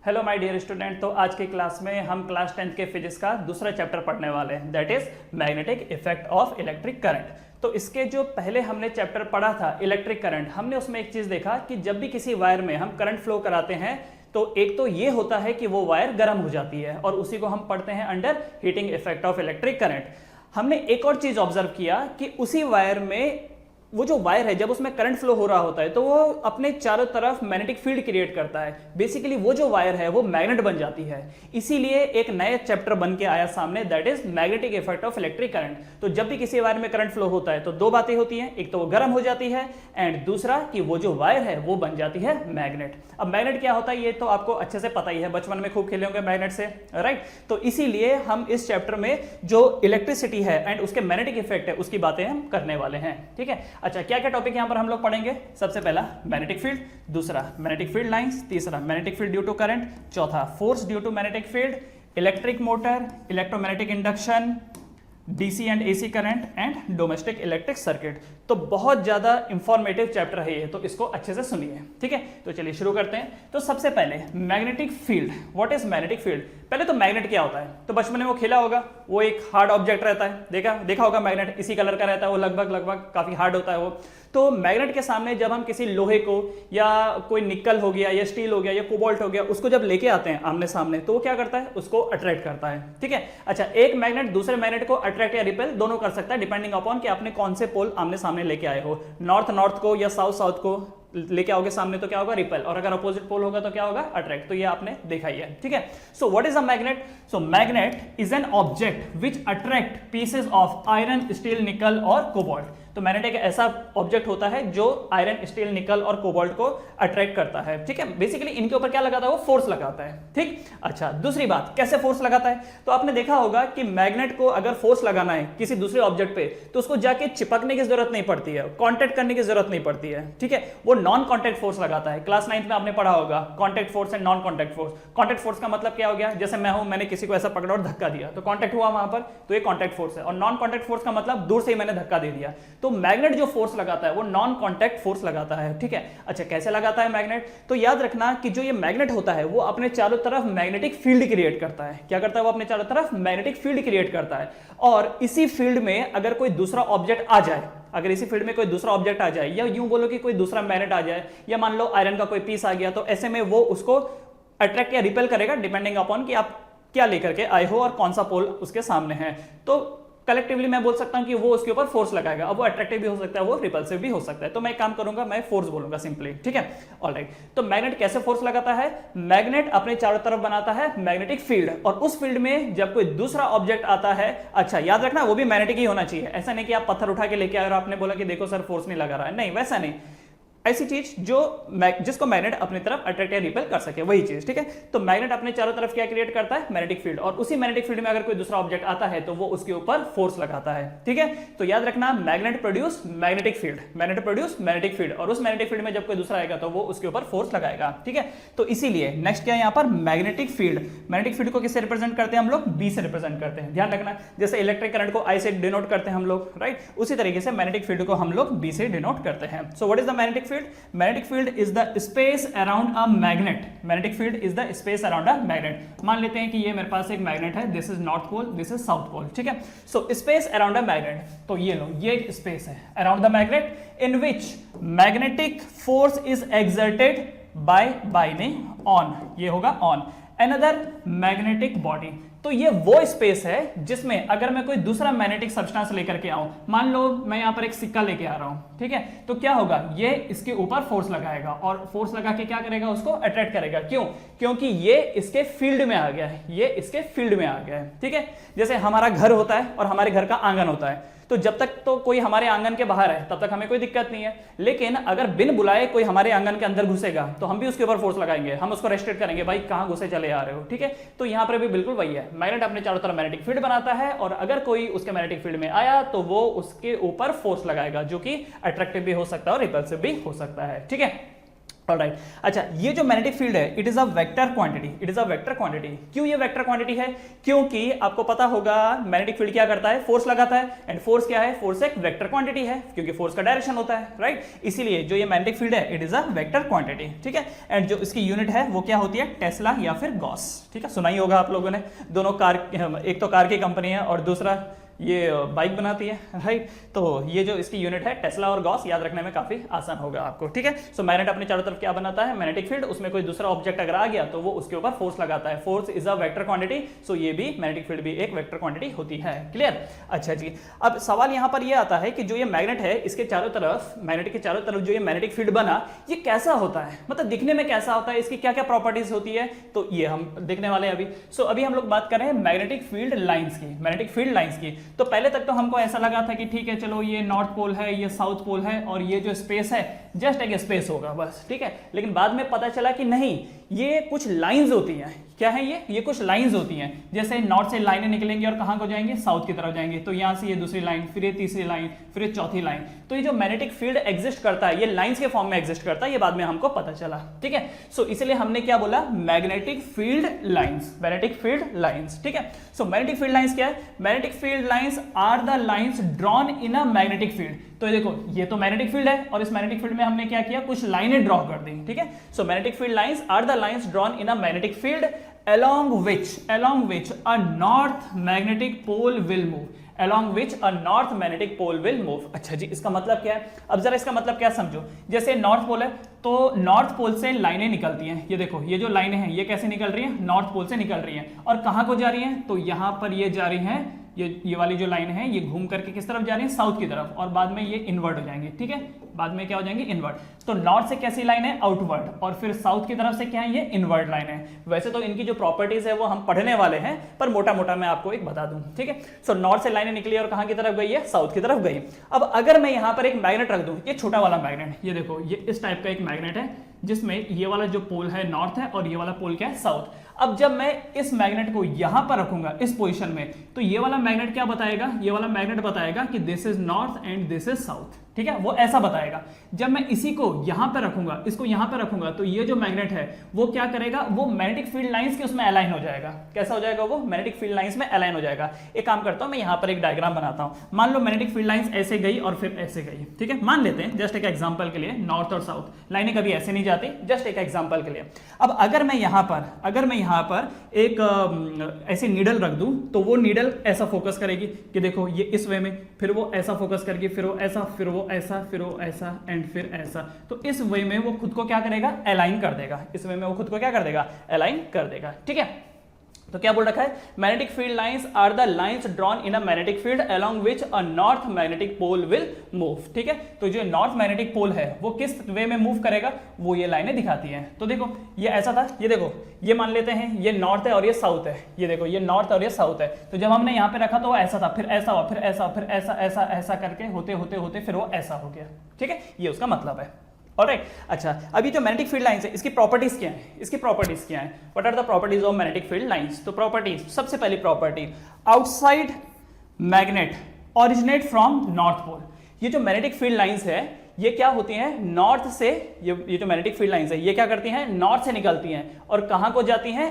Hello my dear student. तो आज की क्लास में हम क्लास 10th के फिजिक्स का दूसरा चैप्टर पढ़ने वाले हैं, that is magnetic effect of electric current. तो इसके जो पहले हमने चैप्टर पढ़ा था इलेक्ट्रिक करंट, हमने उसमें एक चीज देखा कि जब भी किसी वायर में हम करंट फ्लो कराते हैं तो एक तो ये होता है कि वो वायर गर्म हो जाती है और उसी को हम पढ़ते हैं under heating effect of electric current. हमने एक और चीज ऑब्जर्व किया कि उसी वायर में वो जो वायर है जब उसमें करंट फ्लो हो रहा होता है तो वो अपने चारों तरफ मैग्नेटिक फील्ड क्रिएट करता है। बेसिकली वो जो वायर है वो मैग्नेट बन जाती है। इसीलिए एक नया चैप्टर बन के आया सामने, that is magnetic effect of electric current. तो जब भी किसी वायर में करंट फ्लो होता है तो दो बातें होती हैं, एक तो वो गर्म हो जाती है एंड दूसरा कि वो जो वायर है वो बन जाती है मैग्नेट। अब मैग्नेट क्या होता है ये तो आपको अच्छे से पता ही है, बचपन में खूब खेले होंगे मैग्नेट से, राइट। तो इसीलिए हम इस चैप्टर में जो इलेक्ट्रिसिटी है एंड उसके मैग्नेटिक इफेक्ट है उसकी बातें हम करने वाले हैं, ठीक है। अच्छा, क्या क्या टॉपिक यहां पर हम लोग पढ़ेंगे? सबसे पहला मैग्नेटिक फील्ड, दूसरा मैग्नेटिक फील्ड लाइंस, तीसरा magnetic field due to current, चौथा force due to magnetic field, electric motor, electromagnetic induction, DC and AC current and domestic electric circuit. तो बहुत ज्यादा इंफॉर्मेटिव चैप्टर है ये, तो इसको अच्छे से सुनिए, ठीक है। तो चलिए शुरू करते हैं। तो सबसे पहले magnetic field, what is magnetic field? पहले तो मैग्नेट क्या होता है? तो बचपन में वो खेला होगा, वो एक हार्ड ऑब्जेक्ट रहता है, देखा होगा मैग्नेट इसी कलर का रहता है, वो लगभग काफी हार्ड होता है वो। तो मैग्नेट के सामने जब हम किसी लोहे को या कोई निकल हो गया या स्टील हो गया या कोबाल्ट हो गया उसको जब लेके आते हैं आमने सामने तो वो क्या करता है? उसको अट्रैक्ट करता है, ठीक है। अच्छा, एक मैग्नेट दूसरे मैग्नेट को अट्रैक्ट या रिपेल दोनों कर सकता है डिपेंडिंग अपॉन कि आपने कौन से पोल आमने सामने लेके आए हो। नॉर्थ को या साउथ को लेके आओगे सामने तो क्या होगा? रिपेल, और अगर अपोजिट पोल होगा तो क्या होगा? अट्रैक्ट। तो ये आपने देखा ही है, ठीक है। सो what is a magnet? So magnet is an object which attract pieces of iron, steel, निकल और कोबाल्ट। तो मैग्नेट एक ऐसा ऑब्जेक्ट होता है जो आयरन, स्टील, निकल और कोबाल्ट को अट्रैक्ट करता है, ठीक है। बेसिकली इनके ऊपर क्या लगाता है? वो फोर्स लगाता है, ठीक। अच्छा, दूसरी बात, कैसे फोर्स लगाता है? तो आपने देखा होगा कि मैग्नेट को अगर फोर्स लगाना है किसी दूसरे ऑब्जेक्ट पे तो उसको जाके चिपकने की जरूरत नहीं पड़ती है, कांटेक्ट करने की जरूरत नहीं पड़ती है, ठीक है। वो नॉन कांटेक्ट फोर्स लगाता है। क्लास 9th में आपने पढ़ा होगा contact force and non contact force. Contact force का मतलब क्या हो गया? जैसे मैं हूं, मैंने किसी को ऐसा पकड़ा और धक्का दिया तो कांटेक्ट हुआ वहां पर, तो ये कांटेक्ट फोर्स है। और नॉन कांटेक्ट फोर्स का मतलब दूर से ही मैंने धक्का दे दिया। तो मैग्नेट जो फोर्स लगाता है वो नॉन कांटेक्ट फोर्स लगाता है, ठीक है। अच्छा, कैसे लगाता है मैग्नेट? तो याद रखना कि जो ये मैग्नेट होता है वो अपने चारों तरफ मैग्नेटिक फील्ड क्रिएट करता है। क्या करता है? वो अपने चारों तरफ मैग्नेटिक फील्ड क्रिएट करता है। और इसी फील्ड में अगर कोई दूसरा ऑब्जेक्ट आ जाए, अगर इसी फील्ड में कोई दूसरा ऑब्जेक्ट आ जाए या यूं बोलो कि कोई दूसरा मैग्नेट आ जाए या मान लो आयरन का कोई पीस आ गया, तो ऐसे में वो उसको अट्रैक्ट या रिपेल करेगा डिपेंडिंग अपॉन कि आप क्या लेकर के आए हो और कौन सा पोल उसके सामने है। तो कलेक्टिवली मैं बोल सकता हूं कि वो उसके ऊपर फोर्स लगाएगा। अब वो अट्रैक्टिव भी हो सकता है, वो रिपल्सिव भी हो सकता है। तो मैं एक काम करूंगा, मैं फोर्स बोलूंगा सिंपली, ठीक है। ऑलराइट, तो मैग्नेट कैसे फोर्स लगाता है? मैग्नेट अपने चारों तरफ बनाता है मैग्नेटिक फील्ड, और उस फील्ड में जब कोई दूसरा ऑब्जेक्ट आता है, अच्छा याद रखना वो भी मैग्नेटिक ही होना चाहिए। ऐसा नहीं कि आप पत्थर उठा के लेके आए और आपने बोला कि देखो सर फोर्स नहीं लगा रहा है, नहीं, वैसा नहीं। ऐसी चीज जिसको मैग्नेट अपनी तरफ अट्रैक्ट या रिपेल कर सके, वही चीज, ठीक है। तो मैग्नेट अपने चारों तरफ क्या क्रिएट करता है? मैग्नेटिक फील्ड, और उसी मैग्नेटिक फील्ड में अगर कोई दूसरा ऑब्जेक्ट आता है तो वो उसके ऊपर फोर्स लगाता है, ठीक है। तो याद रखना, magnet produce magnetic field, magnet produce magnetic field, और उस मैग्नेटिक फील्ड में जब कोई दूसरा आएगा तो वो उसके ऊपर फोर्स लगाएगा, ठीक है। तो इसीलिए नेक्स्ट क्या है यहाँ पर? Magnetic field. मैग्नेटिक फील्ड को किससे रिप्रेजेंट करते हैं हम लोग? बी से रिप्रेजेंट करते हैं। ध्यान रखना, जैसे इलेक्ट्रिक करंट को आई से डिनोट करते हैं हम लोग, राइट, उसी तरीके से मैग्नेटिक फील्ड को हम लोग बी से डिनोट करते हैं। सो what is the magnetic field? Magnetic field is the space around a magnet. Magnetic field is the space around a magnet. मान लेते हैं कि ये मेरे पास एक मैग्नेट है, this is north pole, this is south pole, ठीक है। So space around a magnet, तो ये लो, ये एक स्पेस है around the magnet in which magnetic force is exerted by नहीं on, ये होगा on another magnetic body। तो ये वो स्पेस है जिसमें अगर मैं कोई दूसरा मैग्नेटिक सब्सटेंस लेकर के आऊं, मान लो मैं यहां पर एक सिक्का लेके आ रहा हूं, ठीक है, तो क्या होगा? ये इसके ऊपर फोर्स लगाएगा और फोर्स लगा के क्या करेगा? उसको अट्रैक्ट करेगा। क्यों? क्योंकि ये इसके फील्ड में आ गया है, ये इसके फील्ड में आ गया है, ठीक है। जैसे हमारा घर होता है और हमारे घर का आंगन होता है, तो जब तक तो कोई हमारे आंगन के बाहर है तब तक हमें कोई दिक्कत नहीं है, लेकिन अगर बिन बुलाए कोई हमारे आंगन के अंदर घुसेगा तो हम भी उसके ऊपर फोर्स लगाएंगे, हम उसको रेस्ट्रिक्ट करेंगे, भाई कहां घुसे चले आ रहे हो, ठीक है। तो यहां पर भी बिल्कुल वही है, मैग्नेट अपने चारों तरफ मैग्नेटिक फील्ड बनाता है और अगर कोई उसके मैग्नेटिक फील्ड में आया तो वो उसके ऊपर फोर्स लगाएगा, जो कि अट्रैक्टिव भी हो सकता है और रिपल्सिव भी हो सकता है, ठीक है। ऑलराइट, अच्छा ये जो मैग्नेटिक फील्ड है it is a vector quantity, it is a vector quantity. क्यों ये वेक्टर क्वांटिटी है? क्योंकि आपको पता होगा मैग्नेटिक फील्ड क्या करता है, फोर्स लगाता है, एंड फोर्स क्या है, फोर्स एक वेक्टर क्वांटिटी है क्योंकि फोर्स का डायरेक्शन होता है, राइट। इसीलिए जो ये मैग्नेटिक फील्ड है it is a vector quantity, ठीक है। एंड जो इसकी यूनिट है वो क्या होती है, टेस्ला या फिर गॉस, ठीक है, सुना ही होगा आप लोगों ने। दोनों कार, एक तो कार की कंपनी है और दूसरा ये बाइक बनाती है, राइट। तो ये जो इसकी यूनिट है टेस्ला और गॉस, याद रखने में काफी आसान होगा आपको, ठीक है। सो मैग्नेट अपने चारों तरफ क्या बनाता है, मैग्नेटिक फील्ड, उसमें कोई दूसरा ऑब्जेक्ट अगर आ गया तो वो उसके ऊपर फोर्स लगाता है, force is a vector quantity. So ये भी मैग्नेटिक फील्ड भी एक वेक्टर क्वांटिटी होती है, क्लियर। अच्छा जी, अब सवाल यहाँ पर ये आता है कि जो ये मैग्नेट है इसके चारों तरफ, मैग्नेट के चारों तरफ जो ये मैग्नेटिक फील्ड बना ये कैसा होता है, मतलब दिखने में कैसा होता है, इसकी क्या क्या प्रॉपर्टीज होती है, तो ये हम देखने वाले हैं अभी। सो अभी हम लोग बात कर रहे हैं मैग्नेटिक फील्ड लाइंस की, मैग्नेटिक फील्ड लाइंस की। तो पहले तक तो हमको ऐसा लगा था कि ठीक है चलो ये नॉर्थ पोल है, ये साउथ पोल है और ये जो स्पेस है जस्ट एक स्पेस होगा बस, ठीक है। लेकिन बाद में पता चला कि नहीं, ये कुछ लाइंस होती हैं। क्या है ये कुछ लाइंस होती हैं। जैसे नॉर्थ से लाइनें निकलेंगी और कहां को जाएंगे, साउथ की तरफ जाएंगे। तो यहां से ये दूसरी लाइन, फिर ये तीसरी लाइन, फिर ये चौथी लाइन। तो ये जो मैग्नेटिक फील्ड एग्जिस्ट करता है ये लाइंस के फॉर्म में एग्जिस्ट करता है, ये बाद में हमको पता चला, ठीक है। सो इसलिए हमने क्या बोला, magnetic field lines, magnetic field lines, ठीक है। सो मैग्नेटिक फील्ड लाइंस क्या है, magnetic field lines are the lines drawn in a magnetic field. तो देखो ये तो मैग्नेटिक फील्ड है और इस मैग्नेटिक फील्ड में हमने क्या किया, कुछ लाइनें ड्रॉ कर दी, ठीक है। So magnetic field lines are the lines drawn in a magnetic field along which a north magnetic pole will move, along which a north magnetic pole will move। अच्छा जी, इसका मतलब क्या है, अब जरा इसका मतलब क्या समझो। जैसे नॉर्थ पोल है तो नॉर्थ पोल से लाइनें निकलती हैं, ये देखो ये जो लाइनें हैं ये कैसे निकल रही हैं, नॉर्थ पोल से निकल रही हैं और कहां को जा रही हैं, तो यहां पर ये जा रही हैं, ये वाली जो लाइन है ये घूम करके किस तरफ जा रही है, साउथ की तरफ, और बाद में ये इनवर्ट हो जाएंगे, ठीक है। बाद में क्या हो जाएंगे, इनवर्ट। तो नॉर्थ से कैसी लाइन है, आउटवर्ड, और फिर साउथ की तरफ से क्या है, ये इनवर्ट लाइन है। वैसे तो इनकी जो प्रॉपर्टीज है वो हम पढ़ने वाले हैं, पर मोटा मोटा मैं आपको एक बता दूं, ठीक है। सो नॉर्थ से लाइनें निकली और कहां की तरफ गई है, साउथ की तरफ गई। अब अगर मैं यहां पर एक मैग्नेट रख दूं, ये छोटा वाला मैग्नेट, ये देखो ये इस टाइप का एक मैग्नेट है जिसमें ये वाला जो पोल है नॉर्थ है और ये वाला पोल क्या है, साउथ। अब जब मैं इस मैग्नेट को यहां पर रखूंगा इस पोजीशन में, तो ये वाला मैग्नेट क्या बताएगा, ये वाला मैग्नेट बताएगा कि this is north and this is south, ठीक है, वो ऐसा बताएगा। जब मैं इसी को यहां पर रखूंगा, इसको यहां पर रखूंगा, तो ये जो मैग्नेट है वो क्या करेगा, वो मैग्नेटिक फील्ड लाइंस के उसमें अलाइन हो जाएगा। कैसा हो जाएगा, वो मैग्नेटिक फील्ड लाइंस में अलाइन हो जाएगा। एक काम करता हूं मैं यहां पर एक डायग्राम बनाता हूं। मान लो मैग्नेटिक फील्ड लाइंस ऐसे गई और फिर ऐसे गई, ठीक है, मान लेते हैं जस्ट एक एग्जांपल के लिए, नॉर्थ और साउथ लाइनें कभी ऐसे नहीं जाती, जस्ट एक एग्जांपल के लिए। अब अगर मैं यहां पर एक ऐसी नीडल रख दूं, तो वो नीडल ऐसा फोकस करेगी कि देखो ये इस वे में, फिर वो ऐसा फोकस करेगी, फिर वो ऐसा, फिर वो ऐसा, फिर वो ऐसा एंड फिर ऐसा। तो इस वे में वो खुद को क्या करेगा, अलाइन कर देगा। इस वे में वो खुद को क्या कर देगा, अलाइन कर देगा, ठीक है। तो क्या बोल रखा है, magnetic field lines are the lines drawn in a magnetic field along which a north magnetic pole will move, ठीक है। तो जो नॉर्थ मैग्नेटिक पोल है वो किस वे में मूव करेगा, वो ये लाइनें दिखाती हैं। तो देखो ये ऐसा था, ये देखो ये मान लेते हैं ये नॉर्थ है और ये साउथ है, ये देखो ये नॉर्थ और ये साउथ है। तो जब हमने यहाँ पे रखा तो वो ऐसा था, फिर ऐसा हुआ, फिर ऐसा, फिर ऐसा, ऐसा ऐसा करके होते होते होते फिर वो ऐसा हो गया, ठीक है। ये उसका मतलब है, ऑलराइट। अच्छा, अभी जो मैग्नेटिक फील्ड लाइंस है इसकी प्रॉपर्टीज क्या है, इसकी प्रॉपर्टीज क्या है, what are the properties of magnetic field lines. तो प्रॉपर्टीज, सबसे पहली property, outside magnet originate from north pole. ये जो मैग्नेटिक फील्ड लाइंस है ये क्या होती हैं, नॉर्थ से, ये जो मैग्नेटिक फील्ड लाइंस है ये क्या करती हैं, नॉर्थ से निकलती हैं और कहां को जाती हैं,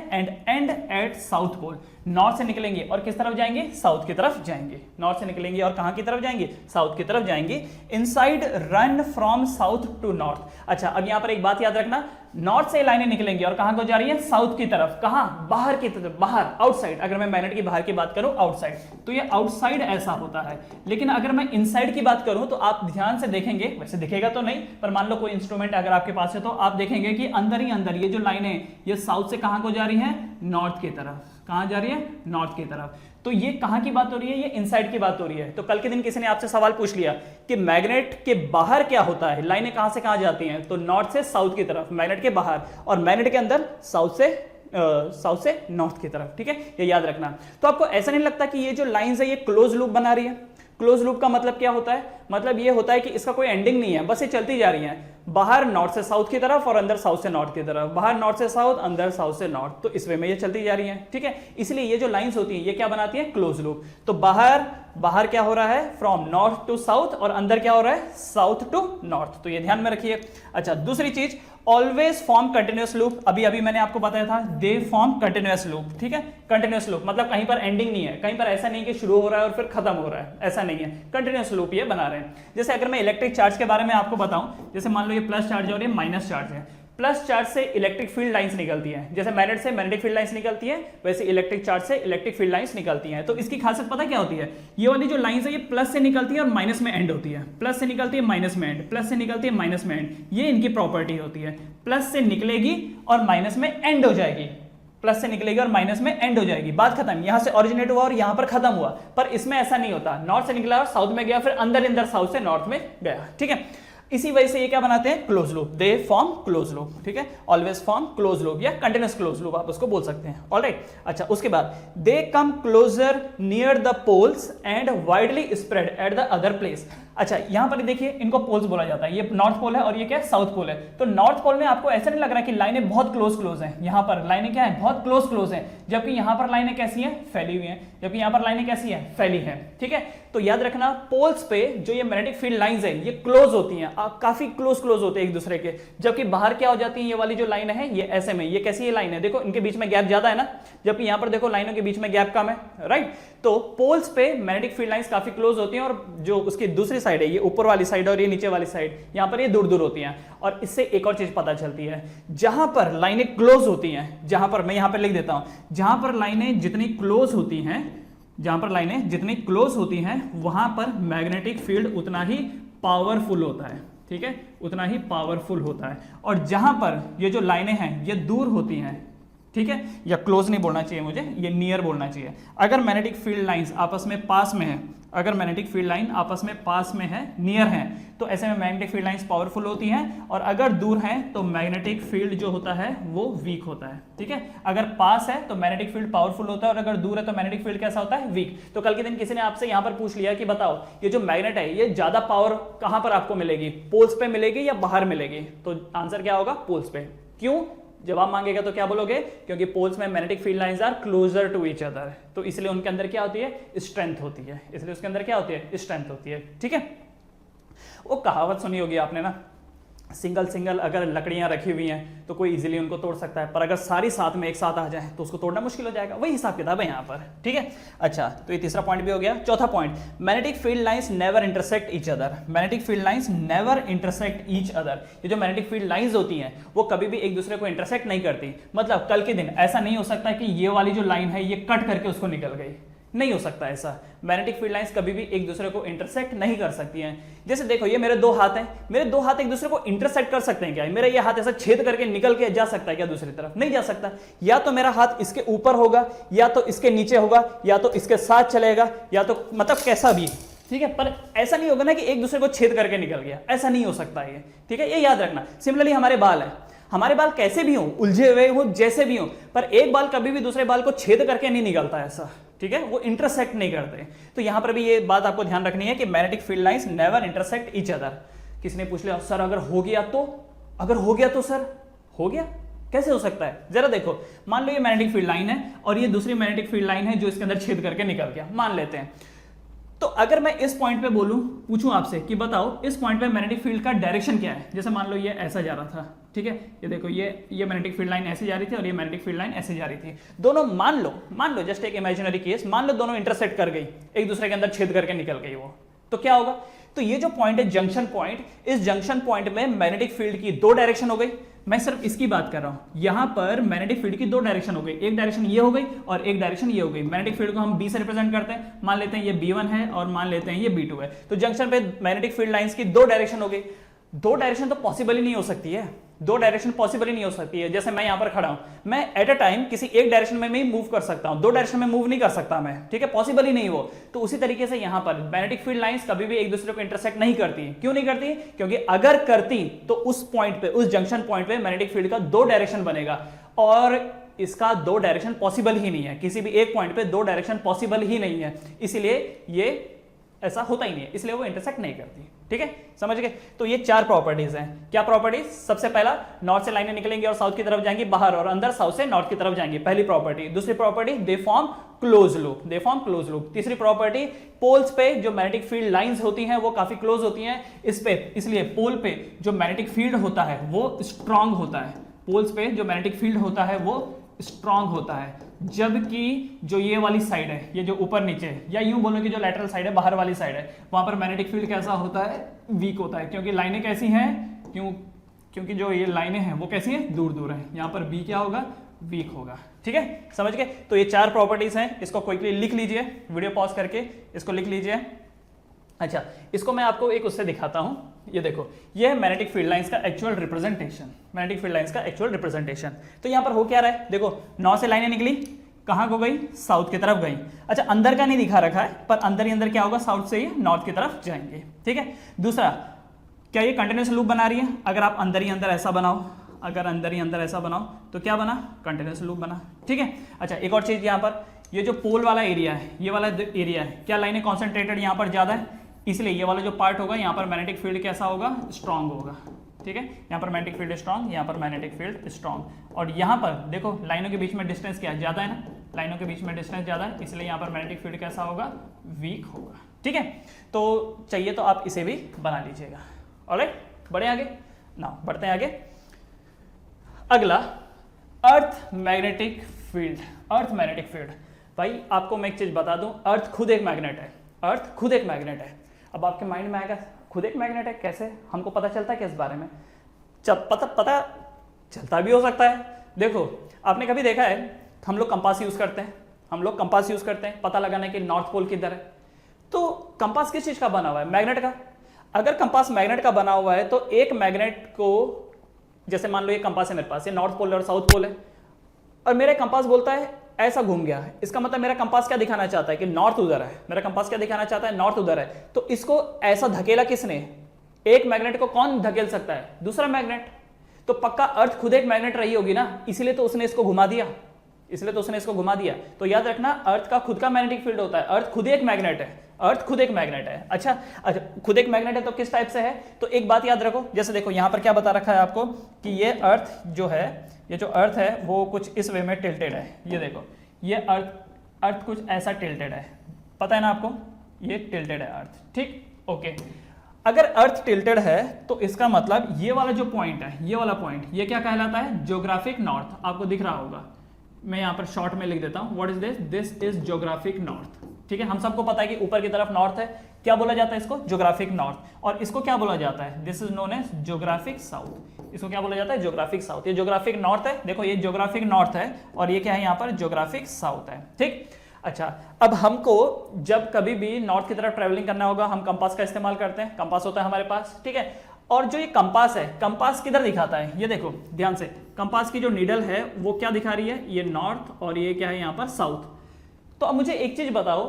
and at south pole. North से निकलेंगे और किस तरफ जाएंगे, साउथ की तरफ जाएंगे। नॉर्थ से निकलेंगे और कहां की तरफ जाएंगे, साउथ की तरफ जाएंगे। Inside run from south to north. अच्छा, अब यहां पर एक बात याद रखना, नॉर्थ से लाइनें निकलेंगी और कहां को जा रही है, साउथ की तरफ। कहां, बाहर की तरफ, बाहर, आउटसाइड। अगर मैं मैग्नेट की बाहर की बात करूं, आउटसाइड, तो ये आउटसाइड ऐसा होता है। लेकिन अगर मैं इनसाइड की बात करूं तो आप ध्यान से देखेंगे, वैसे दिखेगा तो नहीं, पर मान लो कोई इंस्ट्रूमेंट अगर आपके पास है तो आप देखेंगे कि अंदर ही अंदर ये जो लाइनें ये साउथ से कहां को जा रही है, नॉर्थ की तरफ। कहां जा रही है, नॉर्थ की तरफ। तो ये कहां की बात हो रही है, ये इनसाइड की बात हो रही है। तो कल के दिन किसी ने आपसे सवाल पूछ लिया कि मैग्नेट के बाहर क्या होता है, लाइनें कहां से कहां जाती हैं, तो नॉर्थ से साउथ की तरफ, मैग्नेट के बाहर, और मैग्नेट के अंदर साउथ से नॉर्थ की तरफ, ठीक है, ये याद रखना। तो आपको ऐसा नहीं लगता कि ये जो लाइंस है ये क्लोज लूप बना रही है। क्लोज लूप का मतलब क्या होता है, मतलब ये होता है कि इसका कोई एंडिंग नहीं है, बस ये चलती जा रही है, बाहर नॉर्थ से साउथ की तरफ और अंदर साउथ से नॉर्थ की तरफ, बाहर नॉर्थ से साउथ, अंदर साउथ से नॉर्थ। तो इस वे में ये चलती जा रही है, ठीक है। इसलिए ये जो लाइंस होती हैं ये क्या बनाती है, क्लोज लूप। तो बाहर बाहर क्या हो रहा है, फ्रॉम नॉर्थ टू साउथ, और अंदर क्या हो रहा है, साउथ टू नॉर्थ। तो ये ध्यान में रखिए। अच्छा, दूसरी चीज, ऑलवेज फॉर्म कंटिन्यूअस लूप। अभी मैंने आपको बताया था, दे फॉर्म कंटिन्यूअस लूप, ठीक है। कंटिन्यूअस लूप मतलब कहीं पर एंडिंग नहीं है, कहीं पर ऐसा नहीं कि शुरू हो रहा है और फिर खत्म हो रहा है, ऐसा नहीं है, कंटिन्यूअस लूप ये बना रहे हैं। जैसे अगर मैं इलेक्ट्रिक चार्ज के बारे में आपको बताऊं, जैसे मान लो ये प्लस चार्ज है और ये माइनस चार्ज है। प्लस चार्ज से इलेक्ट्रिक फील्ड लाइंस निकलती हैं, जैसे मैग्नेट से मैग्नेटिक फील्ड लाइंस निकलती हैं, वैसे इलेक्ट्रिक चार्ज से इलेक्ट्रिक फील्ड लाइंस निकलती हैं। तो इसकी खासियत पता क्या होती है, ये वाली जो लाइंस है ये प्लस से निकलती है और माइनस में एंड होती है, प्लस से निकलती है माइनस में एंड, प्लस से निकलती है माइनस में एंड, ये इनकी प्रॉपर्टी होती है। प्लस से निकलेगी और माइनस में एंड हो जाएगी, प्लस से निकलेगी और माइनस में एंड हो जाएगी, बात खत्म। यहां से ओरिजिनेट हुआ और यहां पर खत्म हुआ, पर इसमें ऐसा नहीं होता, नॉर्थ से निकला और साउथ में गया, फिर अंदर साउथ से नॉर्थ में गया, ठीक है। इसी वजह से ये क्या बनाते हैं, close loop, they form close loop, ठीक है। ऑलवेज फॉर्म क्लोज लूप या कंटिन्यूअस क्लोज लूप आप उसको बोल सकते हैं, ऑलराइट। अच्छा, उसके बाद they come closer near the poles and widely spread at the other place. अच्छा, यहां पर देखिए इनको पोल्स बोला जाता है, ये नॉर्थ पोल है और ये क्या है, साउथ पोल है। तो नॉर्थ पोल में आपको ऐसा नहीं लग रहा कि लाइनें बहुत क्लोज हैं, यहां पर लाइनें क्या है, बहुत क्लोज हैं, जबकि यहां पर लाइनें कैसी हैं, फैली हुई हैं, जबकि यहां पर लाइनें कैसी हैं, फैली हैं, ठीक है। तो याद रखना, पोल्स पे जो ये मैग्नेटिक फील्ड लाइंस है ये क्लोज होती हैं, काफी क्लोज होते हैं एक दूसरे के, जबकि बाहर क्या हो जाती है, ये वाली जो लाइन है ये ऐसे में, ये कैसी ये लाइन है, देखो इनके बीच में गैप ज्यादा है ना, जबकि यहां पर देखो लाइनों के बीच में गैप कम है, राइट। तो पोल्स पे मैग्नेटिक फील्ड लाइंस काफी क्लोज होती हैं, और जो उसकी दूसरी साइड है, ये ऊपर वाली साइड और ये नीचे वाली साइड, यहां पर ये दूर होती हैं। और इससे एक और चीज पता चलती है, जहां पर लाइनें क्लोज होती हैं, जहां पर मैं यहां पर लिख देता हूं, जहां पर लाइनें जितनी क्लोज होती हैं, जहां पर लाइनें जितनी क्लोज होती हैं, वहां पर मैग्नेटिक फील्ड उतना ही पावरफुल होता है, ठीक है, उतना ही पावरफुल होता है। और जहां पर ये जो लाइनें हैं ये दूर होती हैं, ठीक है, या क्लोज नहीं बोलना चाहिए मुझे, ये नियर बोलना चाहिए। अगर मैग्नेटिक फील्ड लाइंस आपस में पास में है, अगर मैग्नेटिक फील्ड लाइन आपस में पास में है, नियर है, तो ऐसे में मैग्नेटिक फील्ड लाइंस पावरफुल होती हैं, और अगर दूर हैं तो मैग्नेटिक फील्ड जो होता है वो वीक होता है, ठीक है। अगर पास है तो मैग्नेटिक फील्ड पावरफुल होता है, और अगर दूर है तो मैग्नेटिक फील्ड कैसा होता है, वीक। तो कल के दिन किसी ने आपसे यहां पर पूछ लिया कि बताओ ये जो मैग्नेट है ये ज्यादा पावर कहां पर आपको मिलेगी, पोल्स पे मिलेगी या बाहर मिलेगी, तो आंसर क्या होगा, पोल्स पे। क्यों, जवाब मांगेगा तो क्या बोलोगे, क्योंकि पोल्स में magnetic field lines are closer to each other, तो इसलिए उनके अंदर क्या होती है, स्ट्रेंथ होती है, इसलिए उसके अंदर क्या होती है, स्ट्रेंथ होती है, ठीक है। वो कहावत सुनी होगी आपने ना, सिंगल अगर लकड़ियां रखी हुई हैं तो कोई इजीली उनको तोड़ सकता है, पर अगर सारी साथ में एक साथ आ जाए तो उसको तोड़ना मुश्किल हो जाएगा, वही हिसाब किताब है यहाँ पर, ठीक है। अच्छा, तो ये तीसरा पॉइंट भी हो गया। चौथा point, magnetic field lines never intersect each other. Magnetic field lines never intersect each other. ये जो मैग्नेटिक फील्ड लाइंस होती हैं वो कभी भी एक दूसरे को इंटरसेक्ट नहीं करती, मतलब कल के दिन ऐसा नहीं हो सकता कि ये वाली जो लाइन है ये कट करके उसको निकल गई, नहीं हो सकता ऐसा। मैग्नेटिक फील्ड लाइंस कभी भी एक दूसरे को इंटरसेक्ट नहीं कर सकती हैं। जैसे देखो ये मेरे दो हाथ हैं, मेरे दो हाथ एक दूसरे को इंटरसेक्ट कर सकते हैं क्या, मेरा ये हाथ ऐसा छेद करके निकल के जा सकता है क्या दूसरी तरफ, नहीं जा सकता। या तो मेरा हाथ इसके ऊपर होगा, या तो इसके नीचे होगा, या तो इसके साथ चलेगा, या तो मतलब कैसा भी, ठीक है, पर ऐसा नहीं होगा ना कि एक दूसरे को छेद करके निकल गया, ऐसा नहीं हो सकता ये, ठीक है, ये याद रखना। सिमिलरली हमारे बाल है, हमारे बाल कैसे भी हों, उलझे हुए हो, जैसे भी हो, पर एक बाल कभी भी दूसरे बाल को छेद करके नहीं निकलता ऐसा, ठीक है, वो इंटरसेक्ट नहीं करते। तो यहां पर भी ये बात आपको ध्यान रखनी है कि magnetic field lines never intersect each other. किसी ने पूछ लिया सर अगर हो गया तो, अगर हो गया तो सर हो गया कैसे हो सकता है, जरा देखो, मान लो ये मैग्नेटिक फील्ड लाइन है और ये दूसरी मैग्नेटिक फील्ड लाइन है जो इसके अंदर छेद करके निकल गया, मान लेते हैं। तो अगर मैं इस पॉइंट पे बोलूं, पूछूं आपसे कि बताओ इस पॉइंट पे मैग्नेटिक फील्ड का डायरेक्शन क्या है, जैसे मान लो ये ऐसा जा रहा था, ठीक है, ये देखो ये मैग्नेटिक फील्ड लाइन ऐसे जा रही थी और ये मैग्नेटिक फील्ड लाइन ऐसे जा रही थी, दोनों मान लो जस्ट एक इमेजिनरी केस, मान लो दोनों इंटरसेक्ट कर गई, एक दूसरे के अंदर छेद करके निकल गई वो, तो क्या होगा। तो ये जो पॉइंट है जंक्शन पॉइंट, इस जंक्शन पॉइंट में मैग्नेटिक फील्ड की दो डायरेक्शन हो गई, मैं सिर्फ इसकी बात कर रहा हूं, यहां पर मैग्नेटिक फील्ड की दो डायरेक्शन हो गई, एक डायरेक्शन ये हो गई और एक डायरेक्शन ये हो गई। मैग्नेटिक फील्ड को हम बी से रिप्रेजेंट करते हैं, मान लेते हैं ये B1 है और मान लेते हैं ये B2 है, तो जंक्शन पे मैग्नेटिक फील्ड लाइंस की दो डायरेक्शन हो गई। दो डायरेक्शन तो पॉसिबल ही नहीं हो सकती है, दो डायरेक्शन पॉसिबल ही नहीं हो सकती है। जैसे मैं यहां पर खड़ा हूं, मैं एट अ टाइम किसी एक डायरेक्शन में ही मूव कर सकता हूं, दो डायरेक्शन में मूव नहीं कर सकता मैं, ठीक है, पॉसिबल ही नहीं वो। तो उसी तरीके से यहां पर मैग्नेटिक फील्ड लाइंस कभी भी एक दूसरे को इंटरसेक्ट नहीं करती। क्यों नहीं करती, क्योंकि अगर करती तो उस पॉइंट पे, उस जंक्शन पॉइंट पे मैग्नेटिक फील्ड का दो डायरेक्शन बनेगा, और इसका दो डायरेक्शन पॉसिबल ही नहीं है, किसी भी एक पॉइंट पे दो डायरेक्शन पॉसिबल ही नहीं है, इसीलिए ये ऐसा होता ही नहीं है, इसलिए वो इंटरसेक्ट नहीं करती। ठीक है, समझ गए? तो ये 4 प्रॉपर्टीज हैं। क्या प्रॉपर्टीज? सबसे पहला, नॉर्थ से लाइनें निकलेंगी और साउथ की तरफ जाएंगी बाहर, और अंदर साउथ से नॉर्थ की तरफ जाएंगी, पहली प्रॉपर्टी। दूसरी property, they form close loop, they form close loop. तीसरी प्रॉपर्टी, पोल्स पे जो मैग्नेटिक फील्ड लाइंस होती हैं वो काफी क्लोज होती हैं इस पे, इसलिए पोल पे जो मैग्नेटिक फील्ड होता है वो स्ट्रांग होता है। पोल्स पे जो मैग्नेटिक फील्ड होता है वो स्ट्रांग होता है, जबकि जो ये वाली साइड है, ये जो ऊपर नीचे है, या यूं बोलो कि जो लैटरल साइड है, बाहर वाली साइड है, वहां पर मैग्नेटिक फील्ड कैसा होता है? वीक होता है। क्योंकि लाइनें कैसी हैं? क्योंकि जो ये लाइनें हैं वो कैसी हैं? दूर दूर हैं। यहाँ पर बी क्या होगा? वीक होगा। ठीक है, समझ गए? तो ये 4 प्रॉपर्टीज हैं, इसको क्विकली लिख लीजिए, वीडियो पॉज करके इसको लिख लीजिए। अच्छा, इसको मैं आपको एक उससे दिखाता हूं। ये देखो, ये है मैग्नेटिक फील्ड लाइंस का actual representation, magnetic field lines का एक्चुअल रिप्रेजेंटेशन। तो यहाँ पर हो क्या रहा है? देखो, 9 से लाइनें निकली, कहाँ को गई? साउथ की तरफ गई। अच्छा, अंदर का नहीं दिखा रखा है, पर अंदर ही अंदर क्या होगा? साउथ से ही नॉर्थ की तरफ जाएंगे। ठीक है, दूसरा, क्या ये कंटिन्यूस लूप बना रही है? अगर आप अंदर ही अंदर ऐसा बनाओ, अगर अंदर ही अंदर ऐसा बनाओ तो क्या बना? कंटिन्यूस लूप बना। ठीक है, अच्छा, एक और चीज यहाँ पर, ये जो पोल वाला एरिया है, ये वाला एरिया है, क्या लाइनें कॉन्सेंट्रेटेड यहाँ पर ज्यादा है, इसलिए ये वाला जो पार्ट होगा यहाँ पर मैग्नेटिक फील्ड कैसा होगा? स्ट्रांग होगा। ठीक है, यहाँ पर मैग्नेटिक फील्ड स्ट्रांग, यहाँ पर मैग्नेटिक फील्ड स्ट्रांग। और यहाँ पर देखो, लाइनों के बीच में डिस्टेंस क्या है? ज्यादा है ना, लाइनों के बीच में डिस्टेंस ज्यादा है, इसलिए यहाँ पर मैग्नेटिक फील्ड कैसा होगा? वीक होगा। ठीक है, तो चाहिए तो आप इसे भी बना लीजिएगा। ऑलराइट, बढ़े आगे ना, बढ़ते हैं आगे। अगला, earth magnetic field. Earth magnetic field, भाई आपको मैं एक चीज बता दूं, अर्थ खुद एक मैग्नेट है, अर्थ खुद एक मैग्नेट है। अब आपके माइंड में आएगा खुद एक मैग्नेट है, कैसे? हमको पता चलता है क्या इस बारे में? पता चलता भी हो सकता है। देखो, आपने कभी देखा है, हम लोग कंपास यूज करते हैं, हम लोग कंपास यूज करते हैं पता लगाने के नॉर्थ पोल किधर है। तो कंपास किस चीज का बना हुआ है? मैग्नेट का। अगर कंपास मैग्नेट का बना हुआ है तो एक मैग्नेट को, जैसे मान लो ये कंपास है मेरे पास, ये नॉर्थ पोल और साउथ पोल है, और मेरा कंपास बोलता है ऐसा घूम गया है, इसका मतलब मेरा कंपास क्या दिखाना चाहता है? कि नॉर्थ उधर है। मेरा कंपास क्या दिखाना चाहता है? नॉर्थ उधर है। तो इसको ऐसा धकेला किसने? एक मैग्नेट को कौन धकेल सकता है? दूसरा मैग्नेट। तो पक्का अर्थ खुद एक मैग्नेट रही होगी ना, इसलिए तो उसने इसको घुमा दिया, इसलिए तो उसने इसको घुमा दिया। तो याद रखना, अर्थ का खुद का मैग्नेटिक फील्ड होता है, अर्थ खुद एक मैग्नेट है, अर्थ खुद एक मैग्नेट है। अच्छा, खुद एक मैग्नेट है तो किस टाइप से है? तो एक बात याद रखो, जैसे देखो यहाँ पर क्या बता रखा है आपको कि ये अर्थ जो है, ये जो अर्थ है वो कुछ इस वे में टिल्टेड है। ये देखो, ये अर्थ कुछ ऐसा टिल्टेड है, पता है ना आपको? ये टिल्टेड है अर्थ। ठीक, ओके। अगर अर्थ टिल्टेड है तो इसका मतलब ये वाला जो पॉइंट है, ये वाला पॉइंट, ये क्या कहलाता है? Geographic north. आपको दिख रहा होगा, मैं यहाँ पर शॉर्ट में लिख देता हूँ, what is this? This is geographic north. ठीक है, हम सबको पता है कि ऊपर की तरफ नॉर्थ है, क्या बोला जाता है इसको? Geographic north. और इसको क्या बोला जाता है? This is known as geographic south. इसको क्या बोला जाता है? Geographic south. ये ज्योग्राफिक नॉर्थ है, देखो ये ज्योग्राफिक नॉर्थ है, और ये क्या है? यहाँ पर ज्योग्राफिक साउथ है। ठीक, अच्छा, अब हमको जब कभी भी नॉर्थ की तरफ ट्रेवलिंग करना होगा, हम कंपास का इस्तेमाल करते हैं, कंपास होता है हमारे पास। ठीक है, और जो ये कंपास है, कंपास किधर दिखाता है? ये देखो ध्यान से, कंपास की जो नीडल है वो क्या दिखा रही है? ये नॉर्थ, और ये क्या है यहाँ पर? साउथ। तो अब मुझे एक चीज बताओ,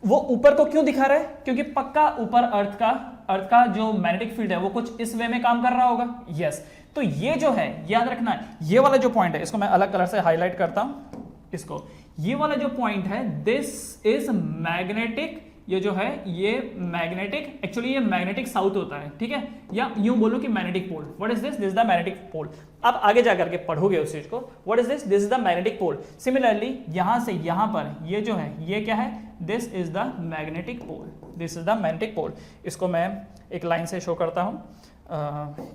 वो ऊपर को क्यों दिखा रहा है? क्योंकि पक्का ऊपर अर्थ का जो मैग्नेटिक फील्ड है वो कुछ इस वे में काम कर रहा होगा। यस, तो ये जो है, याद रखना, ये वाला जो पॉइंट है, इसको मैं अलग कलर से हाईलाइट करता हूं, इसको, ये वाला जो पॉइंट है, दिस इज मैग्नेटिक, ये जो है ये मैग्नेटिक, एक्चुअली ये मैग्नेटिक साउथ होता है। ठीक है, या यूं बोलो कि magnetic pole. What is this? This is the magnetic pole. आप आगे जाकर के पढ़ोगे उस चीज को। What is this? This is the magnetic pole. Similarly यहां से यहां पर ये जो है, ये क्या है? This is the magnetic pole, this is the magnetic pole. इसको मैं एक लाइन से शो करता हूं,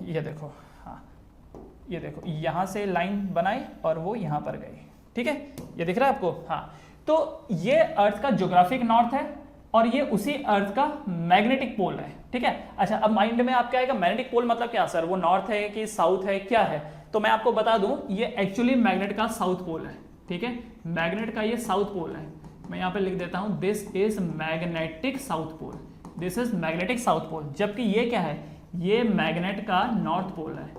ये देखो, हाँ ये देखो, यहां से लाइन बनाई और वो यहां पर गई। ठीक है, ये दिख रहा है आपको? हाँ, तो ये अर्थ का ज्योग्राफिक नॉर्थ है और ये उसी अर्थ का मैग्नेटिक पोल है। ठीक है, अच्छा, अब माइंड में आपका आएगा मैग्नेटिक पोल मतलब क्या सर? वो नॉर्थ है कि साउथ है, क्या है? तो मैं आपको बता दूं, ये एक्चुअली मैग्नेट का साउथ पोल है। ठीक है, मैग्नेट का ये साउथ पोल है। मैं यहाँ पे लिख देता हूं, this is magnetic south pole, this is magnetic south pole. जबकि ये क्या है? ये मैग्नेट का नॉर्थ पोल है,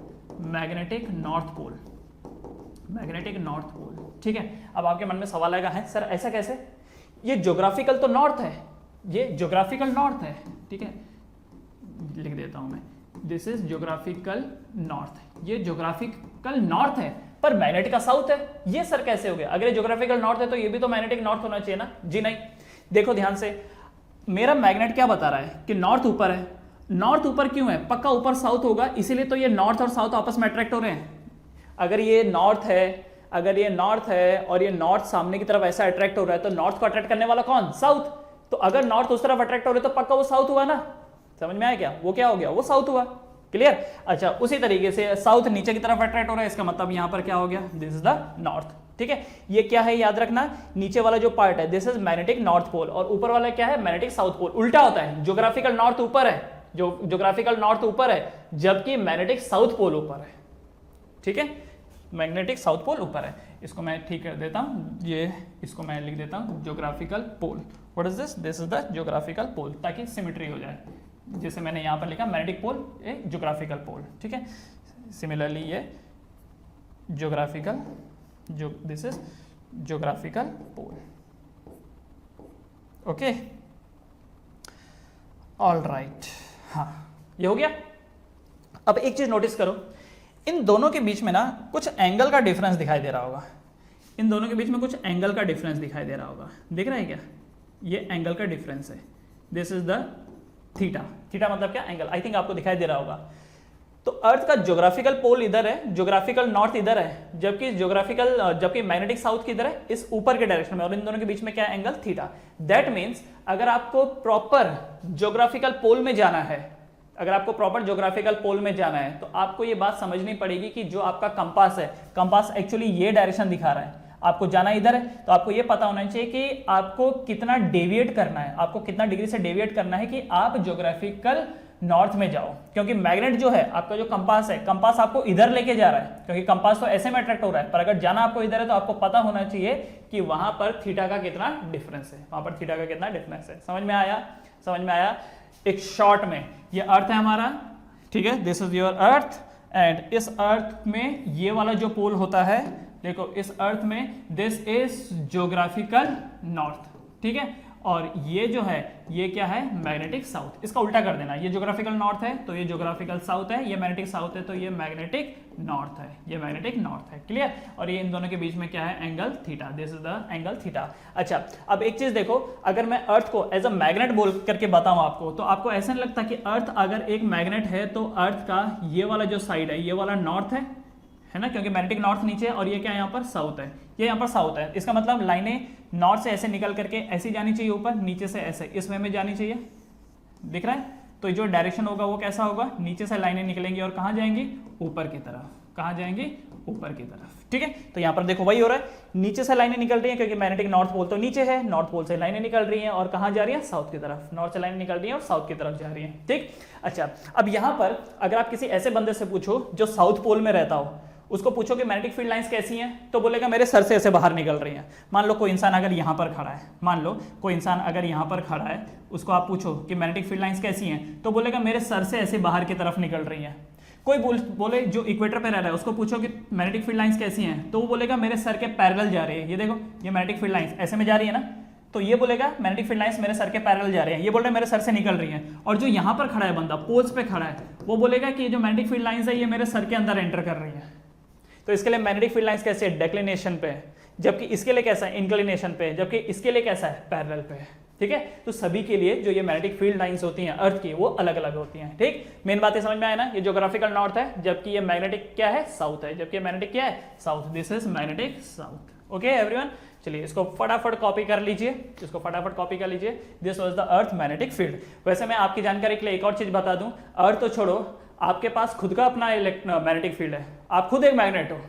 magnetic north pole, magnetic north pole. ठीक है, अब आपके मन में सवाल आएगा, है सर ऐसा कैसे? ये ज्योग्राफिकल तो नॉर्थ है, ये ज्योग्राफिकल नॉर्थ है। ठीक है, लिख देता हूं मैं, दिस इज ज्योग्राफिकल नॉर्थ, ये ज्योग्राफिकल नॉर्थ है पर मैग्नेट का साउथ है। ये सर कैसे हो गया? अगर ये ज्योग्राफिकल नॉर्थ है तो ये भी तो मैग्नेटिक नॉर्थ होना चाहिए ना? जी नहीं। देखो ध्यान से, मेरा मैग्नेट क्या बता रहा है कि नॉर्थ ऊपर है। नॉर्थ ऊपर क्यों है? पक्का ऊपर साउथ होगा, इसीलिए तो ये नॉर्थ और साउथ आपस में अट्रैक्ट हो रहे हैं। अगर ये नॉर्थ है, अगर ये नॉर्थ है और ये नॉर्थ सामने की तरफ ऐसा अट्रैक्ट हो रहा है, तो नॉर्थ को अट्रैक्ट करने वाला कौन? साउथ। तो अगर नॉर्थ उस तरफ अट्रैक्ट हो रहा है तो पक्का वो साउथ हुआ ना। समझ में आया क्या? वो क्या हो गया? वो साउथ हुआ। क्लियर? अच्छा, उसी तरीके से साउथ नीचे की तरफ अट्रैक्ट हो रहा है, इसका मतलब यहां पर क्या हो गया? This is the north. ठीक है, ये क्या है याद रखना, नीचे वाला जो पार्ट है this is magnetic north pole और ऊपर वाला क्या है? Magnetic south pole. उल्टा होता है, ज्योग्राफिकल नॉर्थ ऊपर है, जो ज्योग्राफिकल नॉर्थ ऊपर है, जबकि मैग्नेटिक साउथ पोल ऊपर है। ठीक है, मैग्नेटिक साउथ पोल ऊपर है। इसको मैं ठीक कर देता हूं, ये इसको मैं लिख देता हूं geographical pole. What is this? This is the geographical pole, ताकि सिमेट्री हो जाए। जैसे मैंने यहां पर लिखा मैग्नेटिक पोल, ए ज्योग्राफिकल पोल। ठीक है, सिमिलरली ये ज्योग्राफिकल, जो this is geographical pole. Okay, all right. हाँ, ये हो गया। अब एक चीज नोटिस करो, इन दोनों के बीच में ना कुछ एंगल का डिफरेंस दिखाई दे रहा होगा। इन दोनों के बीच में कुछ एंगल का डिफरेंस दिखाई दे रहा होगा। दिख रहा है क्या? ये एंगल का डिफरेंस है। This is the theta. Theta मतलब क्या? एंगल। आई थिंक आपको दिखाई दे रहा होगा। तो अर्थ का ज्योग्राफिकल पोल इधर है, ज्योग्राफिकल नॉर्थ इधर है, जबकि मैग्नेटिक साउथ किधर है? इस ऊपर के डायरेक्शन में, और इन दोनों के बीच में क्या एंगल? थीटा। दैट मीन्स अगर आपको प्रॉपर ज्योग्राफिकल पोल में जाना है, अगर आपको प्रॉपर ज्योग्राफिकल पोल में जाना है, तो आपको ये बात समझनी पड़ेगी कि जो आपका कंपास है, कंपास एक्चुअली ये डायरेक्शन दिखा रहा है, आपको जाना इधर है, तो आपको ये पता होना चाहिए कि आपको कितना डेविएट करना है, आपको कितना डिग्री से डेविएट करना है कि आप ज्योग्राफिकल नॉर्थ में जाओ। क्योंकि मैग्नेट जो है, आपका जो कंपास है, कंपास आपको इधर लेके जा रहा है, क्योंकि कंपास तो ऐसे में अट्रैक्ट हो रहा है, पर अगर जाना आपको इधर है तो आपको पता होना चाहिए कि वहां पर थीटा का कितना डिफरेंस है, वहां पर थीटा का कितना डिफरेंस है। समझ में आया? समझ में आया? एक शॉर्ट में ये अर्थ है हमारा, ठीक है, this is your earth, and इस अर्थ में ये वाला जो पोल होता है, देखो इस अर्थ में दिस इज ज्योग्राफिकल नॉर्थ। ठीक है, और ये जो है ये क्या है? Magnetic south. इसका उल्टा कर देना, ये ज्योग्राफिकल नॉर्थ है तो ये ज्योग्राफिकल साउथ है, ये मैग्नेटिक साउथ है तो ये मैग्नेटिक नॉर्थ है, ये मैग्नेटिक नॉर्थ है। क्लियर? और ये इन दोनों के बीच में क्या है? Angle theta. This is the angle theta. अच्छा, अब एक चीज देखो, अगर मैं अर्थ को एज अ मैग्नेट बोल करके बताऊं आपको, तो आपको ऐसा नहीं लगता कि अर्थ अगर एक मैग्नेट है तो अर्थ का ये वाला जो साइड है, ये वाला नॉर्थ है ना, क्योंकि मैग्नेटिक नॉर्थ नीचे है और ये क्या यहाँ पर साउथ है, ये यहाँ पर साउथ है। इसका मतलब लाइनें नॉर्थ से ऐसे निकल करके ऐसी जानी चाहिए ऊपर, नीचे से ऐसे इस वे में जानी चाहिए। दिख रहा है? तो जो डायरेक्शन होगा वो कैसा होगा? नीचे से लाइनें निकलेंगी और कहाँ जाएंगी? ऊपर की तरफ। कहाँ जाएंगी? ऊपर की तरफ। ठीक है, तो यहाँ पर देखो वही हो रहा है, नीचे से लाइनें निकल रही हैं क्योंकि मैग्नेटिक नॉर्थ पोल तो नीचे है, नॉर्थ पोल से लाइनें निकल रही हैं और कहाँ जा रही है? साउथ की तरफ। नॉर्थ से लाइनें निकल रही हैं और साउथ की तरफ जा रही हैं। ठीक, अच्छा, अब यहाँ पर अगर आप किसी ऐसे बंदे से पूछो जो साउथ पोल में रहता हो, उसको पूछो कि मैग्नेटिक फील्ड लाइंस कैसी हैं, तो बोलेगा मेरे सर से ऐसे बाहर निकल रही हैं। मान लो कोई इंसान अगर यहाँ पर खड़ा है, मान लो कोई इंसान अगर यहाँ पर खड़ा है, उसको आप पूछो कि मैग्नेटिक फील्ड लाइंस कैसी हैं, तो बोलेगा मेरे सर से ऐसे बाहर की तरफ निकल रही हैं। कोई बोले जो इक्वेटर पे रह रहा है, उसको पूछो कि मैग्नेटिक फील्ड लाइंस कैसी हैं, तो वो बोलेगा मेरे सर के पैरेलल जा रही है। ये देखो, ये मैग्नेटिक फील्ड लाइंस ऐसे में जा रही है ना, तो ये बोलेगा मैग्नेटिक फील्ड लाइंस मेरे सर के पैरेलल जा रहे हैं, ये बोल रहे हैं मेरे सर से निकल रही हैं। और जो यहाँ पर खड़ा है बंदा, पोल्स पे खड़ा है, वो बोलेगा कि ये जो मैग्नेटिक फील्ड लाइंस है ये मेरे सर के अंदर एंटर कर रही है। तो इसके लिए मैग्नेटिक फील्ड लाइंस कैसे है? डेक्लिनेशन पे है, जबकि इसके लिए कैसा है? इंक्लिनेशन पे है, जबकि इसके लिए कैसा है? पैरेलल पे है। ठीक है, तो सभी के लिए जो ये मैग्नेटिक फील्ड लाइंस होती हैं अर्थ की, वो अलग अलग होती हैं। ठीक, मेन बातें समझ में आए ना? ये ज्योग्राफिकल नॉर्थ है, जबकि ये मैग्नेटिक क्या है? साउथ है, जबकि मैग्नेटिक क्या है? South. This is magnetic south. Okay everyone, चलिए इसको फटाफट कॉपी कर लीजिए, इसको फटाफट कॉपी कर लीजिए। This was the earth magnetic field. वैसे मैं आपकी जानकारी के लिए एक और चीज बता दूं, अर्थ तो छोड़ो, आपके पास खुद का अपना मैग्नेटिक फील्ड है, आप खुद एक मैग्नेट हो।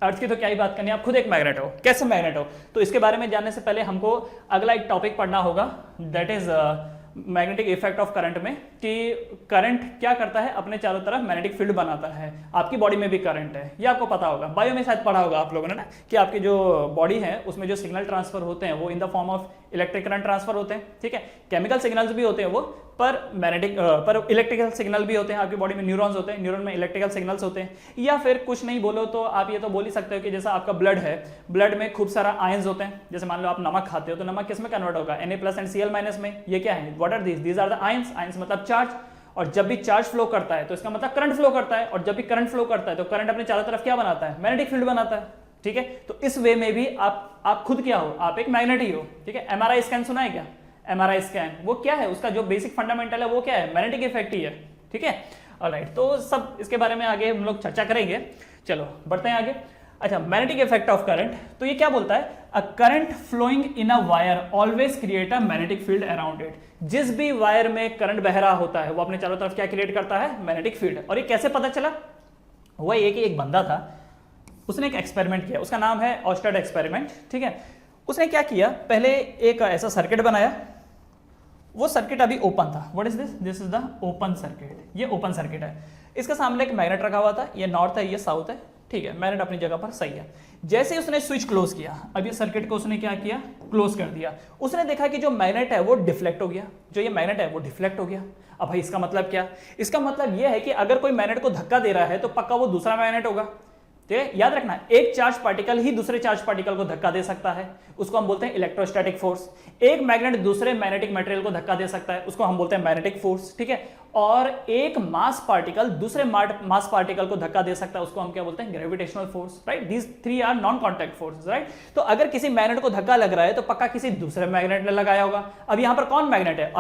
अर्थ की तो क्या ही बात करनी है, आप खुद एक मैग्नेट हो। कैसे मैग्नेट हो? तो इसके बारे में जानने से पहले हमको अगला एक टॉपिक पढ़ना होगा, that is magnetic effect of current में, कि करंट क्या करता है? अपने चारों तरफ मैग्नेटिक फील्ड बनाता है। आपकी बॉडी में भी करंट है, ये आपको पता होगा, बायो में शायद पढ़ा होगा आप लोगों ने ना, कि आपकी जो बॉडी है उसमें जो सिग्नल ट्रांसफर होते हैं वो in the form of electric current transfer होते हैं। ठीक है, केमिकल सिग्नल्स भी होते हैं वो, पर इलेक्ट्रिकल सिग्नल भी होते हैं। आपकी बॉडी में न्यूरॉन्स होते हैं, न्यूरॉन में इलेक्ट्रिकल सिग्नल्स होते हैं। या फिर कुछ नहीं बोलो तो आप ये तो बोल ही सकते हो कि जैसा आपका ब्लड है, ब्लड में खूब सारा आयंस होते हैं। जैसे मान लो आप नमक खाते हो तो नमक किस में कन्वर्ट होगा? Na+ एंड Cl- में। ये क्या है? What are these? These are the ions. Ions मतलब चार्ज, और जब भी चार्ज फ्लो करता है तो इसका मतलब करंट फ्लो करता है, और जब भी करंट फ्लो करता है तो करंट अपने चारों तरफ क्या बनाता है? मैग्नेटिक फील्ड बनाता है। ठीक है, तो इस वे में भी आप खुद क्या हो? आप एक मैग्नेट ही हो। ठीक है, MRI स्कैन सुना है क्या? MRI स्कैन, वो क्या है, उसका जो बेसिक फंडामेंटल है वो क्या है, मैग्नेटिक इफेक्ट ही है, ठीक है। ऑलराइट, तो सब इसके बारे में आगे हम लोग चर्चा करेंगे। चलो बढ़ते हैं आगे। अच्छा, मैग्नेटिक इफेक्ट ऑफ करंट, तो ये क्या बोलता है, a current flowing in a wire always create a magnetic field around it. जिस भी वायर में करंट बह रहा होता है वो अपने चारों तरफ क्या क्रिएट करता है, मैग्नेटिक फील्ड। और ये कैसे पता चला, हुआ ये कि एक बंदा था, उसने एक एक्सपेरिमेंट किया, उसका नाम है ऑस्टर्ड एक्सपेरिमेंट, ठीक है। उसने क्या किया, पहले एक ऐसा सर्किट बनाया, वो सर्किट अभी ओपन था। What is this, this is the open circuit, ये ओपन सर्किट है। इसके सामने एक मैग्नेट रखा हुआ था, ये नॉर्थ है ये साउथ है, ठीक है, मैग्नेट अपनी जगह पर सही है। जैसे ही उसने स्विच क्लोज किया, अब ये सर्किट को उसने क्या किया, क्लोज कर दिया। उसने देखा कि जो मैग्नेट है वो डिफ्लेक्ट हो गया, जो ये मैग्नेट है वो डिफ्लेक्ट हो गया। अब भाई इसका मतलब क्या, इसका मतलब ये है कि अगर कोई मैग्नेट को धक्का दे रहा है तो पक्का वो दूसरा मैग्नेट होगा, ठीक है। याद रखना, एक चार्ज पार्टिकल ही दूसरे चार्ज पार्टिकल को धक्का दे सकता है, उसको हम बोलते हैं इलेक्ट्रोस्टैटिक फोर्स। एक मैग्नेट दूसरे मैग्नेटिक मटेरियल को धक्का दे सकता है, उसको हम बोलते हैं मैग्नेटिक फोर्स, ठीक है। और एक मास पार्टिकल दूसरे मास पार्टिकल को धक्का दे सकता है, उसको हम क्या बोलते हैं, gravitational force, right. These three are non contact force, right. तो अगर किसी मैग्नेट को धक्का लग रहा है तो पक्का किसी दूसरे मैग्नेट ने लगाया होगा। अब यहां पर कौन मैग्नेट है,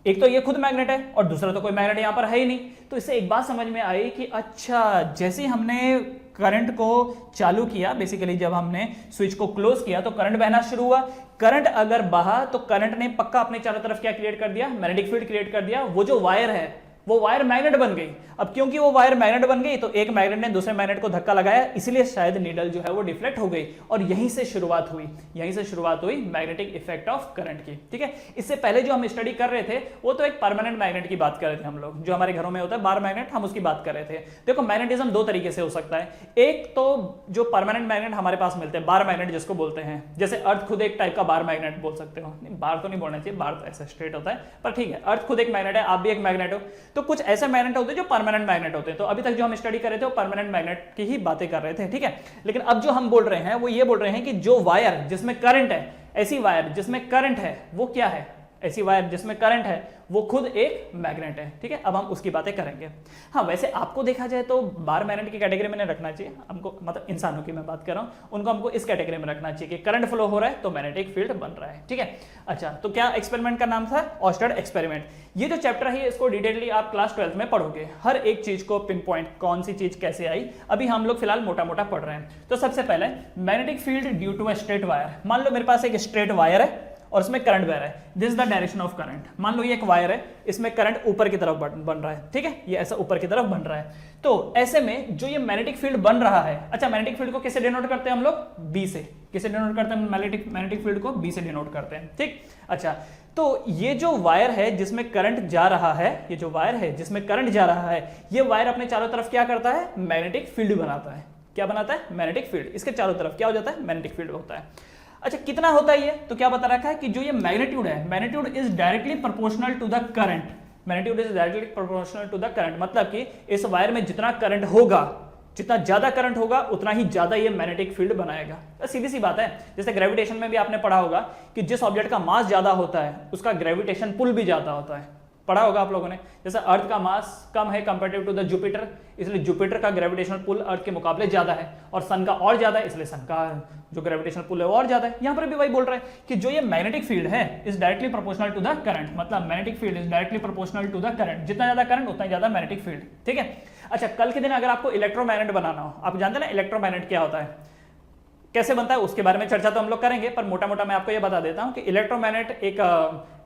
एक तो ये खुद मैग्नेट है और दूसरा तो कोई मैग्नेट यहां पर है ही नहीं। तो इससे एक बात समझ में आई कि अच्छा, जैसे हमने करंट को चालू किया, बेसिकली जब हमने स्विच को क्लोज किया तो करंट बहना शुरू हुआ। करंट अगर बहा तो करंट ने पक्का अपने चारों तरफ क्या क्रिएट कर दिया, मैग्नेटिक फील्ड क्रिएट कर दिया। वो जो वायर है वो वायर मैग्नेट बन गई। अब क्योंकि वो वायर मैग्नेट बन गई तो एक मैग्नेट ने दूसरे मैग्नेट को धक्का लगाया, इसलिए शायद नीडल जो है वो डिफ्लेक्ट हो गई और यहीं से शुरुआत हुई मैग्नेटिक इफेक्ट ऑफ करंट की, ठीक है। इससे पहले जो हम स्टडी कर रहे थे वो तो एक परमानेंट मैग्नेट की बात कर रहे थे हम लोग, जो हमारे घरों में होता है बार मैग्नेट, हम उसकी बात कर रहे थे। देखो मैग्नेटिज्म दो तरीके से हो सकता है, एक तो जो परमानेंट मैग्नेट हमारे पास मिलते हैं, बार मैग्नेट जिसको बोलते हैं, जैसे अर्थ खुद एक टाइप का बार मैग्नेट बोल सकते हो, बार तो नहीं बोलना चाहिए, बार तो ऐसा स्ट्रेट होता है, पर ठीक है, अर्थ खुद एक मैग्नेट है, आप भी एक मैग्नेट हो। तो कुछ ऐसे मैग्नेट होते हैं जो परमानेंट मैग्नेट होते हैं। तो अभी तक जो हम स्टडी कर रहे थे वो परमानेंट मैग्नेट की ही बातें कर रहे थे, ठीक है। लेकिन अब जो हम बोल रहे हैं वो ये बोल रहे हैं कि जो वायर जिसमें करंट है, ऐसी वायर जिसमें करंट है वो क्या है, ऐसी वायर जिसमें करंट है वो खुद एक मैग्नेट है, ठीक है। अब हम उसकी बातें करेंगे। हाँ, वैसे आपको देखा जाए तो बार मैग्नेट की कैटेगरी में नहीं रखना चाहिए हमको, मतलब इंसानों की मैं बात कर रहा हूं, उनको हमको इस कैटेगरी में रखना चाहिए कि करंट फ्लो हो रहा है तो मैग्नेटिक फील्ड बन रहा है, ठीक है। अच्छा, तो क्या एक्सपेरिमेंट का नाम था, ऑस्टर्ड एक्सपेरिमेंट। ये जो चैप्टर है इसको डिटेलली आप क्लास 12th में पढ़ोगे, हर एक चीज को पिन पॉइंट, कौन सी चीज कैसे आई। अभी हम लोग फिलहाल मोटा मोटा पढ़ रहे हैं। तो सबसे पहले magnetic field due to a straight wire. मान लो मेरे पास एक स्ट्रेट वायर है और इसमें करंट बह रहा है, this is the direction of current. मान लो ये एक वायर है, इसमें करंट ऊपर की तरफ बन रहा है, ठीक है, ये ऐसा ऊपर की तरफ बन रहा है। तो ऐसे में जो ये मैग्नेटिक फील्ड बन रहा है, अच्छा मैग्नेटिक फील्ड को किससे डिनोट करते हैं हम लोग, बी से। किससे डिनोट करते हैं मैग्नेटिक फील्ड को, बी से डिनोट करते हैं, ठीक। अच्छा, तो ये जो वायर है जिसमें करंट जा रहा है, ये जो वायर है जिसमें करंट जा रहा है, ये वायर अपने चारों तरफ क्या करता है, मैग्नेटिक फील्ड बनाता है। क्या बनाता है, मैग्नेटिक फील्ड। इसके चारों तरफ क्या हो जाता है, मैग्नेटिक फील्ड होता है। अच्छा, कितना होता है ये, तो क्या बता रखा है कि जो ये मैग्नीट्यूड है, magnitude is directly proportional to the current. Magnitude is directly proportional to the current, मतलब कि इस वायर में जितना करंट होगा, जितना ज्यादा करंट होगा उतना ही ज्यादा ये मैग्नेटिक फील्ड बनाएगा। तो सीधी सी बात है, जैसे ग्रेविटेशन में भी आपने पढ़ा होगा कि जिस ऑब्जेक्ट का मास ज्यादा होता है उसका ग्रेविटेशन पुल भी ज्यादा होता है, पढ़ा होगा आप लोगों ने। जैसे अर्थ का मास कम है कंपेरेटिव टू द जुपिटर, इसलिए जुपिटर का ग्रेविटेशनल पुल अर्थ के मुकाबले ज्यादा है, और सन का और ज्यादा है, इसलिए सन का जो ग्रेविटेशनल पुल है वो और ज्यादा है। यहां पर भी वही बोल रहा है कि जो ये मैग्नेटिक फील्ड है is directly proportional to the current, मतलब magnetic field is directly proportional to the current. जितना ज्यादा करंट उतना ज्यादा मैग्नेटिक फील्ड, ठीक है। अच्छा, कल के दिन अगर आपको इलेक्ट्रोमैग्नेट बनाना हो, आप जानते हैं ना इलेक्ट्रोमैग्नेट क्या होता है, कैसे बनता है, उसके बारे में चर्चा तो हम लोग करेंगे, पर मोटा मोटा मैं आपको ये बता देता हूं कि इलेक्ट्रोमैग्नेट एक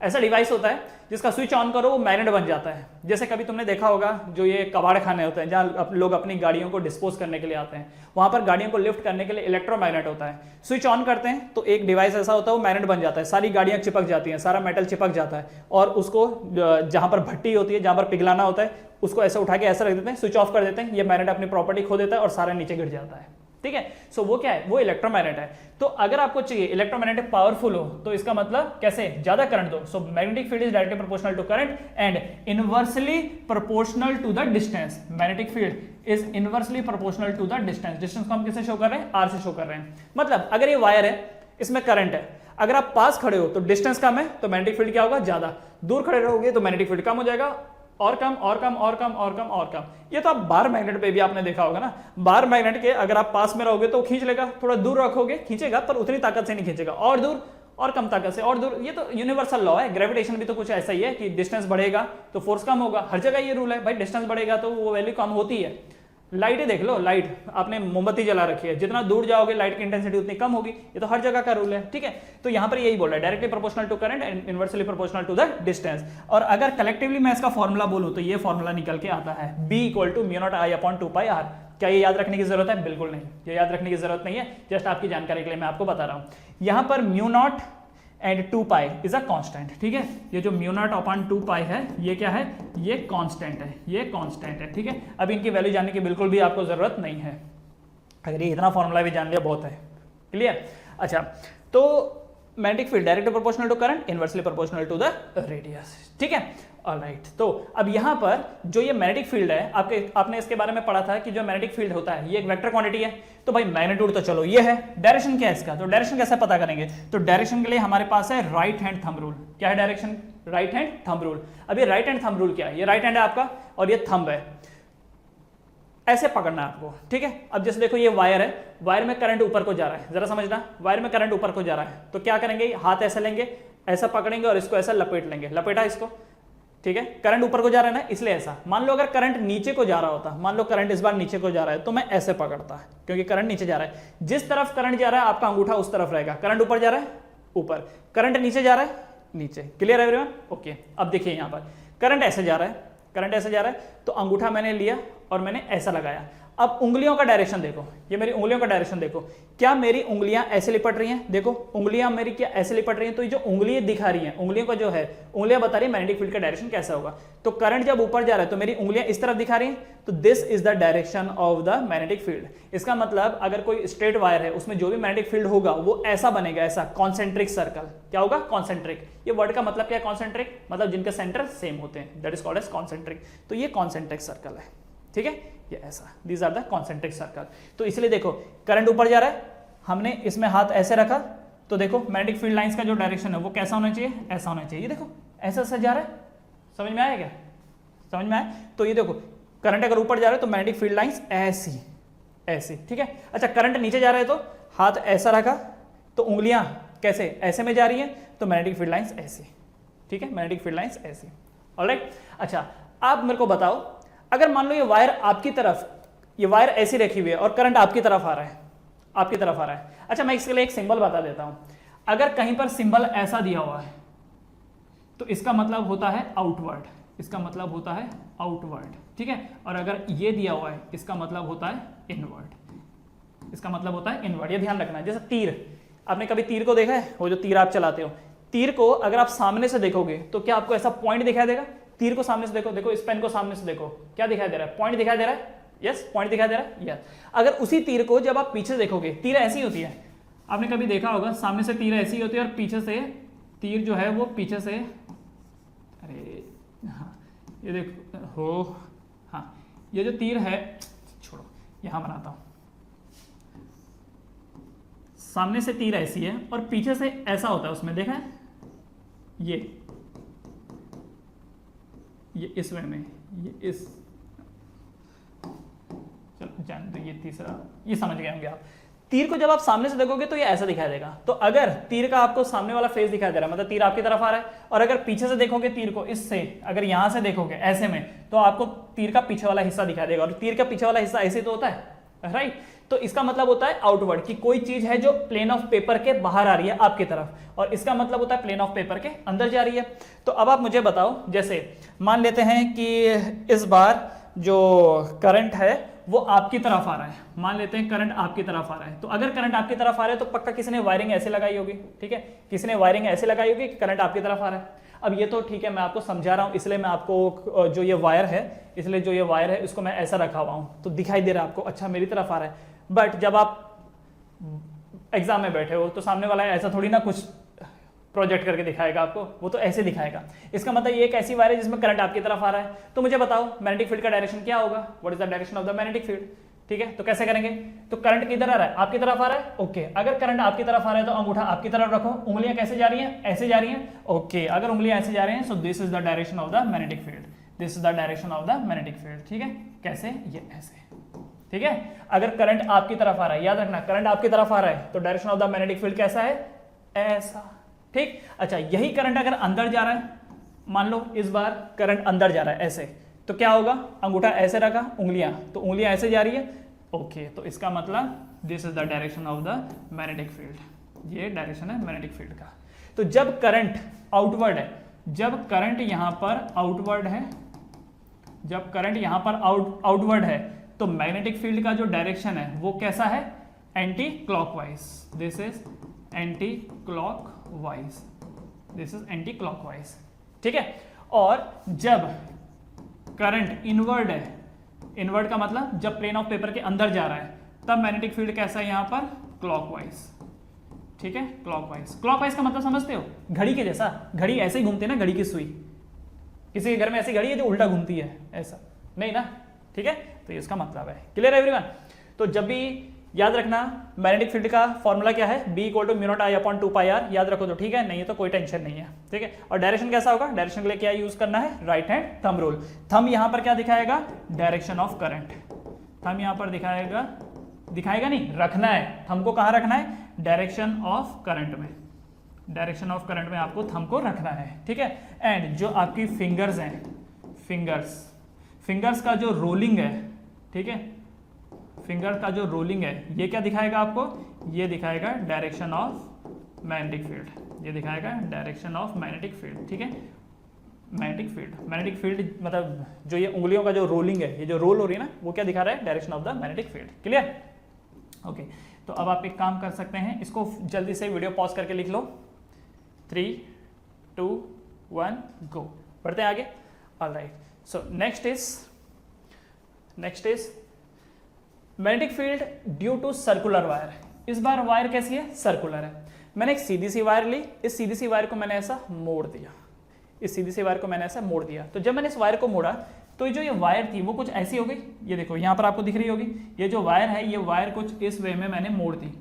ऐसा डिवाइस होता है जिसका स्विच ऑन करो वो मैग्नेट बन जाता है। जैसे कभी तुमने देखा होगा जो ये कबाड़ खाने होते हैं जहां लोग अपनी गाड़ियों को डिस्पोज करने के लिए आते हैं, वहां पर गाड़ियों को लिफ्ट करने के लिए इलेक्ट्रोमैग्नेट होता है। स्विच ऑन करते हैं तो एक डिवाइस ऐसा होता है वो मैग्नेट बन जाता है, सारी गाड़ियां चिपक जाती हैं, सारा मेटल चिपक जाता है, और उसको जहां पर भट्टी होती है, जहां पर पिघलाना होता है, उसको ऐसा उठा के ऐसा रख देते हैं, स्विच ऑफ कर देते हैं, ये मैग्नेट अपनी प्रॉपर्टी खो देता है और सारा नीचे गिर जाता है, ठीक है। सो वो क्या है, वो इलेक्ट्रोमैग्नेट है। तो अगर आपको चाहिए इलेक्ट्रोमैग्नेटिक पावरफुल हो तो इसका मतलब कैसे, ज्यादा करंट दो। So magnetic field is directly proportional to current and inversely proportional to the distance. Magnetic field is inversely proportional to the distance. Distance को हम किससे शो कर रहे हैं, आर से शो कर रहे हैं। मतलब अगर ये वायर है, इसमें करंट है, अगर आप पास खड़े हो तो डिस्टेंस कम है तो मैग्नेटिक फील्ड क्या होगा, ज्यादा। दूर खड़े रहोगे तो मैग्नेटिक फील्ड कम हो जाएगा, और कम और कम और कम और कम और कम। ये तो आप बार मैग्नेट पे भी आपने देखा होगा ना, बार मैग्नेट के अगर आप पास में रहोगे तो खींच लेगा, थोड़ा दूर रखोगे खींचेगा, पर उतनी ताकत से नहीं खींचेगा, और दूर और कम ताकत से और दूर, ये तो यूनिवर्सल लॉ है, ग्रेविटेशन भी तो कुछ ऐसा ही है कि डिस्टेंस बढ़ेगा तो फोर्स कम होगा, हर जगह ये रूल है भाई, डिस्टेंस बढ़ेगा तो वो वैल्यू कम होती है। लाइट ही देख लो, लाइट आपने मोमबत्ती जला रखी है, जितना दूर जाओगे लाइट की इंटेंसिटी उतनी कम होगी, ये तो हर जगह का रूल है, ठीक है। तो यहां पर यही बोल रहा है, directly proportional to current and inversely proportional to the distance. और अगर कलेक्टिवली मैं इसका फॉर्मूला बोलूं तो ये फॉर्मूला निकल के आता है B = μ0I/2πr। क्या ये याद रखने की जरूरत है? बिल्कुल नहीं, ये याद रखने की जरूरत नहीं है, जस्ट आपकी जानकारी के लिए मैं आपको बता रहा हूं। यहां पर μ0 एंड 2π इज अ कांस्टेंट, ठीक है। ये जो μ0/2π है ये क्या है? ये कांस्टेंट है, ये कांस्टेंट है, ठीक है। अब इनकी वैल्यू जानने की बिल्कुल भी आपको जरूरत नहीं है, अगर ये इतना फॉर्मूला भी जान लिया बहुत है, क्लियर। अच्छा, तो magnetic field directly proportional to current, inversely proportional to the radius, ठीक है। ऑलराइट, तो अब यहां पर जो ये मैग्नेटिक फील्ड है, आपने इसके बारे में पढ़ा था कि जो मैग्नेटिक फील्ड होता है ये एक वेक्टर क्वांटिटी है। तो भाई मैग्नीट्यूड तो चलो ये है, डायरेक्शन क्या है इसका? तो डायरेक्शन कैसे पता करेंगे? तो डायरेक्शन के लिए हमारे पास है राइट हैंड थंब रूल। क्या है direction? Right hand thumb rule. अब ये राइट हैंड थंब रूल क्या है? ये राइट हैंड है आपका और ये थंब है, ऐसे पकड़ना है आपको, ठीक है। अब जैसे देखो ये वायर है, वायर में करंट ऊपर को जा रहा है, जरा समझना, वायर में करंट ऊपर को जा रहा है, तो क्या करेंगे? हाथ ऐसे लेंगे, ऐसा पकड़ेंगे और इसको ऐसा लपेट लेंगे, लपेटा इसको, ठीक है। करंट ऊपर को जा रहा है ना, इसलिए ऐसा। मान लो अगर करंट नीचे को जा रहा होता, मान लो करंट इस बार नीचे को जा रहा है, तो मैं ऐसे पकड़ता, क्योंकि करंट नीचे जा रहा है। जिस तरफ करंट जा रहा है आपका अंगूठा उस तरफ रहेगा। करंट ऊपर जा रहा है, ऊपर, करंट नीचे जा रहा है, नीचे। क्लियर है एवरीवन? ओके। अब देखिए यहां पर करंट ऐसे जा रहा है, करंट ऐसे जा रहा है, तो अंगूठा मैंने लिया और मैंने ऐसा लगाया। अब उंगलियों का डायरेक्शन देखो, ये मेरी उंगलियों का डायरेक्शन देखो, क्या मेरी उंगलियां ऐसे लिपट रही हैं? देखो उंगलियां मेरी क्या ऐसे लिपट रही हैं? तो ये जो उंगलियां दिखा रही हैं, उंगलियों का जो है, उंगलियां बता रही है मैग्नेटिक फील्ड का डायरेक्शन कैसा होगा। तो करंट जब ऊपर जा रहा है तो मेरी उंगलियां इस तरफ दिखा रही हैं, तो this is the direction of the magnetic field. इसका मतलब अगर कोई स्ट्रेट वायर है उसमें जो भी मैग्नेटिक फील्ड होगा वो ऐसा बनेगा, ऐसा कॉन्सेंट्रिक सर्कल। क्या होगा? कॉन्सेंट्रिक। ये वर्ड का मतलब क्या है? कॉन्सेंट्रिक मतलब जिनके सेंटर सेम होते हैं, that is called as concentric. तो ये कॉन्सेंट्रिक सर्कल है, ठीक है, ये ऐसा, these are the concentric circle. तो इसलिए देखो करंट ऊपर जा रहा है, हमने इसमें हाथ ऐसे रखा, तो देखो मैग्नेटिक फील्ड लाइंस का जो डायरेक्शन है वो कैसा होना चाहिए? ऐसा होना चाहिए। ये देखो ऐसा ऐसा जा रहा है, समझ में आया क्या? समझ में आया? तो ये देखो करंट अगर ऊपर जा रहा है तो मैग्नेटिक फील्ड लाइंस ऐसी ऐसी, ठीक है। अच्छा, करंट नीचे जा रहा है तो हाथ ऐसा रखा, तो उंगलियां कैसे? ऐसे में जा रही है, तो मैग्नेटिक फील्ड लाइंस ऐसी, ठीक है, मैग्नेटिक फील्ड लाइंस ऐसी। ऑलराइट। अच्छा, आप मेरे को बताओ, अगर मान लो ये वायर आपकी तरफ, ये वायर ऐसी रखी हुई है और करंट आपकी तरफ आ रहा है, आपकी तरफ आ रहा है। अच्छा, मैं इसके लिए एक सिंबल बता देता हूं। अगर कहीं पर सिंबल ऐसा दिया हुआ है तो इसका मतलब होता है आउटवर्ड, इसका मतलब होता है आउटवर्ड, ठीक है। और अगर ये दिया हुआ है इसका मतलब होता है इनवर्ड, इसका मतलब होता है इनवर्ड। ये ध्यान रखना है। जैसे तीर, आपने कभी तीर को देखा है? वो जो तीर आप चलाते हो, तीर को अगर आप सामने से देखोगे तो क्या आपको ऐसा पॉइंट दिखाई देगा? तीर को सामने से देखो, देखो इस पेन को सामने से देखो, क्या दिखाई दे रहा है? पॉइंट दिखाई दे रहा है, यस, पॉइंट दिखाई दे रहा है, यस। अगर उसी तीर को जब आप पीछे से देखोगे, तीर ऐसी होती है, आपने कभी देखा होगा, सामने से तीर ऐसी होती है और पीछे से तीर जो है वो पीछे से, अरे हाँ ये देखो हो, हाँ ये जो तीर है, छोड़ो यहां बनाता हूं, सामने से तीर ऐसी है और पीछे से ऐसा होता है, उसमें देखा है ये इस वे में, ये इस, चलो जान दो, ये तीसरा, ये समझ गए होंगे आप। तीर को जब आप सामने से देखोगे तो ये ऐसा दिखाई देगा। तो अगर तीर का आपको सामने वाला फेस दिखाई दे रहा है, मतलब तीर आपकी तरफ आ रहा है, और अगर पीछे से देखोगे तीर को, इससे अगर यहां से देखोगे ऐसे में, तो आपको तीर का पीछे वाला हिस्सा दिखाई देगा। और तीर का पीछे वाला हिस्सा ऐसे तो होता है, राइट। तो इसका मतलब होता है आउटवर्ड, कि कोई चीज है जो प्लेन ऑफ पेपर के बाहर आ रही है आपकी तरफ, और इसका मतलब होता है प्लेन ऑफ पेपर के अंदर जा रही है। तो अब आप मुझे बताओ, जैसे मान लेते हैं कि इस बार जो करंट है वो आपकी तरफ आ रहा है, मान लेते हैं करंट आपकी तरफ आ रहा है। तो अगर करंट आपकी तरफ आ रहा है तो पक्का किसी ने वायरिंग ऐसे लगाई होगी, ठीक है, किसी ने वायरिंग ऐसे लगाई होगी कि करंट आपकी तरफ आ रहा है। अब ये तो ठीक है, मैं आपको समझा रहा हूं, इसलिए मैं आपको जो ये वायर है, इसलिए जो ये वायर है इसको मैं ऐसा रखा हुआ हूं, तो दिखाई दे रहा है आपको, अच्छा मेरी तरफ आ रहा है। बट जब आप एग्जाम में बैठे हो तो सामने वाला ऐसा थोड़ी ना कुछ प्रोजेक्ट करके दिखाएगा आपको, वो तो ऐसे दिखाएगा। इसका मतलब ये एक ऐसी वायर है जिसमें करंट आपकी तरफ आ रहा है। तो मुझे बताओ मैग्नेटिक फील्ड का डायरेक्शन क्या होगा? What is the direction of the magnetic field? ठीक है, तो कैसे करेंगे? तो करंट किधर आ रहा है? आपकी तरफ आ रहा है, ओके। अगर करंट आपकी तरफ आ रहा है तो अंगूठा आपकी तरफ रखो, उंगलियां कैसे जा रही हैं? ऐसे जा रही हैं, ओके। अगर उंगलियां ऐसे जा रही हैं, सो this is the direction of the magnetic field, this is the direction of the magnetic field, ठीक है। कैसे? ये ऐसे, ठीक है। अगर करंट आपकी तरफ आ रहा है, याद रखना करंट आपकी तरफ आ रहा है, तो direction of the magnetic field कैसा है? ऐसा, ठीक। अच्छा, यही करंट अगर अंदर जा रहा है, मान लो इस बार करंट अंदर जा रहा है ऐसे, तो क्या होगा, अंगूठा ऐसे रखा, उंगलियां, तो उंगलियां ऐसे जा रही है, ओके, तो इसका मतलब this is the direction of the magnetic field, ये डायरेक्शन है मैग्नेटिक फील्ड का। तो जब करंट आउटवर्ड है, जब करंट यहां पर आउटवर्ड है, जब करंट यहां पर आउटवर्ड है, तो मैग्नेटिक फील्ड का जो डायरेक्शन है वो कैसा है, anti clockwise, this is anti clockwise, this is anti clockwise, ठीक है। और जब करंट इनवर्ड है, इनवर्ड का मतलब जब प्लेन ऑफ पेपर के अंदर जा रहा है, तब मैग्नेटिक फील्ड कैसा है यहां पर, क्लॉकवाइज, ठीक है, क्लॉकवाइज। क्लॉकवाइज का मतलब समझते हो, घड़ी के जैसा, घड़ी ऐसे ही घूमती है ना, घड़ी की सुई, किसी के घर में ऐसी घड़ी है जो उल्टा घूमती है, ऐसा नहीं ना, ठीक है, तो इसका मतलब है। क्लियर है एवरीवन। तो जब भी याद रखना मैग्नेटिक फील्ड का फॉर्मूला क्या है, B = μ0I/2πr, याद रखो तो ठीक है, नहीं है तो कोई टेंशन नहीं है, ठीक है। और डायरेक्शन कैसा होगा, डायरेक्शन के लिए क्या यूज करना है, right hand thumb rule. Thumb यहां पर क्या दिखाएगा, डायरेक्शन ऑफ करंट, थंब यहां पर दिखाएगा, दिखाएगा नहीं, रखना है, थंब को कहां रखना है, डायरेक्शन ऑफ करंट में, डायरेक्शन ऑफ करंट में आपको थंब को रखना है, ठीक है। एंड जो आपकी फिंगर्स हैं, फिंगर्स का जो रोलिंग है, ठीक है, फिंगर का जो रोलिंग है, ये क्या दिखाएगा आपको, ये दिखाएगा डायरेक्शन ऑफ मैग्नेटिक फील्ड, ये दिखाएगा डायरेक्शन ऑफ मैग्नेटिक फील्ड, ठीक है। मैग्नेटिक फील्ड मतलब जो ये उंगलियों का जो रोलिंग है, ये जो रोल हो रही है ना, वो क्या दिखा रहा है, direction of the magnetic field. Clear, okay. तो अब आप एक काम कर सकते हैं, इसको जल्दी से वीडियो पॉज करके लिख लो, 3, 2, 1 गो। बढ़ते हैं आगे। All right, so next is magnetic field due to circular wire. इस बार वायर कैसी है, सर्कुलर है। मैंने एक सीधी सी वायर ली, इस सीधी सी वायर को मैंने ऐसा मोड़ दिया, इस सीधी सी वायर को मैंने ऐसा मोड़ दिया। तो जब मैंने इस वायर को मोड़ा, तो जो ये वायर थी वो कुछ ऐसी हो गई, ये देखो यहाँ पर आपको दिख रही होगी, ये जो वायर है, ये वायर कुछ इस वे में मैंने मोड़ दी,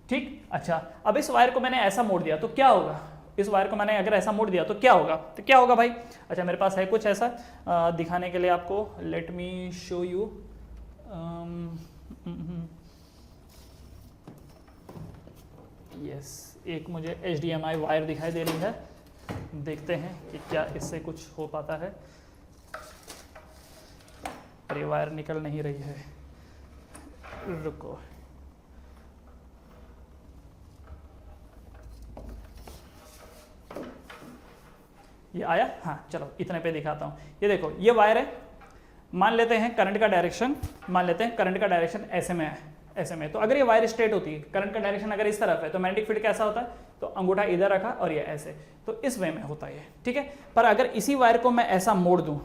ठीक। अच्छा, अब इस वायर को मैंने ऐसा मोड़ दिया तो क्या होगा, इस वायर को मैंने अगर ऐसा मोड़ दिया तो क्या होगा, भाई। अच्छा, मेरे पास है कुछ ऐसा दिखाने के लिए आपको, let me show you. Yes, एक मुझे HDMI वायर दिखाई दे रही है, देखते हैं कि क्या इससे कुछ हो पाता है। अरे वायर निकल नहीं रही है, रुको। ये आया, हाँ चलो इतने पे दिखाता हूँ। ये देखो, ये वायर है, मान लेते हैं करंट का डायरेक्शन ऐसे में है, ऐसे में। तो अगर ये वायर स्ट्रेट होती है, करंट का डायरेक्शन अगर इस तरफ है, तो मैग्नेटिक फील्ड कैसा होता है, तो अंगूठा इधर रखा और ये ऐसे, तो इस वे में होता है, ठीक है। पर अगर इसी वायर को मैं ऐसा मोड़ दूं,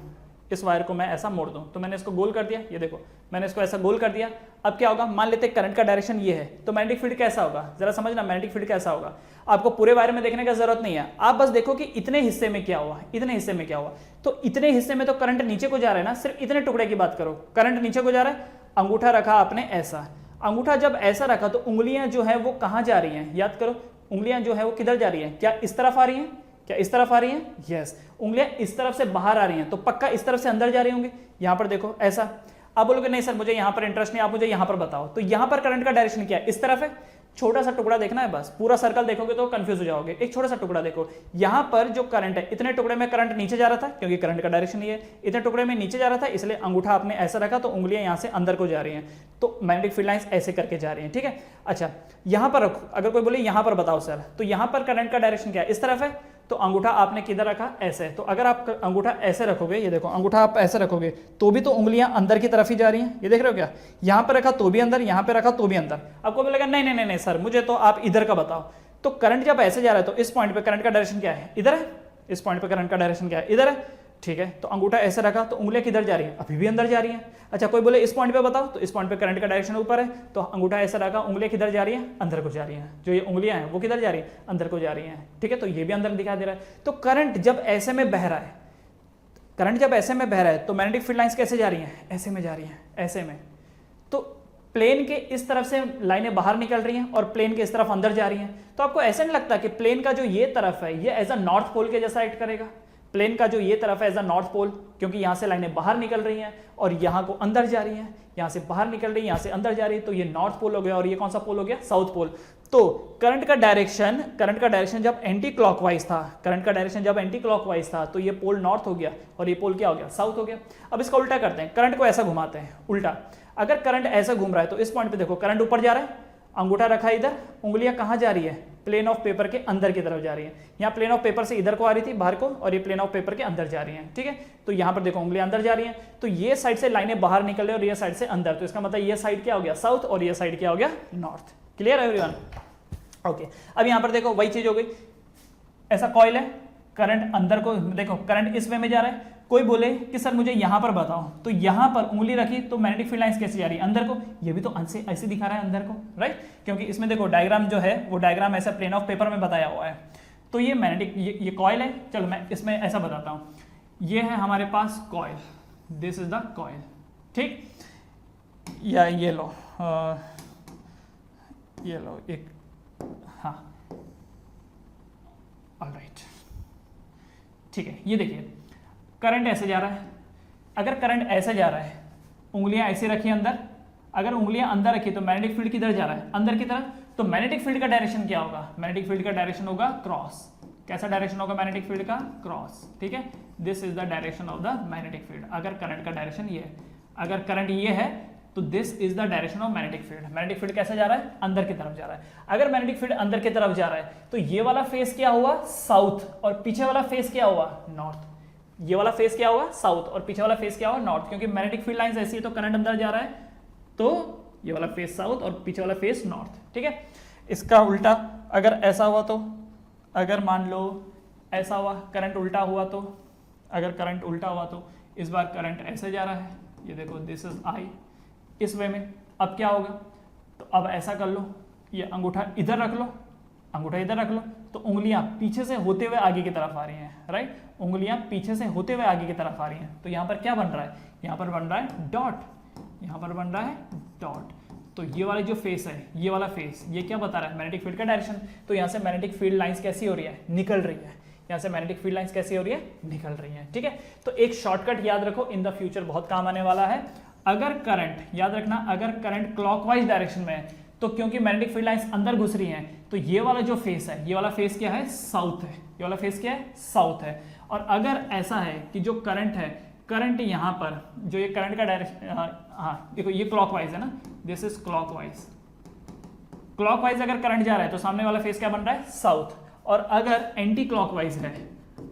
इस वायर को मैं ऐसा मोड़ दूं, तो मैंने इसको गोल कर दिया, ये देखो मैंने इसको ऐसा गोल कर दिया। अब क्या होगा, मान लेते हैं करंट का डायरेक्शन ये है, तो मैग्नेटिक फील्ड कैसा होगा, जरा समझना, मैग्नेटिक फील्ड कैसा होगा। आपको पूरे वायर में देखने का जरूरत नहीं है, आप बस देखो कि इतने हिस्से में क्या हुआ, इतने हिस्से में क्या हुआ। तो इतने हिस्से में तो करंट नीचे को जा रहा है ना, सिर्फ इतने टुकड़े की बात करो, करंट नीचे को जा रहा है, अंगूठा रखा आपने ऐसा, अंगूठा जब ऐसा रखा तो उंगलियां जो है वो कहां जा रही हैं, याद करो, उंगलियां जो है वो किधर जा रही हैं, क्या इस तरफ आ रही हैं, क्या इस तरफ आ रही हैं, यस। उंगलियां इस तरफ से बाहर आ रही हैं, तो पक्का इस तरफ से अंदर जा रही होंगी। यहां पर देखो ऐसा, आप बोलोगे नहीं सर मुझे यहां पर इंटरेस्ट नहीं, आप मुझे यहां पर बताओ। तो यहां पर करंट का डायरेक्शन क्या है, इस तरफ है, छोटा सा टुकड़ा देखना है बस, पूरा सर्कल देखोगे तो कंफ्यूज हो जाओगे। एक छोटा सा टुकड़ा देखो, यहां पर जो करंट है, इतने टुकड़े में करंट नीचे जा रहा था, क्योंकि करंट का डायरेक्शन ये है, इतने टुकड़े में नीचे जा रहा था, इसलिए अंगूठा आपने ऐसा रखा, तो उंगलियां यहां से अंदर को जा रही हैं, तो मैग्नेटिक फील्ड लाइंस ऐसे करके जा रही हैं, ठीक है। अच्छा, यहां पर रखो, अगर कोई बोले यहां पर बताओ सर, तो यहां पर करंट का डायरेक्शन क्या है, इस तरफ है, तो अंगूठा आपने किधर रखा, ऐसे। तो अगर आप अंगूठा ऐसे रखोगे, ये देखो अंगूठा आप ऐसे रखोगे, तो भी तो उंगलियां अंदर की तरफ ही जा रही हैं, ये देख रहे हो क्या, यहां पर रखा तो भी अंदर, यहां पे रखा तो भी अंदर। आपको बोलेगा नहीं नहीं नहीं सर मुझे तो आप इधर का बताओ। तो करंट जब ऐसे जा रहा है, तो इस पॉइंट पे करंट का डायरेक्शन क्या है, इधर है, इस पॉइंट पे करंट का डायरेक्शन क्या है, इधर है, ठीक है। तो अंगूठा ऐसे रखा तो उंगलियां किधर जा रही हैं, अभी भी अंदर जा रही हैं। अच्छा, कोई बोले इस पॉइंट पे बताओ, तो इस पॉइंट पे करंट का डायरेक्शन ऊपर है, तो अंगूठा ऐसे रखा, उंगलियां किधर जा रही हैं, अंदर को जा रही हैं, जो ये उंगलियां हैं वो किधर जा रही हैं, अंदर को जा रही हैं, ठीक है। तो ये भी अंदर दिखाई दे रहा है। तो करंट जब ऐसे में बह रहा है, करंट जब ऐसे में बह रहा है, तो मैग्नेटिक फील्ड लाइंस कैसे जा रही हैं, ऐसे में जा रही हैं, ऐसे में। तो प्लेन के इस तरफ से लाइनें बाहर निकल रही हैं और प्लेन के इस तरफ अंदर जा रही हैं। तो आपको ऐसा नहीं लगता कि प्लेन का जो ये तरफ है, ये एज अ नॉर्थ पोल के जैसा एक्ट करेगा, प्लेन का जो ये तरफ है एज अ नॉर्थ पोल, क्योंकि यहाँ से लाइनें बाहर निकल रही हैं और यहाँ को अंदर जा रही हैं, यहाँ से बाहर निकल रही है, यहाँ से अंदर जा रही है, तो ये नॉर्थ पोल हो गया और ये कौन सा पोल हो गया, साउथ पोल। तो करंट का डायरेक्शन जब एंटी क्लॉकवाइज था, करंट का डायरेक्शन जब एंटी क्लॉकवाइज था, तो ये पोल नॉर्थ हो गया और ये पोल क्या हो गया, साउथ हो गया। अब इसका उल्टा करते हैं, करंट को ऐसा घुमाते हैं उल्टा। अगर करंट ऐसा घूम रहा है तो इस पॉइंट पे देखो करंट ऊपर जा रहा है, अंगूठा रखा है इधर, उंगलियां कहाँ जा रही है, प्लेन ऑफ पेपर के अंदर की तरफ जा रही है। यहाँ प्लेन ऑफ पेपर से इधर को आ रही थी बाहर को, और ये प्लेन ऑफ पेपर के अंदर जा रही है, ठीक है। तो यहाँ पर देखो उंगलियां अंदर जा रही हैं, तो ये साइड से लाइनें बाहर निकल रही है और ये साइड से अंदर, तो इसका मतलब ये साइड क्या हो गया, साउथ, और ये साइड क्या हो गया, नॉर्थ। क्लियर है एवरीवन? ओके, अब यहाँ पर देखो वही चीज हो गई, ऐसा कॉइल है, करंट अंदर को देखो, करंट इस वे में जा रहा है। कोई बोले कि सर मुझे यहां पर बताओ, तो यहां पर उंगली रखी तो मैग्नेटिक फील्ड लाइंस कैसे जा रही है, अंदर को, ये भी तो ऐसे दिखा रहा है अंदर को, राइट, क्योंकि इसमें देखो डायग्राम जो है वो डायग्राम ऐसा प्लेन ऑफ पेपर में बताया हुआ है। तो ये मैग्नेटिक, ये कॉइल है, चलो मैं इसमें ऐसा बताता हूं, ये है हमारे पास coil, this is the coil, ठीक, या ये लो एक, हाँ ऑलराइट, ठीक है। ये देखिए करंट ऐसे जा रहा है, अगर करंट ऐसे जा रहा है, उंगलियां ऐसे रखी अंदर, अगर उंगलियां अंदर रखी तो मैग्नेटिक फील्ड किधर जा रहा है, अंदर की तरफ, तो मैग्नेटिक फील्ड का डायरेक्शन क्या होगा, मैग्नेटिक फील्ड का डायरेक्शन होगा क्रॉस। कैसा डायरेक्शन होगा मैग्नेटिक फील्ड का, क्रॉस, ठीक है। This is the direction of the magnetic field. अगर करंट का डायरेक्शन ये है, अगर करंट ये है तो this is the direction of magnetic field. Magnetic field कैसे जा रहा है, अंदर की तरफ जा रहा है। अगर मैग्नेटिक फील्ड अंदर की तरफ जा रहा है तो ये वाला फेस क्या हुआ, साउथ, और पीछे वाला फेस क्या हुआ, नॉर्थ। ये वाला फेस क्या हुआ, साउथ, और पीछे वाला फेस क्या हुआ, नॉर्थ, क्योंकि मैग्नेटिक फील्ड लाइंस ऐसी है तो करंट अंदर जा रहा है, तो ये वाला फेस साउथ और पीछे वाला फेस नॉर्थ, ठीक है। इसका उल्टा अगर ऐसा हुआ तो, अगर मान लो ऐसा हुआ, करंट उल्टा हुआ तो, अगर करंट उल्टा हुआ तो इस बार करंट ऐसे जा रहा है, ये देखो दिस इज आई, इस वे में, अब क्या होगा, तो अब ऐसा कर लो, ये अंगूठा इधर रख लो, अंगूठा इधर रख लो, तो उंगलियां पीछे से होते हुए आगे की तरफ आ रही हैं, राइट, उंगलियां पीछे से होते हुए आगे की तरफ आ रही हैं। तो यहाँ पर क्या बन रहा है, यहाँ पर बन रहा है डॉट, यहाँ पर बन रहा है डॉट। तो ये वाला जो फेस है, ये वाला फेस, ये क्या बता रहा है, मैग्नेटिक फील्ड का डायरेक्शन। तो यहाँ से मैग्नेटिक फील्ड लाइंस कैसी हो रही है, निकल रही है, यहाँ से मैग्नेटिक फील्ड लाइंस कैसी हो रही है, निकल रही है, ठीक है। तो एक शॉर्टकट याद रखो, इन द फ्यूचर बहुत काम आने वाला है। अगर करंट, याद रखना, अगर करंट क्लॉकवाइज डायरेक्शन में है तो क्योंकि मैग्नेटिक फील्ड लाइंस अंदर घुस रही हैं, तो ये वाला जो फेस है, ये वाला फेस क्या है, साउथ है, ये वाला फेस क्या है, साउथ है। और अगर ऐसा है कि जो करंट है, करंट यहाँ पर जो ये करंट का डायरेक्शन, हाँ देखो ये क्लॉकवाइज है ना, दिस इज क्लॉकवाइज, क्लॉकवाइज अगर करंट जा रहा है तो सामने वाला फेस क्या बन रहा है, साउथ। और अगर एंटी क्लॉकवाइज है,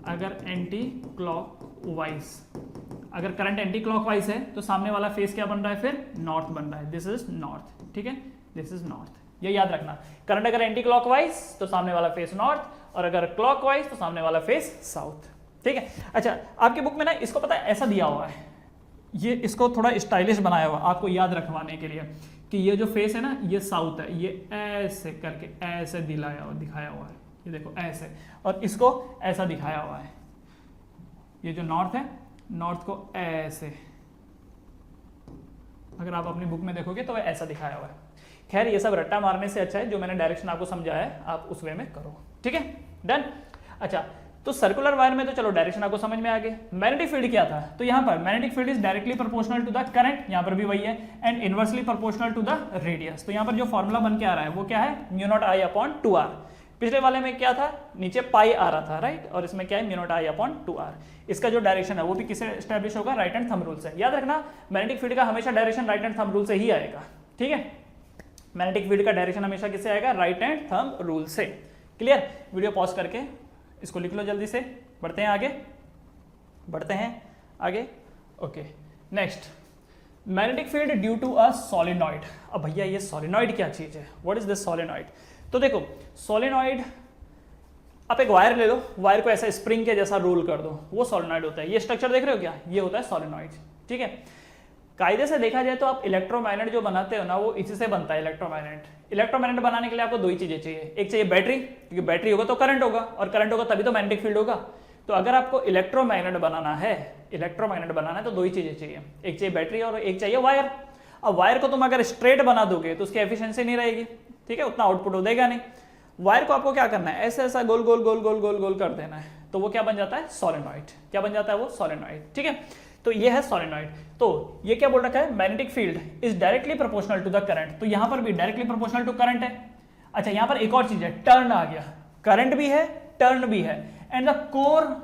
अगर एंटी क्लॉकवाइज, अगर करंट एंटी क्लॉकवाइज है तो सामने वाला फेस क्या बन रहा है, फिर नॉर्थ बन रहा है, दिस इज नॉर्थ, ठीक है, दिस इज नॉर्थ। ये याद रखना, करंट अगर एंटी क्लॉकवाइज तो सामने वाला फेस नॉर्थ, और अगर क्लॉकवाइज तो सामने वाला फेस साउथ, ठीक है। अच्छा, आपकी बुक में ना इसको पता है ऐसा दिया हुआ है, ये इसको थोड़ा स्टाइलिश बनाया हुआ आपको याद रखवाने के लिए, कि ये जो फेस है ना ये साउथ है, ये ऐसे करके ऐसे दिखाया हुआ है, ये देखो ऐसे, और इसको ऐसा दिखाया हुआ है, ये जो नॉर्थ है, नॉर्थ को ऐसे, अगर आप अपनी बुक में देखोगे तो ऐसा दिखाया हुआ है। खैर ये सब रट्टा मारने से अच्छा है जो मैंने डायरेक्शन आपको समझाया है आप उस वे में करो, ठीक है, डन। अच्छा, तो सर्कुलर वायर में तो चलो डायरेक्शन आपको समझ में आ गई। मैग्नेटिक फील्ड क्या था, तो यहाँ पर magnetic field is directly proportional to the current, यहाँ पर भी वही है, and inversely proportional to the radius. तो यहाँ पर जो फॉर्मूला बन के आ रहा है वो क्या है, mu not I upon 2r। पिछले वाले में क्या था, नीचे पाई आ रहा था, राइट, और इसमें क्या है, mu not I upon 2r। इसका जो डायरेक्शन है वो भी किससे एस्टैब्लिश होगा, राइट हैंड थंब रूल से। याद रखना मैग्नेटिक फील्ड का हमेशा direction right hand thumb rule से ही आएगा, ठीक है, मैग्नेटिक फील्ड का डायरेक्शन हमेशा किससे आएगा, राइट हैंड थंब रूल से। क्लियर, वीडियो पॉज करके इसको लिख लो जल्दी से, बढ़ते हैं आगे, बढ़ते हैं आगे। Okay, next, magnetic field due to a solenoid. अब भैया ये सोलेनॉइड क्या चीज है, व्हाट इज दिस सोलेनॉइड। तो देखो सोलेनॉइड, आप एक वायर ले लो, वायर को ऐसा स्प्रिंग के जैसा रोल कर दो, वो सोलेनॉइड होता है। ये स्ट्रक्चर देख रहे हो क्या, ये होता है सोलेनॉइड, ठीक है। कायदे से देखा जाए तो आप इलेक्ट्रोमैग्नेट जो बनाते हो ना वो इसी से बनता है, इलेक्ट्रोमैग्नेट। इलेक्ट्रोमैग्नेट बनाने के लिए आपको दो ही चीजें चाहिए, एक चाहिए बैटरी, क्योंकि बैटरी होगा तो करंट होगा, और करंट होगा तभी तो मैग्नेटिक फील्ड होगा। तो अगर आपको इलेक्ट्रोमैग्नेट बनाना है तो दो ही चीजें चाहिए, एक चाहिए बैटरी और एक चाहिए वायर। अब वायर को तुम अगर स्ट्रेट बना दोगे तो उसकी एफिशिएंसी नहीं रहेगी, ठीक है, उतना आउटपुट हो देगा नहीं। वायर को आपको क्या करना है, ऐसे ऐसा गोल गोल गोल गोल गोल गोल कर देना है, तो वो क्या बन जाता है, सोलेनॉइड। क्या बन जाता है वो, सोलेनॉइड। ठीक है, तो ये है सोलेनॉइड। तो ये क्या बोल रखा है, magnetic field is directly proportional to the current, तो यहां पर भी डायरेक्टली प्रोपोर्शनल टू करंट है। अच्छा, यहां पर एक और चीज है, टर्न आ गया, करंट भी है टर्न भी है। And the core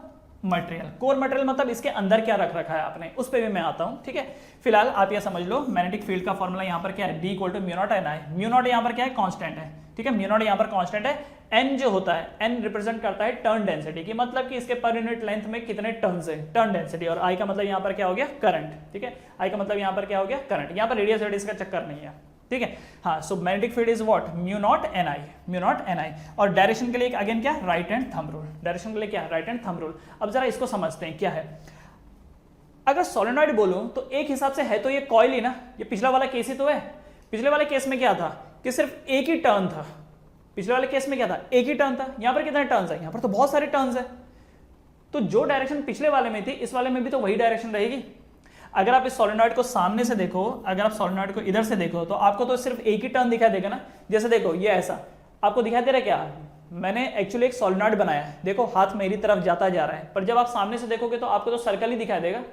material, core material मतलब इसके अंदर क्या रख रखा है आपने, उस पर भी मैं आता हूं। ठीक है, फिलहाल आप ये समझ लो मैग्नेटिक फील्ड का फॉर्मूला यहाँ पर क्या है, D = mu naught N I. Mu not यहाँ पर क्या है, कांस्टेंट है। ठीक है, म्यू नॉट यहाँ पर कांस्टेंट है। N जो होता है, N रिप्रेजेंट करता है टर्न डेंसिटी की, मतलब कि इसके पर यूनिट लेंथ में कितने टर्न्स है, टर्न डेंसिटी। और I का मतलब यहाँ पर क्या हो गया, करंट। ठीक है, I का मतलब यहाँ पर क्या हो गया, करंट। यहाँ पर रेडियस रेडियस का चक्कर नहीं है। ठीक है, हाँ, so magnetic field is what, mu naught N I, mu naught N I. और डायरेक्शन के लिए अगेन क्या, right hand thumb rule. Direction के लिए क्या, राइट हैंड थंब रूल। अब जरा इसको समझते हैं क्या है। अगर सोलेनॉइड बोलूं तो एक हिसाब से है तो ये कॉइल ही ना, ये पिछला वाला केस ही तो है। पिछले वाले केस में क्या था कि सिर्फ एक ही टर्न था, पिछले वाले केस में क्या था, एक ही टर्न था। यहां पर कितने टर्न्स है, यहां पर तो बहुत सारे टर्न्स है। तो जो डायरेक्शन पिछले वाले में थी, इस वाले में भी तो वही डायरेक्शन रहेगी। अगर आप इस सोलेनॉइड को सामने से देखो, अगर आप सोलेनॉइड को इधर से देखो, तो आपको तो सिर्फ एक ही टर्न दिखाई देगा ना। जैसे देखो ये ऐसा आपको दिखाई दे रहा है क्या, मैंने एक्चुअली एक सोलेनॉइड बनाया है, देखो हाथ मेरी तरफ जाता जा रहा है, पर जब आप सामने से देखोगे तो आपको तो सर्कल ही दिखाई देगा।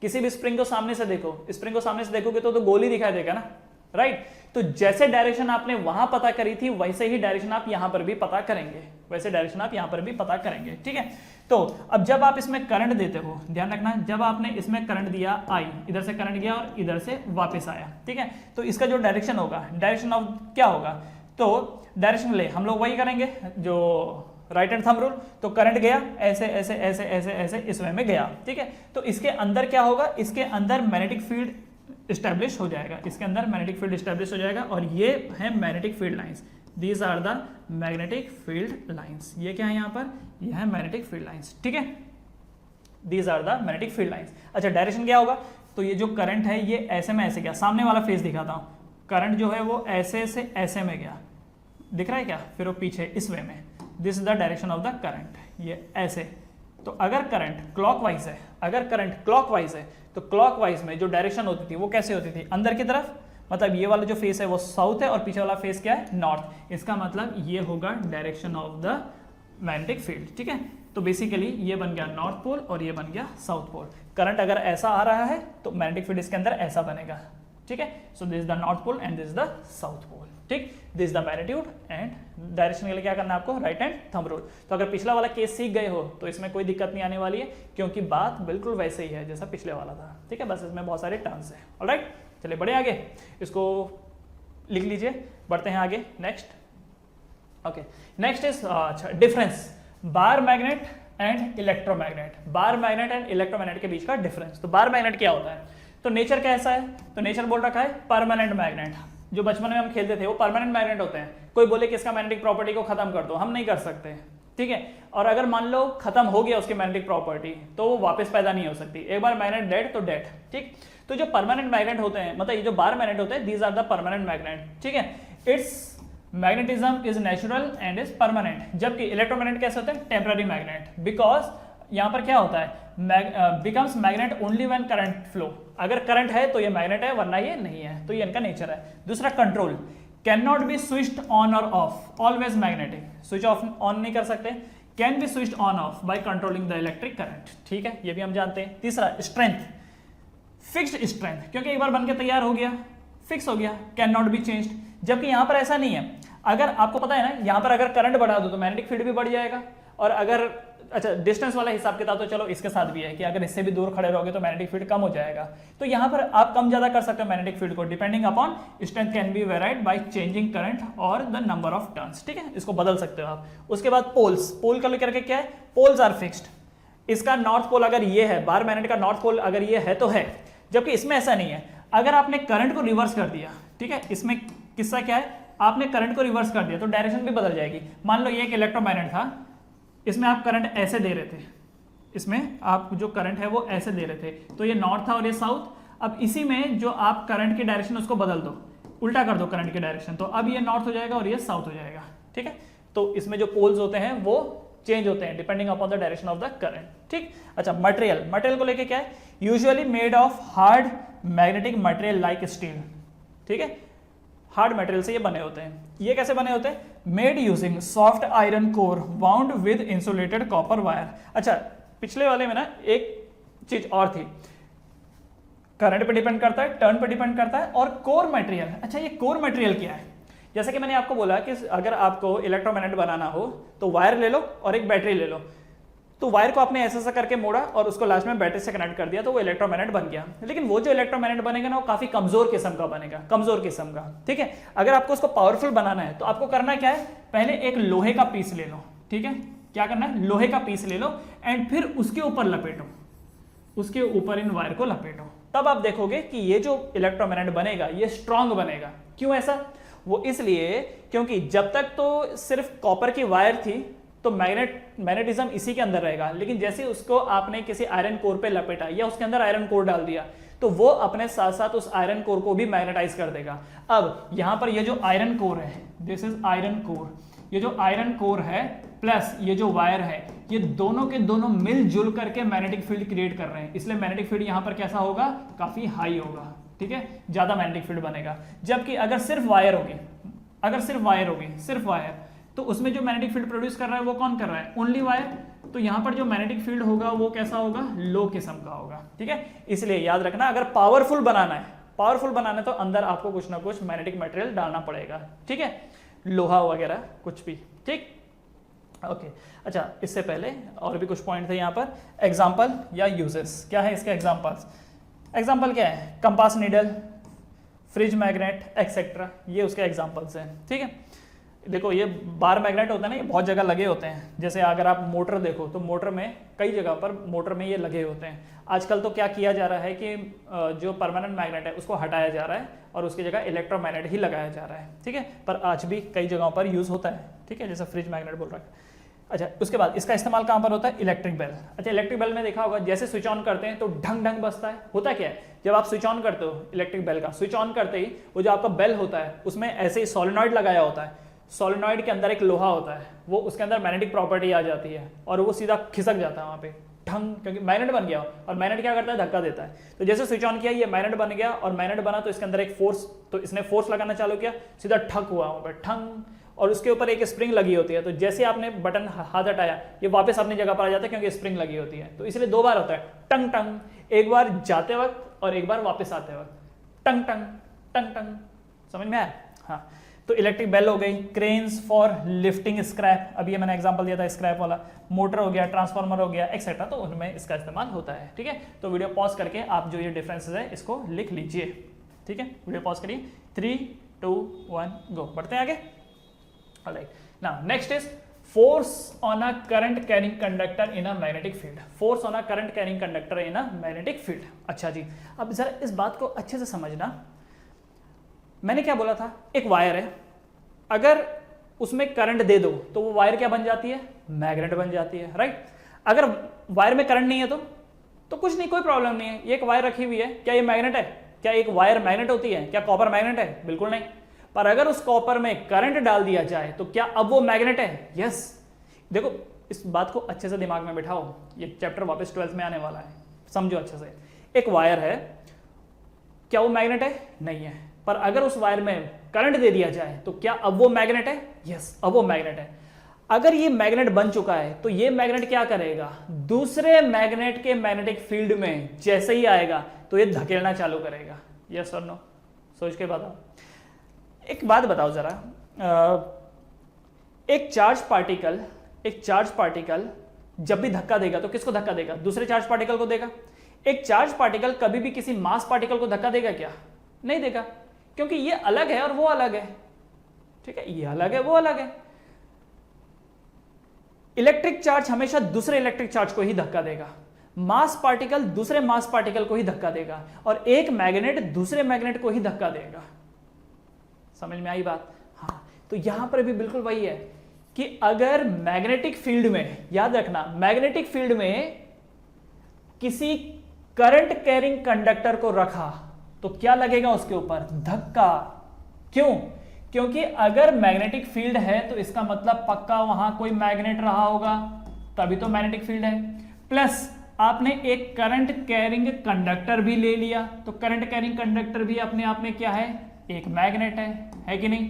किसी भी स्प्रिंग को सामने से देखो, स्प्रिंग को सामने से देखोगे तो गोल ही दिखाई देगा ना, राइट। तो जैसे डायरेक्शन आपने वहां पता करी थी, वैसे ही डायरेक्शन आप यहां पर भी पता करेंगे, वैसे डायरेक्शन आप यहां पर भी पता करेंगे। ठीक है, तो अब जब आप इसमें करंट देते हो, ध्यान रखना, जब आपने इसमें करंट दिया आई, इधर से करंट गया और इधर से वापस आया, ठीक है, तो इसका जो डायरेक्शन होगा, डायरेक्शन ऑफ क्या होगा, तो डायरेक्शन ले हम लोग वही करेंगे जो राइट हैंड थंब रूल। तो करंट गया ऐसे ऐसे ऐसे ऐसे ऐसे इस वे में गया, ठीक है, तो इसके अंदर क्या होगा, इसके अंदर मैग्नेटिक फील्ड स्टैब्लिश हो जाएगा, इसके अंदर मैग्नेटिक फील्ड स्टैब्लिश हो जाएगा। और ये है magnetic field lines, these are the magnetic field lines. ये क्या है यहाँ पर, यह है मैग्नेटिक फील्ड लाइंस, ठीक है, these are the magnetic field lines. अच्छा, डायरेक्शन क्या होगा, तो ये जो करंट है ये ऐसे में ऐसे गया, सामने वाला फेस दिखाता हूँ, करंट जो है वो ऐसे से ऐसे में गया, दिख रहा है क्या, फिर वो पीछे इस वे में, this is the direction of the current, ये ऐसे। तो अगर करंट क्लॉकवाइज है, अगर करंट क्लॉकवाइज है, तो क्लॉकवाइज में जो डायरेक्शन होती थी वो कैसे होती थी, अंदर की तरफ, मतलब ये वाला जो फेस है वो साउथ है और पीछे वाला फेस क्या है, नॉर्थ। इसका मतलब ये होगा direction of the magnetic field, ठीक है। तो बेसिकली ये बन गया नॉर्थ पोल और ये बन गया साउथ पोल। करंट अगर ऐसा आ रहा है तो मैग्नेटिक फील्ड इसके अंदर ऐसा बनेगा, ठीक है। So this is the north pole and this is the south pole, ठीक। This is the magnitude and direction के लिए क्या करना है आपको, राइट हैंड थंब रूल। तो अगर पिछला वाला केस सीख गए हो तो इसमें कोई दिक्कत नहीं आने वाली है, क्योंकि बात बिल्कुल वैसे ही है जैसा पिछले वाला था, ठीक है, बस इसमें बहुत सारे टर्म्स हैं। ऑलराइट, चलिए बढ़े आगे, इसको लिख लीजिए, बढ़ते हैं आगे। नेक्स्ट, ओके, नेक्स्ट इज अच्छा difference bar magnet and electromagnet. Bar magnet and electromagnet के बीच का डिफरेंस। तो बार मैग्नेट क्या होता है, तो नेचर कैसा है, तो नेचर बोल रखा है परमानेंट मैग्नेट। जो बचपन में हम खेलते थे वो परमानेंट मैग्नेट होते हैं। कोई बोले कि इसका मैग्नेटिक प्रॉपर्टी को खत्म कर दो, हम नहीं कर सकते, ठीक है। और अगर मान लो खत्म हो गया उसकी मैग्नेटिक प्रॉपर्टी, तो वो वापस पैदा नहीं हो सकती। एक बार मैग्नेट डेड तो डेड, ठीक। तो जो परमानेंट मैग्नेट होते हैं, मतलब ये जो बार मैग्नेट होते हैं, these are the permanent magnet, ठीक है। Its magnetism is natural and is permanent. जबकि इलेक्ट्रोमैग्नेट कैसे होते हैं, टेम्पररी मैग्नेट। बिकॉज यहाँ पर क्या होता है, becomes magnet only when current flow. अगर करंट है तो ये मैग्नेट है, वरना ये नहीं है। तो ये इनका नेचर है। दूसरा, control, can not be switched on और off, always magnetic, switch off on नहीं कर सकते। Can be switched on off by controlling the electric current, ठीक है, ये भी हम जानते हैं। तीसरा, स्ट्रेंथ, फिक्स्ड स्ट्रेंथ, क्योंकि एक बार बनके तैयार हो गया, फिक्स हो गया, कैन नॉट बी चेंज्ड। जबकि यहां पर ऐसा नहीं है। अगर आपको पता है ना, यहां पर अगर करंट बढ़ा दो तो मैग्नेटिक फील्ड भी बढ़ जाएगा। और अगर अच्छा डिस्टेंस वाला हिसाब किताब तो चलो इसके साथ भी है कि अगर इससे भी दूर खड़े रहोगे तो मैग्नेटिक फील्ड कम हो जाएगा। तो यहां पर आप कम ज्यादा कर सकते हो मैग्नेटिक फील्ड को, depending upon strength can be varied by changing current और द नंबर ऑफ टर्न्स, ठीक है, इसको बदल सकते हो आप। उसके बाद पोल्स, पोल का लेकर के क्या है, पोल्स आर फिक्स्ड। इसका नॉर्थ पोल अगर ये है, बार मैग्नेट का नॉर्थ पोल अगर ये है तो है, जबकि इसमें ऐसा नहीं है। अगर आपने करंट को रिवर्स कर दिया, ठीक है, इसमें किस्सा क्या है, आपने करंट को रिवर्स कर दिया तो डायरेक्शन भी बदल जाएगी। मान लो ये एक इलेक्ट्रोमैग्नेट था, इसमें आप करंट ऐसे दे रहे थे, इसमें आप जो करंट है वो ऐसे दे रहे थे, तो ये नॉर्थ था और ये साउथ। अब इसी में जो आप करंट की डायरेक्शन उसको बदल दो, उल्टा कर दो करंट की डायरेक्शन, तो अब ये नॉर्थ हो जाएगा और ये साउथ हो जाएगा, ठीक है। तो इसमें जो पोल्स होते हैं वो चेंज होते हैं depending upon the direction of the current, ठीक। अच्छा, मटेरियल, मटेरियल को लेके क्या है, usually made of hard magnetic material like steel, ठीक है, हार्ड मटेरियल से ये बने होते हैं। ये कैसे बने होते हैं? Made using soft iron core bound with insulated copper wire. अच्छा, पिछले वाले में ना एक चीज और थी, करंट पे डिपेंड करता है, टर्न पे डिपेंड करता है, और कोर मटेरियल। अच्छा, ये कोर मटेरियल क्या है? जैसे कि मैंने आपको बोला कि अगर आपको इलेक्ट्रोमैग्नेट बनाना हो तो वायर ले लो और एक बैटरी ले लो। तो वायर को आपने ऐसा करके मोड़ा और उसको लास्ट में बैटरी से कनेक्ट कर दिया तो वो इलेक्ट्रोमैग्नेट बन गया। लेकिन वो जो इलेक्ट्रोमैग्नेट बनेगा ना, वो काफी कमजोर किस्म का बनेगा, कमजोर किस्म का। ठीक है, अगर आपको उसको पावरफुल बनाना है तो आपको करना क्या है, पहले एक लोहे का पीस ले लो। ठीक है, क्या करना है, लोहे का पीस ले लो एंड फिर उसके ऊपर लपेटो, उसके ऊपर इन वायर को लपेटो। तब आप देखोगे कि ये जो इलेक्ट्रोमैग्नेट बनेगा ये स्ट्रांग बनेगा। क्यों ऐसा? वो इसलिए क्योंकि जब तक तो सिर्फ कॉपर की वायर थी तो मैग्नेटिज्म इसी के अंदर रहेगा, लेकिन जैसे उसको आपने किसी आयरन कोर पे लपेटा या उसके अंदर आयरन कोर डाल दिया तो वो अपने साथ साथ उस आयरन कोर को भी मैग्नेटाइज कर देगा। अब यहां पर ये जो आयरन कोर है, दिस इज आयरन कोर, ये जो आयरन कोर है प्लस ये जो वायर है, ये दोनों के दोनों मिलजुल करके मैग्नेटिक फील्ड क्रिएट कर रहे हैं। इसलिए मैग्नेटिक फील्ड यहां पर कैसा होगा, काफी हाई होगा। ठीक है, ज्यादा मैग्नेटिक फील्ड बनेगा। जबकि अगर सिर्फ वायर होगी, अगर सिर्फ वायर होगी, सिर्फ वायर, तो उसमें जो मैग्नेटिक फील्ड प्रोड्यूस कर रहा है वो कौन कर रहा है, ओनली वायर। तो यहां पर जो मैग्नेटिक फील्ड होगा वो कैसा होगा, लो किस्म का होगा। ठीक है, इसलिए याद रखना, अगर पावरफुल बनाना है, पावरफुल बनाना है तो अंदर आपको कुछ ना कुछ मैग्नेटिक मटेरियल डालना पड़ेगा। ठीक है, लोहा वगैरह कुछ भी। ठीक, ओके। अच्छा, इससे पहले और भी कुछ पॉइंट थे यहाँ पर, एग्जाम्पल या यूजेस। क्या है इसके एग्जाम्पल्स? एग्जाम्पल क्या है, compass needle, fridge magnet etcetera, ये उसके एग्जाम्पल्स हैं। ठीक है, देखो ये बार मैग्नेट होता है ना, ये बहुत जगह लगे होते हैं। जैसे अगर आप मोटर देखो तो मोटर में कई जगह पर मोटर में ये लगे होते हैं। आजकल तो क्या किया जा रहा है कि जो परमानेंट मैग्नेट है उसको हटाया जा रहा है और उसकी जगह इलेक्ट्रोमैग्नेट ही लगाया जा रहा है। ठीक है, पर आज भी कई जगहों पर यूज होता है। ठीक है, जैसे फ्रिज मैग्नेट बोल रहा है। अच्छा, उसके बाद इसका इस्तेमाल कहाँ पर होता है, इलेक्ट्रिक बेल। अच्छा, इलेक्ट्रिक बेल में देखा होगा जैसे स्विच ऑन करते हैं तो ढंग ढंग बजता है। होता क्या है, जब आप स्विच ऑन करते हो इलेक्ट्रिक बेल का, स्विच ऑन करते ही वो जो आपका बेल होता है उसमें ऐसे ही सोलेनॉइड लगाया होता है। सोलेनॉइड के अंदर एक लोहा होता है, वो उसके अंदर मैग्नेटिक प्रॉपर्टी आ जाती है और वो सीधा खिसक जाता है वहाँ पे ढंग, क्योंकि मैग्नेट बन गया। और मैग्नेट क्या करता है, धक्का देता है। तो जैसे स्विच ऑन किया ये मैग्नेट बन गया, और मैग्नेट बना तो इसके अंदर एक फोर्स, तो इसने फोर्स लगाना चालू किया, सीधा ठक हुआ वहाँ पर ठंग, और उसके ऊपर एक स्प्रिंग लगी होती है। तो जैसे आपने बटन हाथ हटाया ये वापस अपनी जगह पर आ जाता है क्योंकि स्प्रिंग लगी होती है। तो इसलिए दो बार होता है टंग टंग, एक बार जाते वक्त और एक बार वापस आते वक्त, टंग टंग टंग टंग। समझ में आया? हाँ, तो इलेक्ट्रिक बेल हो गई, क्रेन्स फॉर लिफ्टिंग स्क्रैप, अभी ये मैंने एग्जांपल दिया था स्क्रैप वाला, मोटर हो गया, ट्रांसफार्मर हो गया एक्सेट्रा, तो उनमें इसका इस्तेमाल होता है। ठीक है, तो वीडियो पॉज करके आप जो ये डिफरेंसेस है इसको लिख लीजिए। ठीक है, वीडियो पॉज करिए, 3 2 1 गो, बढ़ते हैं आगे। Alright, now next is force on a current carrying conductor in a magnetic field. Force on a current carrying conductor in a magnetic field. अच्छा जी, अब जरा इस बात को अच्छे से समझना। मैंने क्या बोला था, एक वायर है, अगर उसमें करंट दे दो तो वो वायर क्या बन जाती है, मैग्नेट बन जाती है, राइट। अगर वायर में करंट नहीं है तो कुछ नहीं, कोई प्रॉब्लम नहीं है। ये एक वायर रखी हुई है, क्या ये मैग्नेट है? क्या एक वायर मैग्नेट होती है? क्या कॉपर मैग्नेट है? बिल्कुल नहीं। पर अगर उस कॉपर में करंट डाल दिया जाए तो क्या अब वो मैग्नेट है? यस। देखो इस बात को अच्छे से दिमाग में बिठाओ, ये चैप्टर वापस 12th में आने वाला है, समझो अच्छे से। एक वायर है, क्या वो मैग्नेट है? नहीं है। पर अगर उस वायर में करंट दे दिया जाए तो क्या अब वो मैग्नेट है? यस, अब वो मैग्नेट है। अगर ये मैग्नेट बन चुका है तो ये मैग्नेट क्या करेगा, दूसरे मैग्नेट के मैग्नेटिक फील्ड में जैसे ही आएगा तो ये धकेलना चालू करेगा। यस और नो? सोच के बताओ। एक बात बताओ जरा, एक चार्ज पार्टिकल जब भी धक्का देगा तो किसको धक्का देगा? दूसरे चार्ज पार्टिकल को देगा। एक चार्ज पार्टिकल कभी भी किसी मास पार्टिकल को धक्का देगा क्या? नहीं देगा, क्योंकि ये अलग है और वो अलग है। ठीक है, ये अलग है वो अलग है। इलेक्ट्रिक चार्ज हमेशा दूसरे इलेक्ट्रिक चार्ज को ही धक्का देगा, मास पार्टिकल दूसरे मास पार्टिकल को ही धक्का देगा, और एक मैग्नेट दूसरे मैग्नेट को ही धक्का देगा। समझ में आई बात? हाँ, तो यहां पर भी बिल्कुल वही है कि अगर मैग्नेटिक फील्ड में, याद रखना, मैग्नेटिक फील्ड में किसी करंट कैरिंग कंडक्टर को रखा तो क्या लगेगा उसके ऊपर? धक्का। क्यों? क्योंकि अगर मैग्नेटिक फील्ड है तो इसका मतलब पक्का वहां कोई मैग्नेट रहा होगा, तभी तो मैग्नेटिक फील्ड है। प्लस आपने एक करंट कैरिंग कंडक्टर भी ले लिया, तो करंट कैरिंग कंडक्टर भी अपने आप में क्या है? एक मैग्नेट है कि नहीं?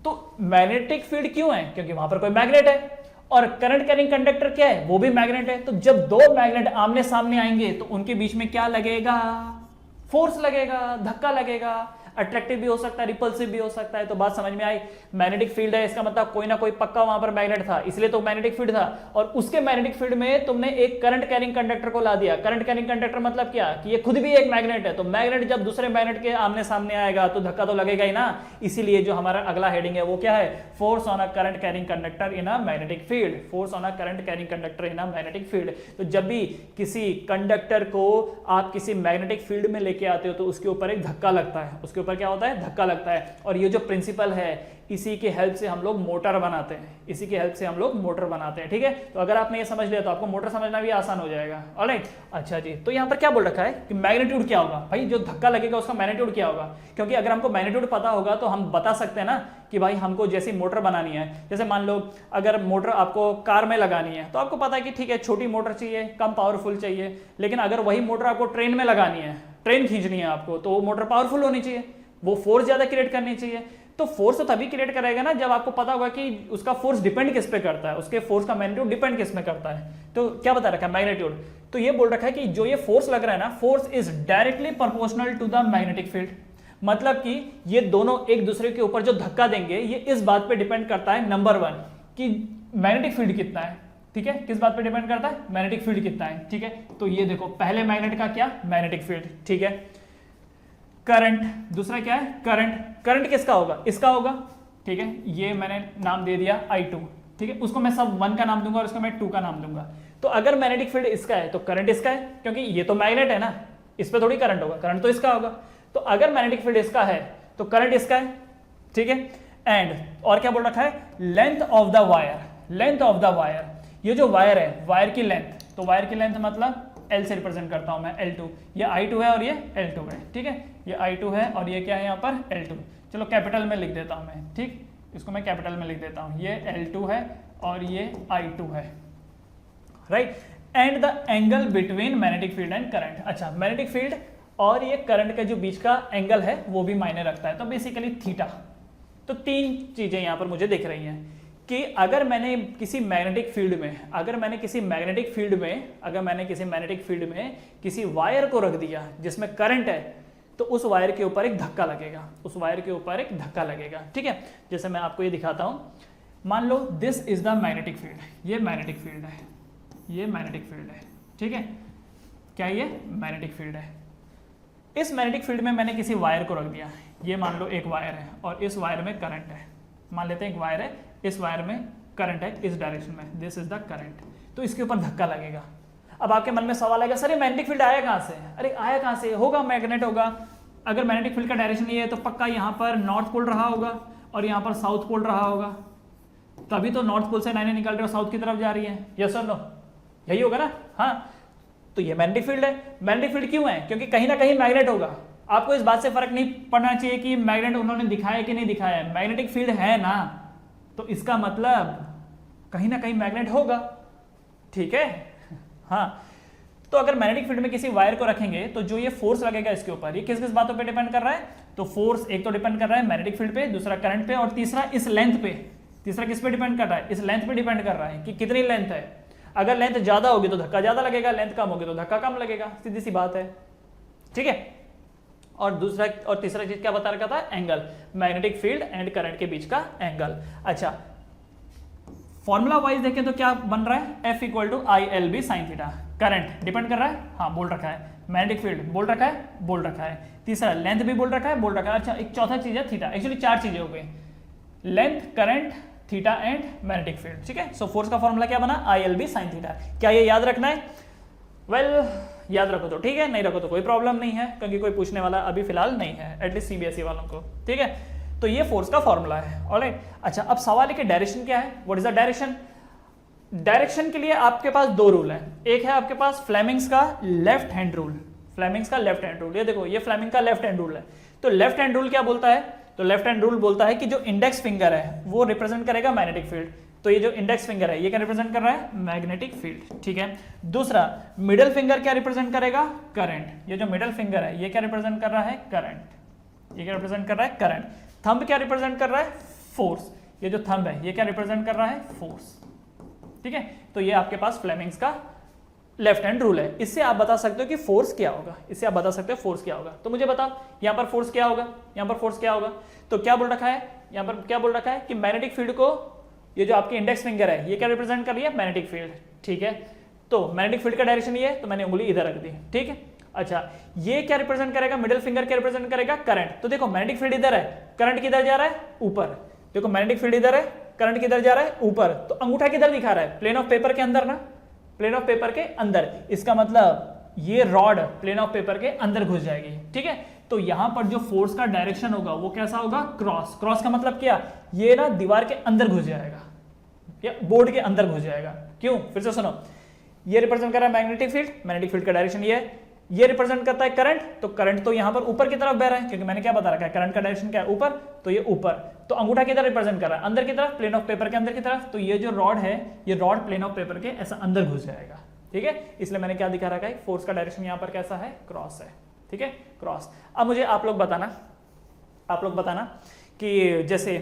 तो मैग्नेटिक फील्ड क्यों है? क्योंकि वहां पर कोई मैग्नेट है, और करंट कैरिंग कंडक्टर क्या है? वो भी मैग्नेट है। तो जब दो मैग्नेट आमने सामने आएंगे तो उनके बीच में क्या लगेगा? फोर्स लगेगा, धक्का लगेगा। अट्रैक्टिव भी हो सकता है, रिपल्सिव भी हो सकता है। तो बात समझ में आई? मैग्नेटिक फील्ड है, इसका मतलब कोई ना कोई पक्का वहां पर मैग्नेट था, इसलिए तो मैग्नेटिक फील्ड था। और उसके मैग्नेटिक फील्ड में तुमने एक करंट कैरिंग कंडक्टर को ला दिया। करंट कैरिंग कंडक्टर मतलब क्या? कि ये खुद भी एक मैग्नेट है। तो मैग्नेट जब दूसरे मैग्नेट के आमने सामने आएगा तो धक्का तो लगेगा ही ना। इसीलिए जो हमारा अगला हेडिंग है वो क्या है? Force on a current carrying conductor in a magnetic field. Force on a current carrying conductor in a magnetic field. तो जब भी किसी कंडक्टर को आप किसी मैग्नेटिक फील्ड में लेके आते हो तो उसके ऊपर एक धक्का लगता है। उसके ऊपर क्या होता है? धक्का लगता है। और ये जो प्रिंसिपल है, इसी के हेल्प से हम लोग मोटर बनाते हैं। इसी के हेल्प से हम लोग मोटर बनाते हैं। ठीक है, तो अगर आपने ये समझ लिया तो आपको मोटर समझना भी आसान हो जाएगा। ऑलराइट, अच्छा जी। तो यहाँ पर क्या बोल रखा है कि मैग्नीट्यूड क्या होगा? भाई जो धक्का लगेगा उसका मैग्नीट्यूड क्या होगा? क्योंकि अगर हमको मैग्नीट्यूड पता होगा तो हम बता सकते हैं ना कि भाई हमको जैसी मोटर बनानी है। जैसे मान लो अगर मोटर आपको कार में लगानी है तो आपको पता है कि ठीक है छोटी मोटर चाहिए, कम पावरफुल चाहिए। लेकिन अगर वही मोटर आपको ट्रेन में लगानी है, ट्रेन खींचनी है आपको, तो वो मोटर पावरफुल होनी चाहिए, वो फोर्स ज्यादा क्रिएट करनी चाहिए। तो फोर्स तो तभी क्रिएट करेगा ना जब आपको पता होगा कि उसका फोर्स डिपेंड किस पे करता है, उसके फोर्स का मैग्नीट्यूड डिपेंड किस में करता है। तो क्या बता रखा है? मैग्नीट्यूड। तो ये बोल रखा है कि जो ये फोर्स लग रहा है ना, force is directly proportional to the magnetic field. मतलब कि ये दोनों एक दूसरे के ऊपर जो धक्का देंगे ये इस बात पे डिपेंड करता है, नंबर 1 कि मैग्नेटिक फील्ड कितना है। ठीक है, किस बात पे डिपेंड करता है? मैग्नेटिक फील्ड कितना है। ठीक है, तो ये देखो पहले मैग्नेट का क्या? Magnetic field. ठीक है, करंट दूसरा क्या है? करंट। करंट किसका होगा? इसका होगा। ठीक है, ये मैंने नाम दे दिया I2। ठीक है, उसको मैं सब 1 का नाम दूंगा और उसको मैं 2 का नाम दूंगा। तो अगर मैग्नेटिक फील्ड इसका है तो करंट इसका है, क्योंकि ये तो मैग्नेट है ना, इस पे थोड़ी करंट होगा, करंट तो इसका होगा। तो अगर मैग्नेटिक फील्ड इसका है तो करंट इसका है। ठीक है, एंड और क्या बोल रखा है? Length of the wire. Length of the wire, ये जो वायर है, वायर की लेंथ। तो वायर की लेंथ मतलब L से रिप्रेजेंट करता हूं मैं, L2। ये I2 है और ये L2 है। ठीक है, ये I2 है और ये क्या है यहाँ पर? L2। चलो कैपिटल में लिख देता हूं मैं। ठीक, इसको मैं कैपिटल में लिख देता हूं। ये L2 है और ये I2 है। Right, and the angle between magnetic field and current. अच्छा, मैग्नेटिक फील्ड और ये करंट के जो बीच का एंगल है वो भी मायने रखता है। तो बेसिकली थीटा। तो 3 चीजें यहाँ पर मुझे दिख रही हैं कि अगर मैंने किसी मैग्नेटिक फील्ड में किसी वायर को रख दिया जिसमें करंट है तो उस वायर के ऊपर एक धक्का लगेगा। उस वायर के ऊपर एक धक्का लगेगा। ठीक है, जैसे मैं आपको ये दिखाता हूं। मान लो this is the magnetic field. ये मैग्नेटिक फील्ड है, ये मैग्नेटिक फील्ड है। ठीक है, क्या ये मैग्नेटिक फील्ड है? इस मैग्नेटिक फील्ड में मैंने किसी वायर को रख दिया। ये मान लो एक वायर है और इस वायर में करंट है। मान लेते हैं एक वायर है, इस वायर में करंट है इस डायरेक्शन में, दिस इज द करंट। तो इसके ऊपर धक्का लगेगा। अब आपके मन में सवाल आएगा, सर ये मैग्नेटिक फील्ड आया कहां से? अरे आया कहां से? होगा मैग्नेट होगा। अगर मैग्नेटिक फील्ड का डायरेक्शन ये है तो पक्का यहाँ पर नॉर्थ पोल रहा होगा और यहाँ पर साउथ पोल रहा होगा। तभी तो नॉर्थ पोल से लाइनें निकल रही है और साउथ की तरफ जा रही है। यस और नो? यही होगा ना? हाँ, तो ये मैग्नेटिक फील्ड है। मैग्नेटिक फील्ड क्यों है? क्योंकि कहीं ना कहीं मैग्नेट होगा। आपको इस बात से फर्क नहीं पड़ना चाहिए कि मैग्नेट उन्होंने दिखाया कि नहीं दिखाया है। मैग्नेटिक फील्ड है ना, तो इसका मतलब कहीं ना कहीं मैग्नेट होगा। ठीक है, हाँ। तो अगर मैग्नेटिक फील्ड में किसी वायर को रखेंगे तो जो ये फोर्स लगेगा इसके ऊपर, ये किस किस बातों पे डिपेंड कर रहा है? तो फोर्स एक तो डिपेंड कर रहा है मैग्नेटिक फील्ड पे, दूसरा करंट पे, और तीसरा इस लेंथ पे। तीसरा किस पे डिपेंड कर रहा है? इस लेंथ पे डिपेंड कर रहा है कि कितनी लेंथ है। अगर लेंथ ज्यादा होगी तो धक्का ज्यादा लगेगा, लेंथ कम होगी तो धक्का कम लगेगा। सीधी सी बात है। ठीक है, और दूसरा और तीसरा चीज क्या बता रखा था? Angle, magnetic field and current के बीच का एंगल। अच्छा, फॉर्मूला वाइज देखें तो क्या बन रहा है? F = ILB sin theta. Current depend कर रहा है, हाँ बोल रखा है। मैग्नेटिक फील्ड बोल रखा है, बोल रखा है। तीसरा लेंथ भी बोल रखा है, बोल रखा है। अच्छा, एक चौथा चीज है थीटा। एक्चुअली 4 चीजें हो गई, length, current, theta and magnetic field. ठीक है, सो फोर्स का फॉर्मूला क्या बना? ILB sin theta. क्या ये याद रखना है? वेल, याद रखो तो ठीक है, नहीं रखो तो कोई प्रॉब्लम नहीं है, क्योंकि कोई पूछने वाला अभी फिलहाल नहीं है, एटलीस्ट CBSE वालों को। ठीक है, तो ये फोर्स का फॉर्मूला है। ऑलराइट, अच्छा अब सवाल है कि डायरेक्शन क्या है? What is the direction? Direction के लिए आपके पास 2 रूल है। एक है आपके पास फ्लेमिंग्स का लेफ्ट हैंड रूल। फ्लेमिंग्स का लेफ्ट हैंड रूल, ये देखो, ये फ्लेमिंग का लेफ्ट हैंड रूल है। तो लेफ्ट हैंड रूल क्या बोलता है? तो लेफ्ट हैंड रूल बोलता है कि जो इंडेक्स फिंगर है वो रिप्रेजेंट करेगा मैग्नेटिक फील्ड। तो ये जो इंडेक्स फिंगर है ये क्या रिप्रेजेंट कर रहा है? Magnetic field. ठीक है, दूसरा मिडिल फिंगर क्या रिप्रेजेंट करेगा? करंट। ये जो मिडिल फिंगर है ये क्या रिप्रेजेंट कर रहा है? करंट। ये क्या रिप्रेजेंट कर रहा है? करंट। थंब क्या रिप्रेजेंट कर रहा है? फोर्स। ये जो थंब है ये क्या रिप्रेजेंट कर रहा है? फोर्स। ठीक है, तो ये आपके पास फ्लेमिंग्स का लेफ्ट हैंड रूल है। इससे आप बता सकते हो कि फोर्स क्या होगा, इससे आप बता सकते हो फोर्स क्या होगा। तो मुझे बताओ यहां पर फोर्स क्या होगा, यहां पर फोर्स क्या होगा? तो क्या बोल रखा है यहां पर? क्या बोल रखा है कि मैग्नेटिक फील्ड को, ये जो आपकी इंडेक्स फिंगर है ये क्या रिप्रेजेंट कर रही है? Magnetic field. ठीक है, तो मैग्नेटिक फील्ड का डायरेक्शन ये है, तो मैंने उंगली इधर रख दी। ठीक है, अच्छा ये क्या रिप्रेजेंट करेगा? मिडिल फिंगर क्या रिप्रेजेंट करेगा? करंट। तो देखो मैग्नेटिक फील्ड इधर है, करंट किधर जा रहा है? ऊपर। देखो मैग्नेटिक फील्ड इधर है, करंट किधर जा रहा है? ऊपर। तो अंगूठा किधर दिखा रहा है? प्लेन ऑफ पेपर के अंदर ना, प्लेन ऑफ पेपर के अंदर। इसका मतलब ये रॉड प्लेन ऑफ पेपर के अंदर घुस जाएगी। ठीक है, तो यहां पर जो फोर्स का डायरेक्शन होगा वो कैसा होगा? क्रॉस। क्रॉस का मतलब क्या? ये ना दीवार के अंदर घुस जाएगा या बोर्ड के अंदर घुस जाएगा। क्यों? फिर से सुनो, ये रिप्रेजेंट कर रहा है मैग्नेटिक फील्ड, मैग्नेटिक फील्ड का डायरेक्शन ये है। ये रिप्रेजेंट करता है करंट, तो करंट तो यहां पर ऊपर की तरफ बह रहा है, क्योंकि मैंने क्या बता रखा है? करंट का डायरेक्शन क्या है? ऊपर। तो ये ऊपर। तो अंगूठा किधर रिप्रेजेंट कर रहा है? अंदर की तरफ, प्लेन ऑफ पेपर के अंदर की तरफ। तो ये जो रॉड है ये रॉड प्लेन ऑफ पेपर के ऐसा अंदर घुस जाएगा। ठीक है, इसलिए मैंने क्या दिखा रखा है? फोर्स का डायरेक्शन यहां पर कैसा है? क्रॉस है। ठीक है, क्रॉस। अब मुझे आप लोग बताना कि जैसे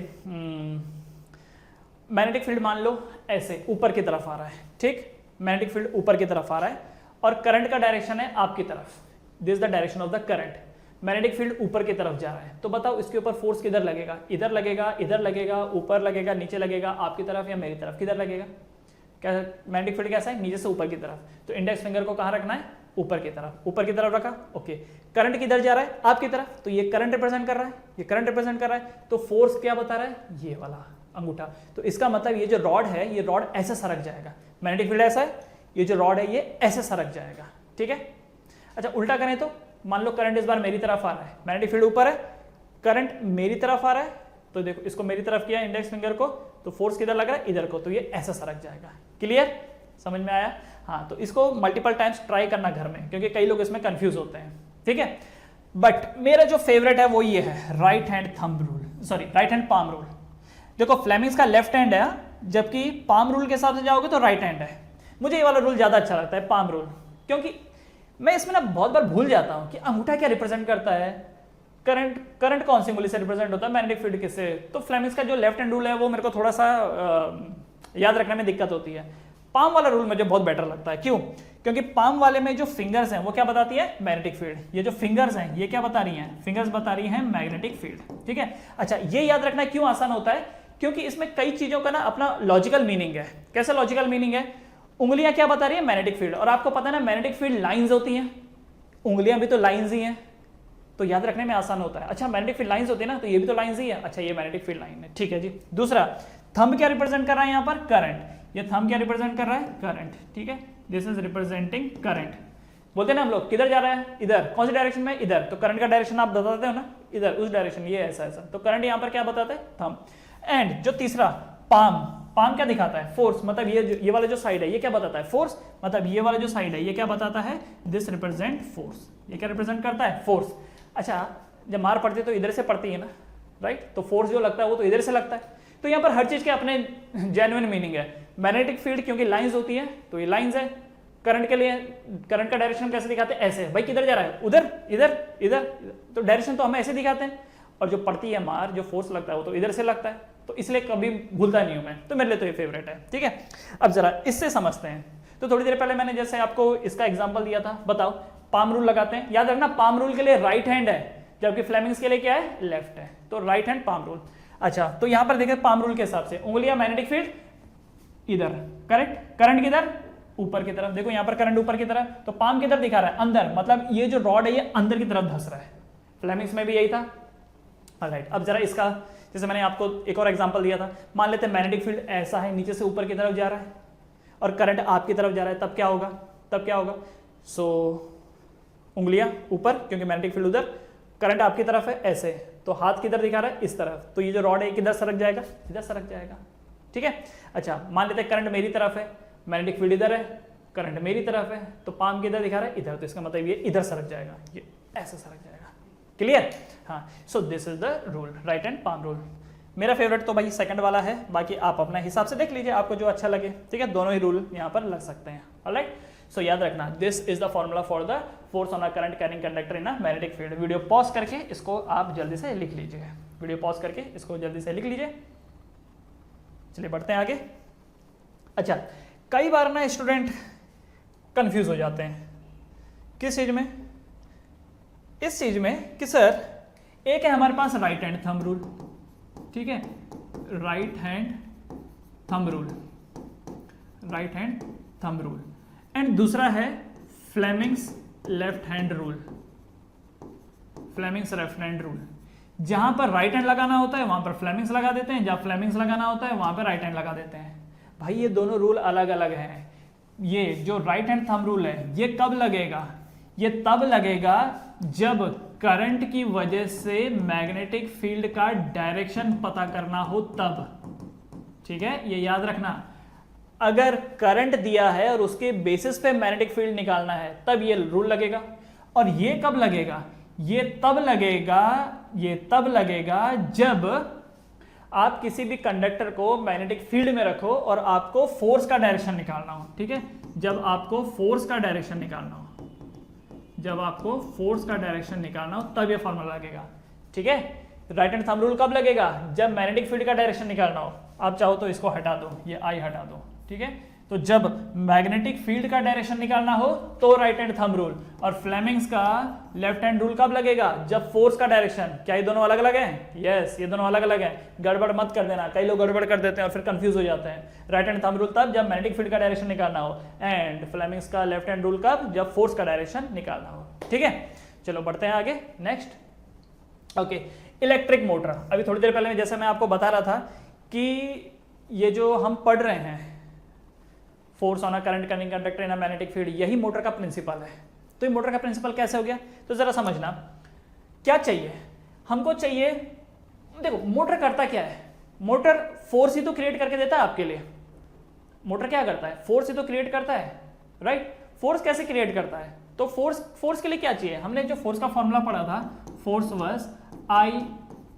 मैग्नेटिक फील्ड मान लो ऐसे ऊपर की तरफ आ रहा है। ठीक, मैग्नेटिक फील्ड ऊपर की तरफ आ रहा है और करंट का डायरेक्शन है आपकी तरफ। This is the direction of the current. Magnetic field ऊपर की तरफ जा रहा है, तो बताओ इसके ऊपर फोर्स किधर लगेगा? इधर लगेगा, इधर लगेगा, ऊपर लगेगा, नीचे लगेगा, आपकी तरफ या मेरी तरफ? किधर लगेगा? क्या मैग्नेटिक फील्ड कैसा है? नीचे से ऊपर की तरफ। तो इंडेक्स फिंगर को कहां रखना है? ऊपर की तरफ। ऊपर की तरफ रखा, ओके। करंट किधर जा रहा है? आपकी तरफ। तो ये करंट रिप्रेजेंट कर रहा है, ये करंट रिप्रेजेंट कर रहा है। तो फोर्स क्या बता रहा है? ये वाला अंगूठा। तो इसका मतलब ये जो रॉड है ये रॉड ऐसे सरक जाएगा। मैग्नेटिक फील्ड ऐसा है, ये जो रॉड है ये ऐसे सरक जाएगा। ठीक है, अच्छा उल्टा करें तो मान लो करंट इस बार मेरी तरफ आ रहा है, मैग्नेटिक फील्ड ऊपर है, करंट मेरी तरफ आ रहा है। तो देखो इसको मेरी तरफ किया इंडेक्स फिंगर को, तो फोर्स किधर लग रहा है? इधर को। तो ये ऐसा सरक जाएगा। क्लियर? समझ में आया? हाँ, तो इसको मल्टीपल टाइम्स ट्राई करना घर में, क्योंकि कई लोग इसमें कंफ्यूज होते हैं। ठीक है, बट मेरा जो फेवरेट है वो ये है right hand thumb rule, sorry right hand palm rule. देखो फ्लेमिंग्स का लेफ्ट हैंड है, जबकि पाम रूल के हिसाब से जाओगे तो राइट हैंड है। मुझे ये वाला रूल ज्यादा अच्छा लगता है, पाम रूल, क्योंकि मैं इसमें ना बहुत बार भूल जाता हूं कि अंगूठा क्या रिप्रेजेंट करता है, करंट कौन सी उंगली से रिप्रेजेंट होता है, मैग्नेटिक फील्ड किससे। तो फ्लेमिंग्स का जो लेफ्ट हैंड रूल है वो मेरे को थोड़ा सा याद रखने में दिक्कत होती है। पाम वाला रूल मुझे बहुत बेटर लगता है। क्यों? क्योंकि पाम वाले में जो फिंगर्स हैं वो क्या बताती है? Magnetic field. ये जो फिंगर्स हैं ये क्या बता रही हैं? फिंगर्स बता रही हैं मैग्नेटिक फील्ड। ठीक है, अच्छा ये याद रखना क्यों आसान होता है? क्योंकि इसमें कई चीजों का ना अपना लॉजिकल मीनिंग है। कैसा लॉजिकल मीनिंग है? उंगलियां क्या बता रही है? Magnetic field. और आपको पता है ना मैग्नेटिक फील्ड लाइंस होती हैं, उंगलियां भी तो लाइंस ही हैं, तो याद रखने में आसान होता है। अच्छा मैग्नेटिक फील्ड लाइंस होती है ना, तो ये भी तो लाइंस ही है। अच्छा ये मैग्नेटिक फील्ड लाइन है। ठीक है जी। दूसरा, थंब क्या रिप्रेजेंट कर रहा है यहाँ पर? करंट। ये थंब क्या रिप्रेजेंट कर रहा है? करंट। ठीक है, दिस इज रिप्रेजेंटिंग करंट। बोलते हैं ना हम लोग किधर जा रहा है? इधर। कौन सी डायरेक्शन में? इधर। तो करंट का डायरेक्शन आप बताते हो ना, इधर, उस डायरेक्शन, ये ऐसा ऐसा। तो करंट यहाँ पर क्या बताता है? थंब। एंड जो तीसरा पाम, पाम क्या दिखाता है? फोर्स। मतलब ये वाला जो साइड है ये क्या बताता है? फोर्स। मतलब ये वाला जो साइड है ये क्या बताता है? This represent force. ये क्या रिप्रेजेंट करता है? फोर्स। अच्छा जब मार पड़ती है तो इधर से पड़ती है ना, राइट? तो फोर्स जो लगता है वो तो इधर से लगता है। तो यहाँ पर हर चीज के अपने जेन्युइन मीनिंग है। मैग्नेटिक फील्ड क्योंकि लाइंस होती है तो ये लाइंस है। करंट के लिए करंट का डायरेक्शन कैसे दिखाते हैं? ऐसे। भाई किधर जा रहा है? उधर, इधर, इधर। तो डायरेक्शन तो हम ऐसे दिखाते हैं। और जो पड़ती है मार, जो फोर्स लगता है वो तो इधर से लगता है। तो इसलिए कभी भूलता नहीं हूं मैं, तो मेरे लिए तो ये फेवरेट है। ठीक है, अब जरा इससे समझते हैं। तो थोड़ी देर पहले मैंने जैसे आपको इसका एग्जांपल दिया था, बताओ पाम रूल लगाते हैं। याद रखना पाम रूल के लिए राइट हैंड है, जबकि फ्लेमिंग्स के लिए क्या है? लेफ्ट है। तो राइट हैंड पाम रूल। अच्छा तो यहां पर देखें पाम रूल के हिसाब से उंगलियां मैग्नेटिक फील्ड इधर, करेक्ट। करंट किधर? ऊपर की तरफ। देखो यहां पर करंट ऊपर की तरफ, तो पाम किधर दिखा रहा है? अंदर। मतलब ये जो रॉड है ये अंदर की तरफ धंस रहा है। फ्लेमिंग्स में भी यही था। ऑलराइट, अब जरा इसका, जैसे मैंने आपको एक और एग्जांपल दिया था, मान लेते हैं मैग्नेटिक फील्ड ऐसा है, नीचे से ऊपर की तरफ जा रहा है और करंट आपकी तरफ जा रहा है, तब क्या होगा? तब क्या होगा? सो उंगलियां ऊपर क्योंकि मैग्नेटिक फील्ड उधर, करंट आपकी तरफ है ऐसे, तो हाथ किधर दिखा रहा है? इस तरफ। तो ये जो रॉड है किधर सरक जाएगा? इधर सरक जाएगा। ठीक है, अच्छा मान लेते हैं करंट मेरी तरफ है, मैग्नेटिक फील्ड इधर है, करंट मेरी तरफ है, तो पाम किधर दिखा रहा है? इधर। तो इसका मतलब ये इधर सरक जाएगा, ये ऐसे सरक जाएगा। क्लियर? हाँ, सो this is the rule, right hand palm rule. मेरा फेवरेट तो भाई सेकंड वाला है, बाकी आप अपने हिसाब से देख लीजिए, आपको जो अच्छा लगे। ठीक है, दोनों ही रूल यहाँ पर लग सकते हैं। ऑलराइट, सो याद रखना, this is the formula for the force on a current carrying conductor in a magnetic field. Video pause करके इसको आप जल्दी से लिख लीजिए, वीडियो पॉज करके इसको जल्दी से लिख लीजिए। चलिए बढ़ते हैं आगे। अच्छा, कई बार ना स्टूडेंट कंफ्यूज हो जाते हैं किस चीज में, इस चीज में कि सर एक है हमारे पास राइट हैंड थंब रूल, ठीक है, right hand thumb rule, right hand thumb rule, and दूसरा है Fleming's left hand rule, Fleming's left hand rule. जहां पर राइट हैंड लगाना होता है वहां पर फ्लेमिंग्स लगा देते हैं, जहां फ्लेमिंग्स लगाना होता है वहां पर राइट हैंड लगा देते हैं। भाई ये दोनों रूल अलग अलग हैं। ये जो राइट हैंड थंब रूल है ये कब लगेगा, ये तब लगेगा जब करंट की वजह से मैग्नेटिक फील्ड का डायरेक्शन पता करना हो तब, ठीक है, ये याद रखना। अगर करंट दिया है और उसके बेसिस पे मैग्नेटिक फील्ड निकालना है तब ये रूल लगेगा। और ये कब लगेगा, ये तब लगेगा जब आप किसी भी कंडक्टर को मैग्नेटिक फील्ड में रखो और आपको फोर्स का डायरेक्शन निकालना हो, ठीक है, जब आपको फोर्स का डायरेक्शन निकालना हो, जब आपको फोर्स का डायरेक्शन निकालना हो तब ये फॉर्मूला लगेगा, ठीक है। राइट हैंड थंब रूल कब लगेगा, जब मैग्नेटिक फील्ड का डायरेक्शन निकालना हो। आप चाहो तो इसको हटा दो, ये आई हटा दो, ठीक है। तो जब मैग्नेटिक फील्ड का डायरेक्शन निकालना हो तो राइट हैंड थंब रूल, और फ्लेमिंग्स का लेफ्ट हैंड रूल कब लगेगा, जब फोर्स का डायरेक्शन। क्या ये दोनों अलग अलग हैं? यस, ये दोनों अलग अलग हैं। गड़बड़ मत कर देना, कई लोग गड़बड़ कर देते हैं और फिर कंफ्यूज हो जाते हैं। राइट हैंड थंब रूल तब जब मैग्नेटिक फील्ड का डायरेक्शन निकालना हो, एंड फ्लेमिंग्स का लेफ्ट हैंड रूल कब, जब फोर्स का डायरेक्शन निकालना हो, ठीक है। चलो बढ़ते हैं आगे, नेक्स्ट। Okay, electric motor. अभी थोड़ी देर पहले जैसे मैं आपको बता रहा था कि ये जो हम पढ़ रहे हैं force on a current carrying conductor in a magnetic field, यही मोटर का प्रिंसिपल है। तो ये मोटर का प्रिंसिपल कैसे हो गया, तो जरा समझना। क्या चाहिए हमको, चाहिए, देखो मोटर करता क्या है, मोटर फोर्स ही तो क्रिएट करके देता है आपके लिए। मोटर क्या करता है, फोर्स ही तो क्रिएट करता है, राइट। फोर्स कैसे क्रिएट करता है, तो फोर्स के लिए क्या चाहिए, हमने जो फोर्स का फॉर्मूला पढ़ा था, force was I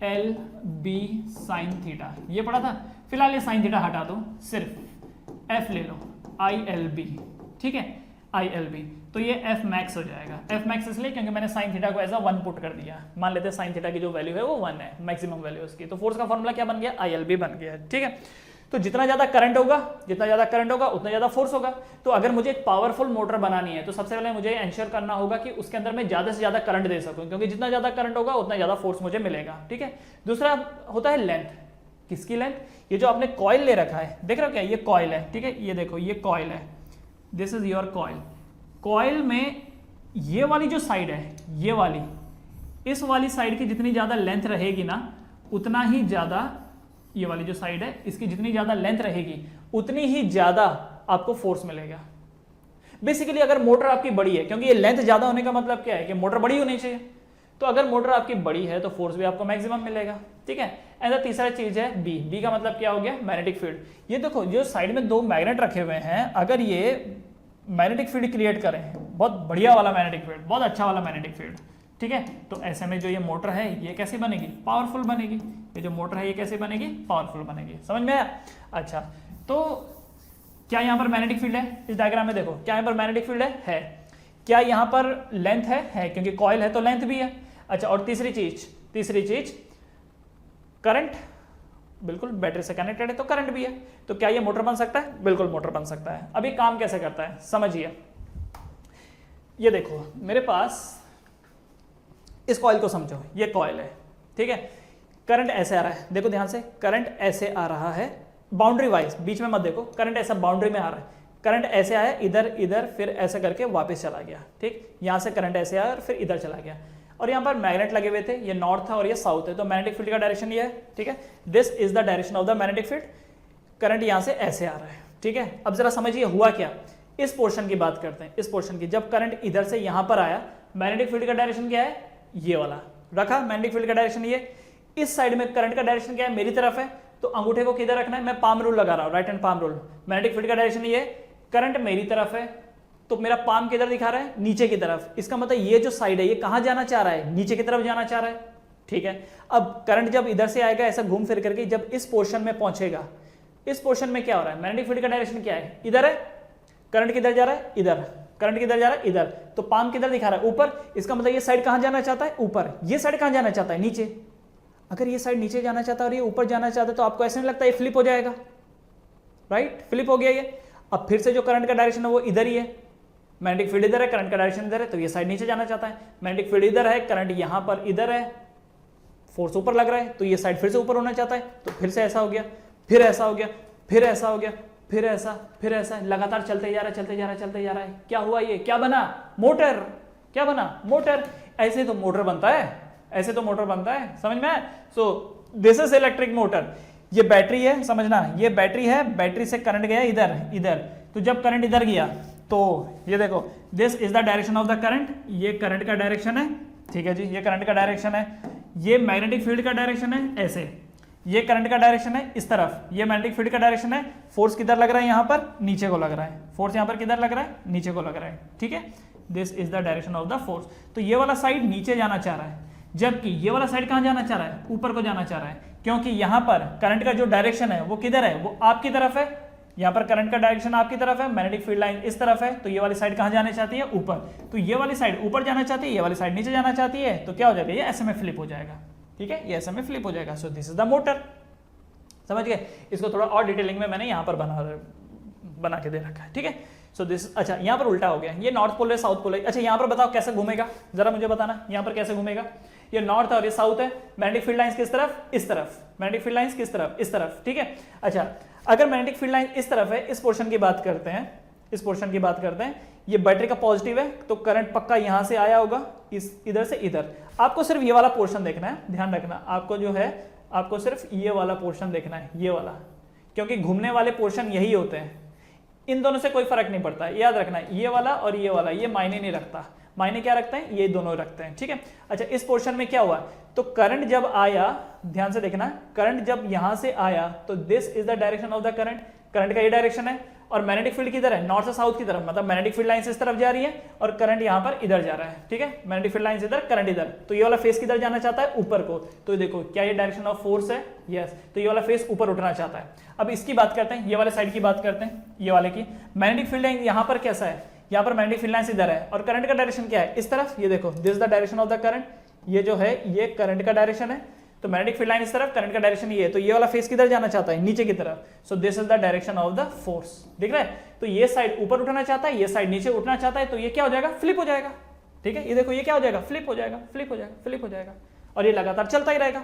L B sine theta, ये पढ़ा था। फिलहाल ये साइन थीटा हटा दो, सिर्फ एफ ले लो, आई एल बी, ठीक है, आई एल बी। तो ये एफ मैक्स हो जाएगा। एफ मैक्स इसलिए क्योंकि मैंने साइन थीटा को एज अ 1 पुट कर दिया। मान लेते हैं साइन थीटा की जो वैल्यू है वो 1 है, मैक्सिमम वैल्यू उसकी। तो फोर्स का फॉर्मूला क्या बन गया, आई एल बी बन गया, ठीक है। तो जितना ज्यादा करंट होगा उतना ज्यादा फोर्स होगा। तो अगर मुझे एक पावरफुल मोटर बनानी है तो सबसे पहले मुझे एंश्योर करना होगा कि उसके अंदर मैं ज्यादा से ज्यादा करंट दे सकूं, क्योंकि जितना ज्यादा करंट होगा उतना ज्यादा फोर्स मुझे मिलेगा, ठीक है। दूसरा होता है लेंथ। किसकी लेंथ, ये जो आपने कॉइल ले रखा है, देख रहे हो क्या, ये कॉइल है, ठीक है, ये देखो ये कॉइल है, this is your coil. Coil में ये वाली जो साइड है, ये वाली, इस वाली साइड की जितनी ज्यादा लेंथ रहेगी ना, उतना ही ज्यादा, ये वाली जो साइड है इसकी जितनी ज्यादा लेंथ रहेगी उतनी ही ज्यादा आपको फोर्स मिलेगा। बेसिकली अगर मोटर आपकी बड़ी है, क्योंकि ये लेंथ ज्यादा होने का मतलब क्या है कि मोटर बड़ी होनी चाहिए, तो अगर मोटर आपकी बड़ी है तो फोर्स भी आपको मैक्सिमम मिलेगा, ठीक है। एंड द तीसरा चीज है बी। बी का मतलब क्या हो गया, मैग्नेटिक फील्ड। ये देखो जो साइड में 2 मैग्नेट रखे हुए हैं, अगर ये मैग्नेटिक फील्ड क्रिएट करें, बहुत बढ़िया वाला मैग्नेटिक फील्ड, बहुत अच्छा वाला मैग्नेटिक फील्ड, ठीक है, तो ऐसे में जो ये मोटर है ये कैसे बनेगी, पावरफुल बनेगी। ये जो मोटर है ये कैसे बनेगी, पावरफुल बनेगी। समझ में आया? अच्छा, तो क्या यहाँ पर मैग्नेटिक फील्ड है, इस डायग्राम में देखो, क्या यहाँ पर मैग्नेटिक फील्ड है? क्या यहाँ पर लेंथ है, क्योंकि कॉइल है तो लेंथ भी है। अच्छा, और तीसरी चीज करंट, बिल्कुल बैटरी से कनेक्टेड है तो करंट भी है। तो क्या ये मोटर बन सकता है? बिल्कुल मोटर बन सकता है। अभी काम कैसे करता है समझिए। ये देखो मेरे पास, इस कॉइल को समझो, ये कॉइल है, ठीक है, करंट ऐसे आ रहा है, देखो ध्यान से, करंट ऐसे आ रहा है बाउंड्री वाइज, बीच में मत देखो, करंट ऐसा बाउंड्री में आ रहा है, करंट ऐसे आया इधर फिर ऐसे करके वापस चला गया, ठीक, यहां से करंट ऐसे आया और फिर इधर चला गया, और यहाँ पर मैग्नेट लगे हुए थे, ये नॉर्थ था और ये साउथ है, तो मैग्नेटिक फील्ड का डायरेक्शन ये है, ठीक है, this is the direction of the magnetic field. Current यहाँ से ऐसे आ रहा है, ठीक है। अब जरा समझिए हुआ क्या, इस पोर्शन की बात करते हैं, इस पोर्शन की। जब करंट इधर से यहाँ पर आया, मैग्नेटिक फील्ड का डायरेक्शन क्या है, ये वाला रखा, मैग्नेटिक फील्ड का डायरेक्शन ये। इस साइड में करंट का डायरेक्शन क्या है, मेरी तरफ है, तो अंगूठे को किधर रखना है, मैं पाम रूल लगा रहा हूं, right hand palm rule. Magnetic field का डायरेक्शन ये, करंट मेरी तरफ है, तो मेरा पाम किधर दिखा रहा है, नीचे की तरफ। इसका मतलब ये जो साइड है ये कहां जाना चाह रहा है, नीचे की तरफ जाना चाह रहा है, ठीक है। अब करंट जब इधर से आएगा ऐसा घूम फिर करके, जब इस पोर्शन में पहुंचेगा, इस पोर्शन में क्या हो रहा है, मैग्नेटिक फील्ड का डायरेक्शन क्या है, इधर है, करंट किधर जा रहा है, इधर, करंट किधर जा रहा है, इधर, तो पाम किधर दिखा रहा है, ऊपर, इसका मतलब ये साइड कहां जाना चाहता है, ऊपर, ये साइड कहां जाना चाहता है, नीचे। अगर ये साइड नीचे जाना चाहता है और ये ऊपर जाना चाहता है तो आपको ऐसे नहीं लगता ये फ्लिप हो जाएगा, राइट, फ्लिप हो गया ये। अब फिर से जो करंट का डायरेक्शन है वो इधर ही है, मैग्नेटिक फील्ड इधर है, करंट का डायरेक्शन इधर है, तो ये साइड नीचे जाना चाहता है, मैग्नेटिक फील्ड इधर है, करंट यहां पर इधर है, फोर्स ऊपर लग रहा है, तो ये साइड फिर से ऊपर होना चाहता है, तो फिर से ऐसा हो गया, फिर ऐसा हो गया, फिर ऐसा हो गया, फिर ऐसा, फिर ऐसा, लगातार चलते जा रहा है, चलते जा रहा है, चलते जा रहा है। क्या हुआ, ये क्या बना, मोटर, क्या बना, मोटर। ऐसे तो मोटर बनता है, ऐसे तो मोटर बनता है, समझ में आया। सो दिस इज इलेक्ट्रिक मोटर। ये बैटरी है, समझना, ये बैटरी है, बैटरी से करंट गया इधर, इधर, तो जब करंट इधर गया तो ये देखो, this is the direction of the current, ये करंट का डायरेक्शन है, ठीक है जी, ये करंट का डायरेक्शन है, ये मैग्नेटिक फील्ड का डायरेक्शन है, ऐसे, ये करंट का डायरेक्शन है इस तरफ, ये मैग्नेटिक फील्ड का डायरेक्शन है, फोर्स किधर लग रहा है, यहाँ पर नीचे को लग रहा है, फोर्स यहाँ पर किधर लग रहा है, नीचे को लग रहा है, ठीक है, this is the direction of the force. तो ये वाला साइड नीचे जाना चाह रहा है, जबकि ये वाला साइड कहां जाना चाह रहा है, ऊपर को जाना चाह रहा है, क्योंकि यहां पर करंट का जो डायरेक्शन है वो किधर है, वो आपकी तरफ है, यहां पर करंट का डायरेक्शन आपकी तरफ है, मैग्नेटिक फील्ड लाइन इस तरफ है, तो ये वाली साइड कहां जाना चाहती है, ऊपर, तो ये वाली साइड ऊपर जाना चाहती है, ये वाली साइड नीचे जाना चाहती है, तो क्या हो जाएगा, ये ऐसे में फ्लिप हो जाएगा, ठीक है, ये ऐसे में फ्लिप हो जाएगा। सो दिस इज द मोटर, समझ गए। इसको थोड़ा और डिटेलिंग में मैंने यहाँ पर बना के दे रखा है, ठीक है। सो दिस, अच्छा यहाँ पर उल्टा हो गया, ये नॉर्थ पोल है, साउथ पोल है। अच्छा यहाँ पर बताओ कैसे घूमेगा, जरा मुझे बताना, यहाँ पर कैसे घूमेगा। ये नॉर्थ और ये साउथ है, मैग्नेटिक फील्ड लाइंस किस तरफ, इस तरफ, मैग्नेटिक फील्ड लाइंस किस तरफ, इस तरफ, ठीक है। अच्छा अगर मैग्नेटिक फील्ड लाइन इस तरफ है, इस पोर्शन की बात करते हैं, इस पोर्शन की बात करते हैं, ये बैटरी का पॉजिटिव है, तो करंट पक्का यहां से आया होगा, इस इधर से इधर। आपको सिर्फ ये वाला पोर्शन देखना है, ध्यान रखना, आपको जो है आपको सिर्फ ये वाला पोर्शन देखना है, ये वाला, क्योंकि घूमने वाले पोर्शन यही होते हैं, इन दोनों से कोई फर्क नहीं पड़ता, याद रखना, ये वाला और ये वाला, ये मायने नहीं रखता, मायने क्या रखते हैं, ये दोनों रखते हैं, ठीक है। अच्छा इस पोर्शन में क्या हुआ, तो करंट जब आया, ध्यान से देखना, करंट जब यहां से आया तो this is the direction of the current, current का ये डायरेक्शन है, और मैग्नेटिक फील्ड किधर है, नॉर्थ से साउथ की तरफ, मतलब मैग्नेटिक फील्ड लाइन इस तरफ जा रही है और करंट यहां पर इधर जा रहा है, ठीक है, मैग्नेटिक फील्ड लाइन इधर, करंट इधर, तो ये वाला फेस किधर जाना चाहता है, ऊपर को। तो देखो क्या ये डायरेक्शन ऑफ फोर्स है, यस, तो ये वाला फेस ऊपर उठना चाहता है। अब इसकी बात करते हैं, ये वाले साइड की बात करते हैं, ये वाले की, मैग्नेटिक फील्ड लाइन यहां पर कैसा है, यहाँ पर मैग्नेटिक फील्ड लाइन इधर है, और करंट का डायरेक्शन क्या है, इस तरफ, ये देखो this is the direction of the current, ये जो है ये करंट का डायरेक्शन है, तो मैग्नेटिक फील्ड लाइन इस तरफ, करंट का डायरेक्शन ये है, तो ये वाला फेस किधर जाना चाहता है, नीचे की तरफ। सो this is the direction of the force, दिख रहा है, तो ये साइड ऊपर उठना चाहता है, ये साइड नीचे उठना चाहता है, तो ये क्या हो जाएगा, फ्लिप हो जाएगा, ठीक है। ये देखो ये क्या हो जाएगा, फ्लिप हो जाएगा, फ्लिप हो जाएगा, फ्लिप हो जाएगा, और ये लगातार चलता ही रहेगा,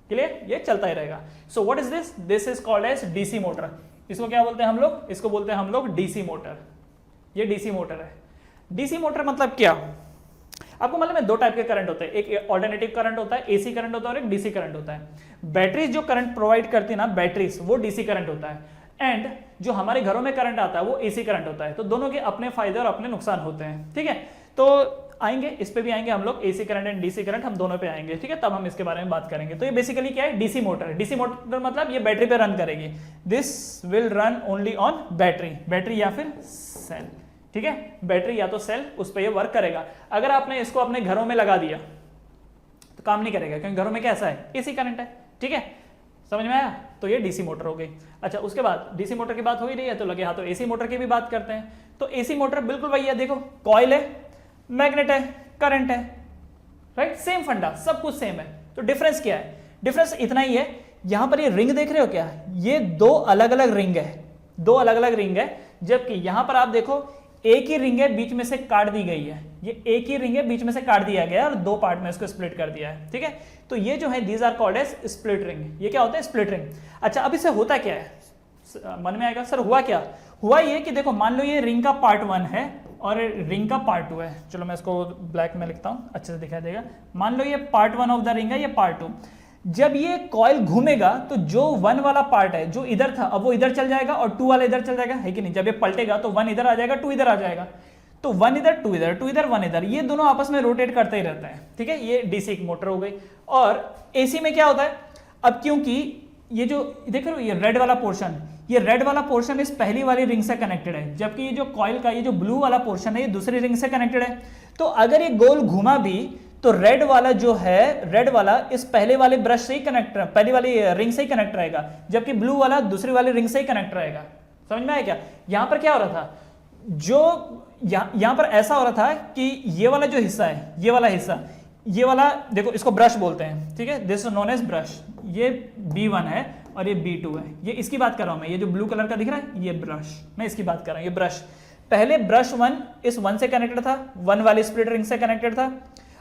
क्लियर, ये चलता ही रहेगा। So what is this, this is called as DC motor. इसको क्या बोलते हैं हम लोग, इसको बोलते हैं हम लोग डीसी मोटर, ये डीसी मोटर है। डीसी मोटर मतलब क्या, आपको मालूम है दो टाइप के करंट होते हैं, एक ऑल्टरनेटिव करंट होता है, एसी करंट होता है, और एक डीसी करंट होता है। बैटरीज जो करंट प्रोवाइड करती है ना, बैटरीज, वो डीसी करंट होता है, एंड जो हमारे घरों में करंट आता है वो एसी करंट होता है। तो दोनों के अपने फायदे और अपने नुकसान होते हैं, ठीक है। तो आएंगे, इस पे भी आएंगे हम लोग, AC current and DC current, हम दोनों पे आएंगे, ठीक है, तब हम इसके बारे में बात करेंगे। तो ये बेसिकली क्या है, डीसी मोटर। डीसी मोटर मतलब ये बैटरी पे रन करेगी, this will run only on battery, battery या फिर सेल, ठीक है, बैटरी या तो सेल, उस पर ये वर्क करेगा। अगर आपने इसको अपने घरों में लगा दिया तो काम नहीं करेगा, क्योंकि घरों में कैसा है, एसी करंट है, ठीक है, समझ में आया। तो ये डीसी मोटर हो गई। अच्छा उसके बाद डीसी मोटर की बात हो ही रही है, तो लगे हाँ तो एसी मोटर की भी बात करते हैं। तो एसी मोटर बिल्कुल वही है, देखो कॉइल है, मैग्नेट है, करंट है, राइट, सेम फंडा, सब कुछ सेम है। तो डिफरेंस क्या है, डिफरेंस इतना ही है, यहां पर ये रिंग देख रहे हो क्या, ये दो अलग अलग रिंग है, दो अलग अलग रिंग है, जबकि यहां पर आप देखो एक ही रिंग है, बीच में से काट दी गई है, ये एक ही रिंग है, बीच में से काट दिया गया और दो पार्ट में इसको स्प्लिट कर दिया है, ठीक है। तो ये जो है these are called as split ring. ये क्या होता है, स्प्लिट रिंग। अच्छा अब इससे होता क्या है, मन में आएगा सर हुआ क्या, हुआ ये कि देखो मान लो ये रिंग का पार्ट 1 है और रिंग का पार्ट 2 है, चलो मैं इसको ब्लैक में लिखता हूं, अच्छे से दिखाई देगा। मान लो ये पार्ट 1 ऑफ द रिंग है, ये पार्ट 2। जब ये कॉइल घूमेगा तो जो 1 वाला पार्ट है जो इधर था, अब वो इधर चल जाएगा और 2 वाला इधर चल जाएगा, है कि नहीं। जब ये पलटेगा तो 1 इधर आ जाएगा, 2 इधर आ जाएगा, तो 1 इधर, 2 इधर, 2 इधर, 1 इधर, ये दोनों आपस में रोटेट करते ही रहते हैं, ठीक है। ये डीसी मोटर हो गई। और एसी में क्या होता है, अब क्योंकि ये जो देख रहे हो ये रेड वाला पोर्शन, ये रेड वाला पोर्शन इस पहली वाली रिंग से कनेक्टेड है, जबकि ये जो कॉइल का ये जो ब्लू वाला पोर्शन है ये दूसरी रिंग से कनेक्टेड है। तो अगर ये गोल घुमा भी तो रेड वाला जो है, रेड वाला इस पहले वाले ब्रश से ही कनेक्ट, पहली वाली रिंग से ही कनेक्ट रहेगा, जबकि ब्लू वाला दूसरी वाली रिंग से ही कनेक्ट रहेगा। समझ में आया क्या, यहां पर क्या हो रहा था, जो यहां पर ऐसा हो रहा था कि ये वाला जो हिस्सा है, ये वाला हिस्सा, ये वाला देखो, इसको ब्रश बोलते हैं, ठीक है, दिस नोन एज ब्रश। ये B1 है और ये B2 है। ये इसकी बात कर रहा हूं मैं, ये जो ब्लू कलर का दिख रहा है ये ब्रश, मैं इसकी बात कर रहा हूं, ये ब्रश। पहले ब्रश 1 इस 1 से कनेक्टेड था, 1 वाली स्प्लिट रिंग से कनेक्टेड था।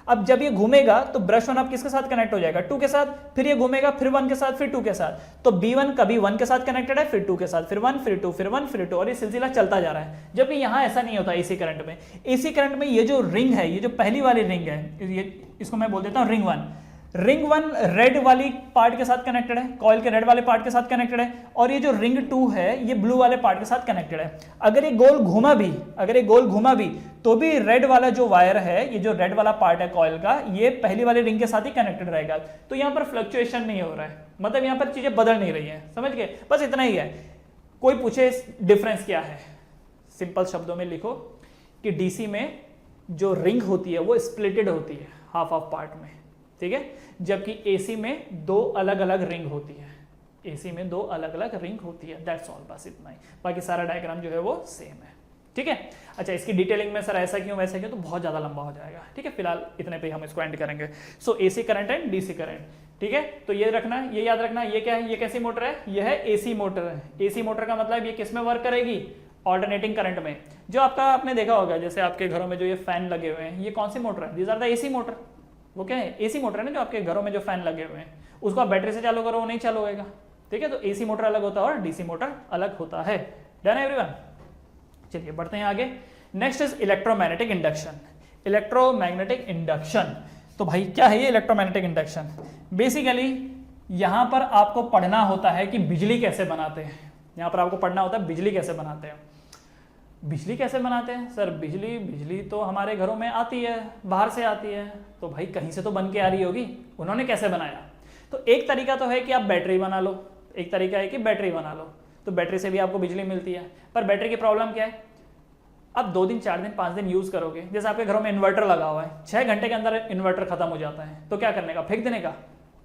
अब जब ये घूमेगा तो ब्रश 1 अब किसके साथ कनेक्ट हो जाएगा, 2 के साथ, फिर ये घूमेगा फिर 1 के साथ, फिर 2 के साथ। तो B1 कभी 1 के साथ कनेक्टेड है, फिर 2 के साथ, फिर 1, फिर 2, फिर 1, फिर 2, और ये सिलसिला चलता जा रहा है। जबकि यहां ऐसा नहीं होता एसी करंट में। एसी करंट में ये जो रिंग है, ये जो पहली वाली रिंग है, ये इसको मैं बोल देता हूं रिंग 1। रिंग 1 रेड वाली पार्ट के साथ कनेक्टेड है, कॉइल के रेड वाले पार्ट के साथ कनेक्टेड है, और ये जो रिंग 2 है ये ब्लू वाले पार्ट के साथ कनेक्टेड है। अगर ये गोल घूमा भी, अगर ये गोल घूमा भी, तो भी रेड वाला जो वायर है, ये जो रेड वाला पार्ट है कॉइल का, ये पहली वाली रिंग के साथ ही कनेक्टेड रहेगा। तो यहां पर फ्लक्चुएशन नहीं हो रहा है, मतलब यहां पर चीजें बदल नहीं रही है, समझ गए, बस इतना ही है। कोई पूछे डिफरेंस क्या है, सिंपल शब्दों में लिखो कि डीसी में जो रिंग होती है वो स्प्लिटेड होती है हाफ हाफ पार्ट में, ठीक है, जबकि एसी में 2 अलग अलग रिंग होती है। एसी में 2 अलग अलग रिंग होती है, दैट्स ऑल, बस इतना ही। बाकी सारा डायग्राम जो है वो सेम है, ठीक है। अच्छा, इसकी डिटेलिंग में सर ऐसा क्यों वैसा क्यों, तो बहुत ज्यादा लंबा हो जाएगा, ठीक है। फिलहाल इतने पे हम इसको एंड करेंगे। So AC current and DC current, ठीक है। तो ये रखना, ये याद रखना, ये क्या है, ये कैसी मोटर है, ये है एसी मोटर है। एसी मोटर का मतलब ये किस में वर्क करेगी, ऑल्टरनेटिंग करंट में। जो आपका आपने देखा होगा, जैसे आपके घरों में जो ये फैन लगे हुए हैं, ये कौन सी मोटर है, these are the AC motor. वो क्या है, एसी मोटर है ना, जो आपके घरों में जो फैन लगे हुए हैं, उसको आप बैटरी से चालू करो वो नहीं चालू होगा, ठीक है। तो एसी मोटर अलग होता है और डीसी मोटर अलग होता है। डन एवरीवन, चलिए बढ़ते हैं आगे। Next is electromagnetic induction. Electromagnetic induction, तो भाई क्या है ये इलेक्ट्रोमैग्नेटिक इंडक्शन। बेसिकली यहां पर आपको पढ़ना होता है कि बिजली कैसे बनाते हैं। यहां पर आपको पढ़ना होता है बिजली कैसे बनाते हैं। बिजली कैसे बनाते हैं सर, बिजली तो हमारे घरों में आती है, बाहर से आती है, तो भाई कहीं से तो बन के आ रही होगी, उन्होंने कैसे बनाया। तो एक तरीका तो है कि आप बैटरी बना लो, एक तरीका है कि बैटरी बना लो, तो बैटरी से भी आपको बिजली मिलती है। पर बैटरी की प्रॉब्लम क्या है, अब 2 दिन 4 दिन 5 दिन यूज करोगे, जैसे आपके घरों में इन्वर्टर लगा हुआ है, 6 घंटे के अंदर इन्वर्टर खत्म हो जाता है, तो क्या करने का, फेंक देने का।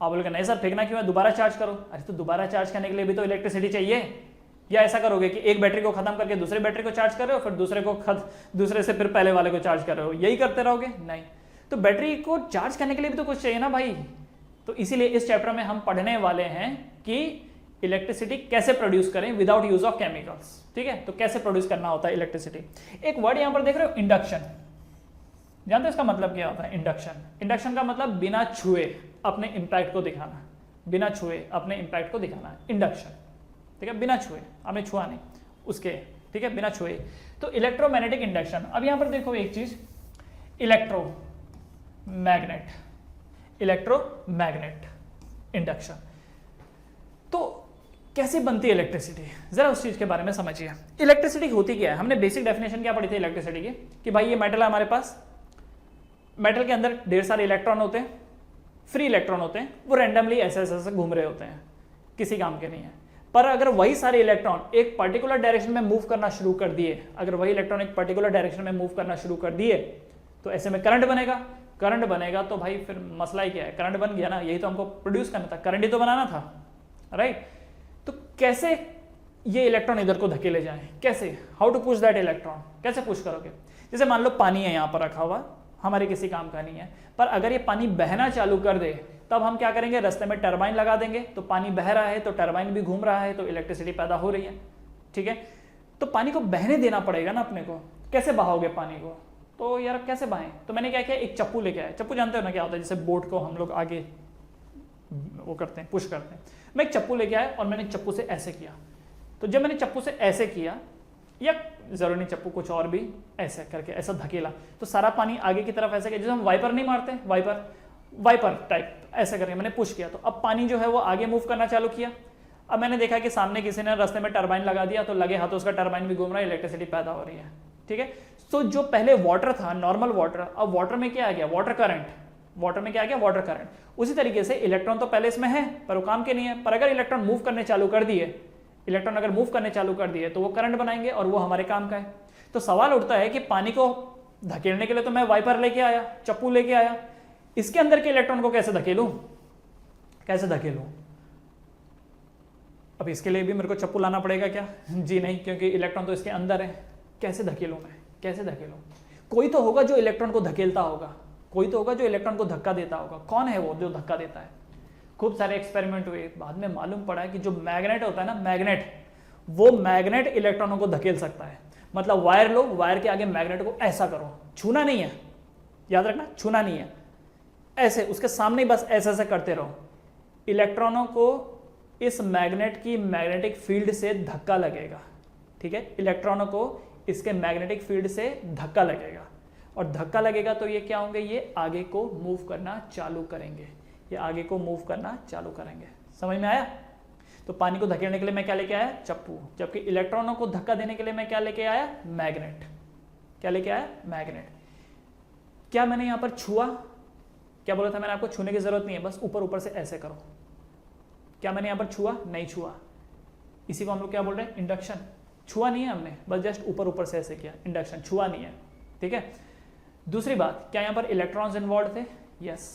आप बोलोगे नहीं सर फेंकना क्यों है, दोबारा चार्ज करो। अरे तो दोबारा चार्ज करने के लिए भी तो इलेक्ट्रिसिटी चाहिए। या ऐसा करोगे कि एक बैटरी को खत्म करके दूसरे बैटरी को चार्ज कर रहे हो, फिर दूसरे से फिर पहले वाले को चार्ज कर रहे हो, यही करते रहोगे, नहीं। तो बैटरी को चार्ज करने के लिए भी तो कुछ चाहिए ना भाई। तो इसीलिए इस चैप्टर में हम पढ़ने वाले हैं कि इलेक्ट्रिसिटी कैसे प्रोड्यूस करें विदाउट यूज ऑफ केमिकल्स, ठीक है। तो कैसे प्रोड्यूस करना होता है इलेक्ट्रिसिटी। एक वर्ड यहां पर देख रहे हो, इंडक्शन, जानते हो इसका मतलब क्या होता है, इंडक्शन। इंडक्शन का मतलब बिना छुए अपने इंपैक्ट को दिखाना, बिना छुए अपने इंपैक्ट को दिखाना, इंडक्शन, ठीक है, बिना छुए, आपने छुआ नहीं उसके, ठीक है, बिना छुए। तो इलेक्ट्रोमैग्नेटिक इंडक्शन, अब यहां पर देखो एक चीज, इलेक्ट्रोमैग्नेट इंडक्शन, तो कैसे बनती है इलेक्ट्रिसिटी, जरा उस चीज के बारे में समझिए। इलेक्ट्रिसिटी होती क्या है, हमने बेसिक डेफिनेशन क्या पढ़ी थी इलेक्ट्रिसिटी की, कि भाई ये मेटल है हमारे पास, मेटल के अंदर ढेर सारे इलेक्ट्रॉन होते हैं, फ्री इलेक्ट्रॉन होते हैं, वो रैंडमली ऐसे ऐसे घूम रहे होते हैं, किसी काम के नहीं है। पर अगर वही सारे इलेक्ट्रॉन एक पर्टिकुलर डायरेक्शन में मूव करना शुरू कर दिए, अगर वही इलेक्ट्रॉन एक पर्टिकुलर डायरेक्शन में मूव करना शुरू कर दिए, तो ऐसे में करंट बनेगा। करंट बनेगा तो भाई फिर मसला ही क्या है, करंट बन गया ना, यही तो हमको प्रोड्यूस करना था, करंट ही तो बनाना था, राइट। तो कैसे ये इलेक्ट्रॉन इधर को धकेले जाएं, कैसे, how to push that electron, कैसे पुश करोगे। जैसे मान लो पानी है यहाँ पर रखा हुआ, हमारे किसी काम का नहीं है, पर अगर ये पानी बहना चालू कर दे, तब हम क्या करेंगे, रास्ते में टरबाइन लगा देंगे, तो पानी बह रहा है तो टरबाइन भी घूम रहा है, तो इलेक्ट्रिसिटी पैदा हो रही है, ठीक है। तो पानी को बहने देना पड़ेगा ना अपने को, कैसे बहाओगे पानी को, तो यार कैसे बहाएं। तो मैंने क्या किया, एक चप्पू लेके आया, चप्पू जानते हो ना क्या होता है, जैसे बोट को हम लोग आगे वो करते हैं, पुश करते हैं। मैं एक चप्पू लेके आया और मैंने चप्पू से ऐसे किया, तो जब मैंने चप्पू से ऐसे किया, या जरूर नहीं चप्पू कुछ और भी ऐसे करके ऐसा धकेला, तो सारा पानी आगे की तरफ ऐसे किया, जैसे हम वाइपर नहीं मारते, वाइपर टाइप ऐसे करके मैंने पुश किया, तो अब पानी जो है वो आगे मूव करना चालू किया। अब मैंने देखा कि सामने किसी ने रास्ते में टरबाइन लगा दिया, तो लगे हाथों उसका टरबाइन भी घूम रहा है, इलेक्ट्रिसिटी पैदा हो रही है, ठीक है। तो जो पहले वाटर था, नॉर्मल वाटर, अब वाटर में क्या आ गया, वाटर करंट, वाटर में क्या आ गया, वाटर करंट। उसी तरीके से इलेक्ट्रॉन तो पहले इसमें है पर वो काम के नहीं है, पर अगर इलेक्ट्रॉन मूव करने चालू कर दिए, इलेक्ट्रॉन अगर मूव करने चालू कर दिए तो वो करंट बनाएंगे और वो हमारे काम का है। तो सवाल उठता है कि पानी को धकेलने के लिए तो मैं वाइपर लेके आया, चप्पू लेके आया, इसके अंदर के इलेक्ट्रॉन को कैसे धकेलूं, कैसे धकेलूं। अब इसके लिए भी मेरे को चप्पू लाना पड़ेगा क्या, जी नहीं, क्योंकि इलेक्ट्रॉन तो इसके अंदर है, कैसे धकेलूं मैं, कैसे धकेलूं? कोई तो होगा जो इलेक्ट्रॉन को धकेलता होगा, कोई तो होगा जो इलेक्ट्रॉन को धक्का देता होगा। कौन है वो जो धक्का देता है? खूब सारे एक्सपेरिमेंट हुए, बाद में मालूम पड़ा कि जो मैग्नेट होता है ना, मैग्नेट, वो मैग्नेट इलेक्ट्रॉनों को धकेल सकता है। मतलब वायर लो, वायर के आगे मैग्नेट को ऐसा करो, छूना नहीं है, याद रखना, छूना नहीं है, ऐसे उसके सामने बस ऐसे ऐसे करते रहो, इलेक्ट्रॉनों को इस मैग्नेट की मैग्नेटिक फील्ड से धक्का लगेगा। ठीक है, इलेक्ट्रॉनों को इसके मैग्नेटिक फील्ड से धक्का लगेगा, और धक्का लगेगा तो ये क्या होंगे, ये आगे को मूव करना चालू करेंगे, ये आगे को मूव करना चालू करेंगे। समझ में आया? तो पानी को धकेलने के लिए मैं क्या लेके आया? चप्पू। जबकि इलेक्ट्रॉनों को धक्का देने के लिए मैं क्या लेके आया? मैग्नेट। क्या लेके आया? मैग्नेट। क्या मैंने यहां पर छुआ? क्या बोला था मैंने आपको? छूने की जरूरत नहीं है, बस ऊपर ऊपर से ऐसे करो। क्या मैंने यहां पर छुआ? नहीं छुआ। इसी को हम लोग क्या बोल रहे हैं? इंडक्शन। छुआ नहीं है हमने, बस जस्ट ऊपर ऊपर से ऐसे किया, इंडक्शन। छुआ नहीं है। ठीक है। दूसरी बात, क्या यहां पर इलेक्ट्रॉन्स इन्वॉल्व थे? यस।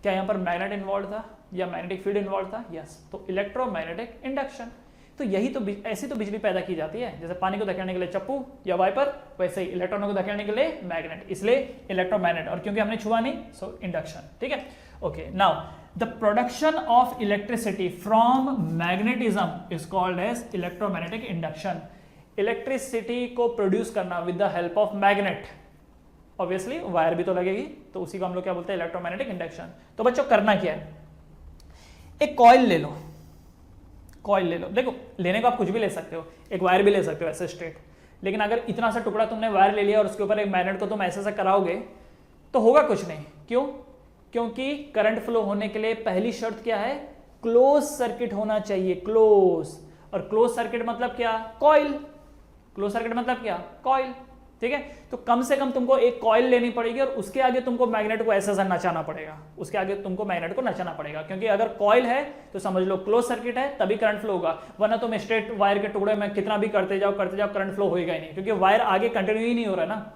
क्या यहां पर मैग्नेट इन्वॉल्व था या मैग्नेटिक फील्ड इन्वॉल्व था? यस। तो इलेक्ट्रोमैग्नेटिक इंडक्शन। तो यही तो, ऐसी तो बिजली पैदा की जाती है। जैसे पानी को धकेलने के लिए चप्पू या वाइपर, वैसे ही इलेक्ट्रॉनों को धकेलने के लिए मैग्नेट, इसलिए इलेक्ट्रोमैग्नेट। और क्योंकि हमने छुआ नहीं, सो इंडक्शन। ठीक है। Okay, now the production of electricity from magnetism is called as electromagnetic induction. Electricity को प्रोड्यूस करना with the help of magnet, obviously wire भी तो लगेगी, तो उसी को हम लोग क्या बोलते हैं? Electromagnetic induction. तो बच्चों करना क्या है? एक कॉइल ले लो, कॉइल ले लो। देखो, लेने को आप कुछ भी ले सकते हो, एक वायर भी ले सकते हो ऐसे स्ट्रेट, लेकिन अगर इतना सा टुकड़ा तुमने वायर ले लिया और उसके ऊपर एक मैग्नेट को तुम ऐसे ऐसे कराओगे तो होगा कुछ नहीं। क्यों? क्योंकि करंट फ्लो होने के लिए पहली शर्त क्या है? क्लोज सर्किट होना चाहिए, क्लोज। और क्लोज सर्किट मतलब क्या? कॉइल। क्लोज सर्किट मतलब क्या? कॉइल। ठीक है। तो कम से कम तुमको एक कॉइल लेनी पड़ेगी और उसके आगे तुमको मैग्नेट को ऐसा ऐसा नचाना पड़ेगा, उसके आगे तुमको मैग्नेट को नचाना पड़ेगा। क्योंकि अगर कॉइल है तो समझ लो क्लोज सर्किट है, तभी करंट फ्लो होगा। वरना तुम स्ट्रेट वायर के टुकड़े में कितना भी करते जाओ करंट फ्लो होएगा ही नहीं, क्योंकि वायर आगे कंटिन्यू ही नहीं हो रहा ना।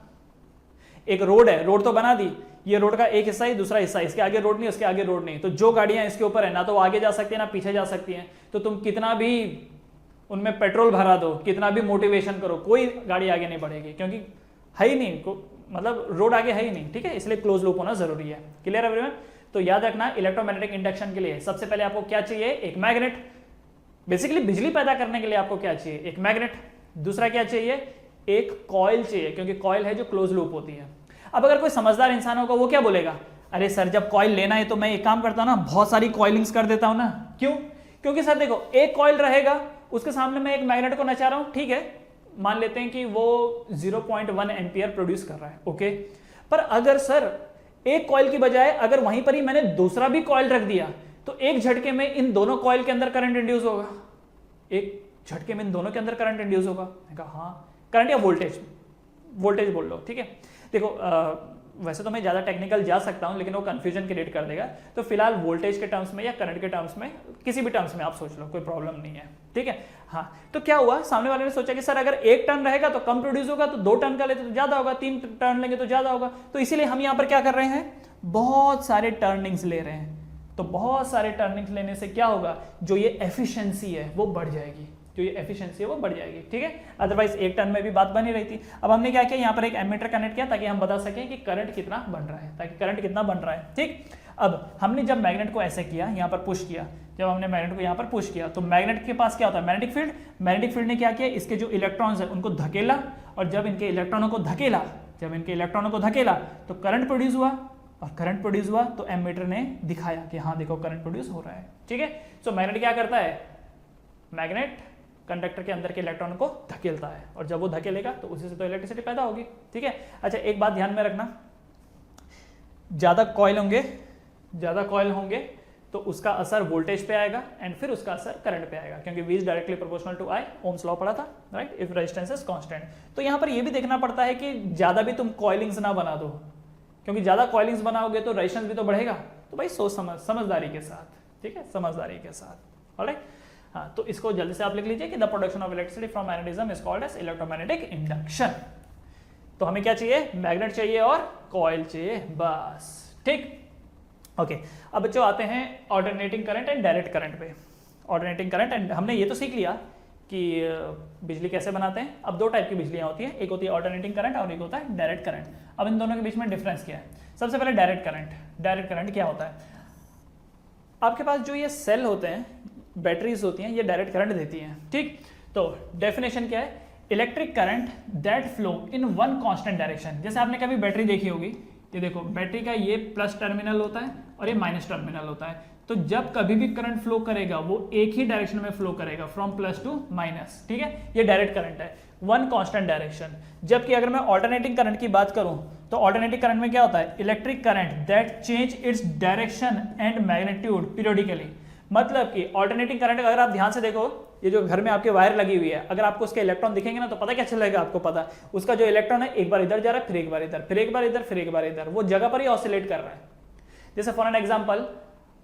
एक रोड है, रोड तो बना दी, ये रोड का एक हिस्सा ही, दूसरा हिस्सा, इसके आगे रोड नहीं, उसके आगे रोड नहीं, तो जो गाड़ियां इसके ऊपर है ना तो आगे जा सकती है ना पीछे जा सकती हैं। तो तुम कितना भी उनमें पेट्रोल भरा दो, कितना भी मोटिवेशन करो, कोई गाड़ी आगे नहीं बढ़ेगी, क्योंकि है ही नहीं, मतलब रोड आगे है ही नहीं। ठीक है, इसलिए क्लोज लूप होना जरूरी है। Clear everyone? तो याद रखना, इलेक्ट्रोमैग्नेटिक इंडक्शन के लिए सबसे पहले आपको क्या चाहिए? एक मैग्नेट। बेसिकली बिजली पैदा करने के लिए आपको क्या चाहिए? एक मैग्नेट। दूसरा क्या चाहिए? एक कॉइल चाहिए, क्योंकि कॉइल है जो क्लोज लूप होती है। अब अगर कोई समझदार इंसान होगा, वो क्या बोलेगा? अरे सर, जब कॉइल लेना है तो मैं एक काम करता हूं ना, बहुत सारी कॉइलिंग्स कर देता हूं ना। क्यों? क्योंकि सर देखो, एक कॉइल रहेगा, उसके सामने मैं एक मैग्नेट को नचा रहा हूं, ठीक है, मान लेते हैं कि वो 0.1 एम्पियर प्रोड्यूस कर रहा है, ओके। पर अगर सर एक कॉइल की बजाय अगर वहीं पर ही मैंने दूसरा भी कॉइल रख दिया, तो एक झटके में इन दोनों कॉइल के अंदर करंट इंड्यूस होगा। एक झटके में इन दोनों के अंदर करंट इंड्यूस होगा। मैंने कहा हाँ, करंट या वोल्टेज, वोल्टेज बोल लो, ठीक है। देखो वैसे तो मैं ज़्यादा टेक्निकल जा सकता हूं, लेकिन वो कंफ्यूजन क्रिएट कर देगा। तो फिलहाल वोल्टेज के टर्म्स में या करंट के टर्म्स में, किसी भी टर्म्स में आप सोच लो, कोई प्रॉब्लम नहीं है, ठीक है। हाँ, तो क्या हुआ, सामने वाले ने सोचा कि सर अगर एक टर्न रहेगा तो कम प्रोड्यूस होगा, तो 2 टर्न का लेते तो ज्यादा होगा, 3 टर्न लेंगे तो ज्यादा होगा। तो इसीलिए हम यहाँ पर क्या कर रहे हैं? बहुत सारे टर्निंग्स ले रहे हैं। तो बहुत सारे टर्निंग्स लेने से क्या होगा? जो ये एफिशिएंसी है वो बढ़ जाएगी, जो ये एफिशिएंसी है वो बढ़ जाएगी, ठीक है। अदरवाइज एक टर्न में भी बात बनी रही थी। अब हमने क्या किया, यहाँ पर एक एमीटर कनेक्ट किया ताकि हम बता सकें कि करंट कितना बन रहा है, ताकि करंट कितना बन रहा है, ठीक। अब हमने जब मैग्नेट को ऐसे किया, यहाँ पर पुश किया, जब हमने मैग्नेट को यहाँ पर पुश किया, तो मैग्नेट के पास क्या होता है? Magnetic field. मैग्नेटिक फील्ड ने क्या किया? इसके जो इलेक्ट्रॉन्स है उनको धकेला, और जब इनके इलेक्ट्रॉनों को धकेला, तो करंट प्रोड्यूस हुआ, और करंट प्रोड्यूस हुआ तो एमीटर ने दिखाया कि हाँ देखो करंट प्रोड्यूस हो रहा है, ठीक है। सो मैग्नेट क्या करता है? मैग्नेट कंडक्टर के अंदर के इलेक्ट्रॉन को धकेलता है, और जब वो धकेलेगा तो उसी से तो इलेक्ट्रिसिटी पैदा होगी, ठीक है। अच्छा, एक बात ध्यान में रखना, ज्यादा कॉइल होंगे तो उसका असर वोल्टेज पे आएगा, एंड फिर उसका असर करंट पे आएगा, क्योंकि V is directly proportional to I, Ohm's law पढ़ा था, right, if resistance is constant. तो यहां पर ये भी देखना पड़ता है कि ज्यादा भी तुम कॉइलिंग्स ना बना दो, क्योंकि ज्यादा कॉइलिंग्स बनाओगे तो रेजिस्टेंस भी तो बढ़ेगा। तो भाई सोच समझदारी के साथ, ठीक है, समझदारी के साथ, ऑलराइट। हाँ, तो इसको जल्दी से आप लिख लीजिए कि the production of electricity from magnetism is called as electromagnetic induction. तो हमें क्या चाहिए? मैग्नेट चाहिए और कॉइल चाहिए, बस, ठीक। ओके, अब बच्चों आते हैं alternating current and direct current पे। ऑल्टरनेटिंग करंट एंड, हमने ये तो सीख लिया कि बिजली कैसे बनाते हैं। अब दो टाइप की बिजलियाँ होती हैं, एक होती है ऑल्टरनेटिंग करंट और एक होता है डायरेक्ट करंट। अब इन दोनों के बीच में डिफरेंस क्या है? सबसे पहले डायरेक्ट करंट। डायरेक्ट करंट क्या होता है? आपके पास जो ये सेल होते हैं, बैटरीज होती हैं, ये डायरेक्ट करंट देती हैं, ठीक। तो डेफिनेशन क्या है? Electric current that flow in one constant direction. जैसे आपने कभी बैटरी देखी होगी, ये देखो बैटरी का ये प्लस टर्मिनल होता है और ये माइनस टर्मिनल होता है। तो जब कभी भी करंट फ्लो करेगा वो एक ही डायरेक्शन में फ्लो करेगा, फ्रॉम प्लस टू माइनस, ठीक है। ये डायरेक्ट करंट है, वन कांस्टेंट डायरेक्शन। जबकि अगर मैं ऑल्टरनेटिंग करंट की बात करूं तो ऑल्टरनेटिंग करंट में क्या होता है? Electric current that change its direction and magnitude periodically. मतलब कि ऑल्टरनेटिंग करंट अगर आप ध्यान से देखो, ये जो घर में आपके वायर लगी हुई है, अगर आपको उसके इलेक्ट्रॉन दिखेंगे ना तो पता क्या चलेगा आपको? पता उसका जो इलेक्ट्रॉन है एक बार इधर जा रहा है, फिर एक बार इधर, फिर एक बार इधर, फिर एक बार इधर, वो जगह पर ही ऑसिलेट कर रहा है। जैसे फॉर एन एग्जांपल,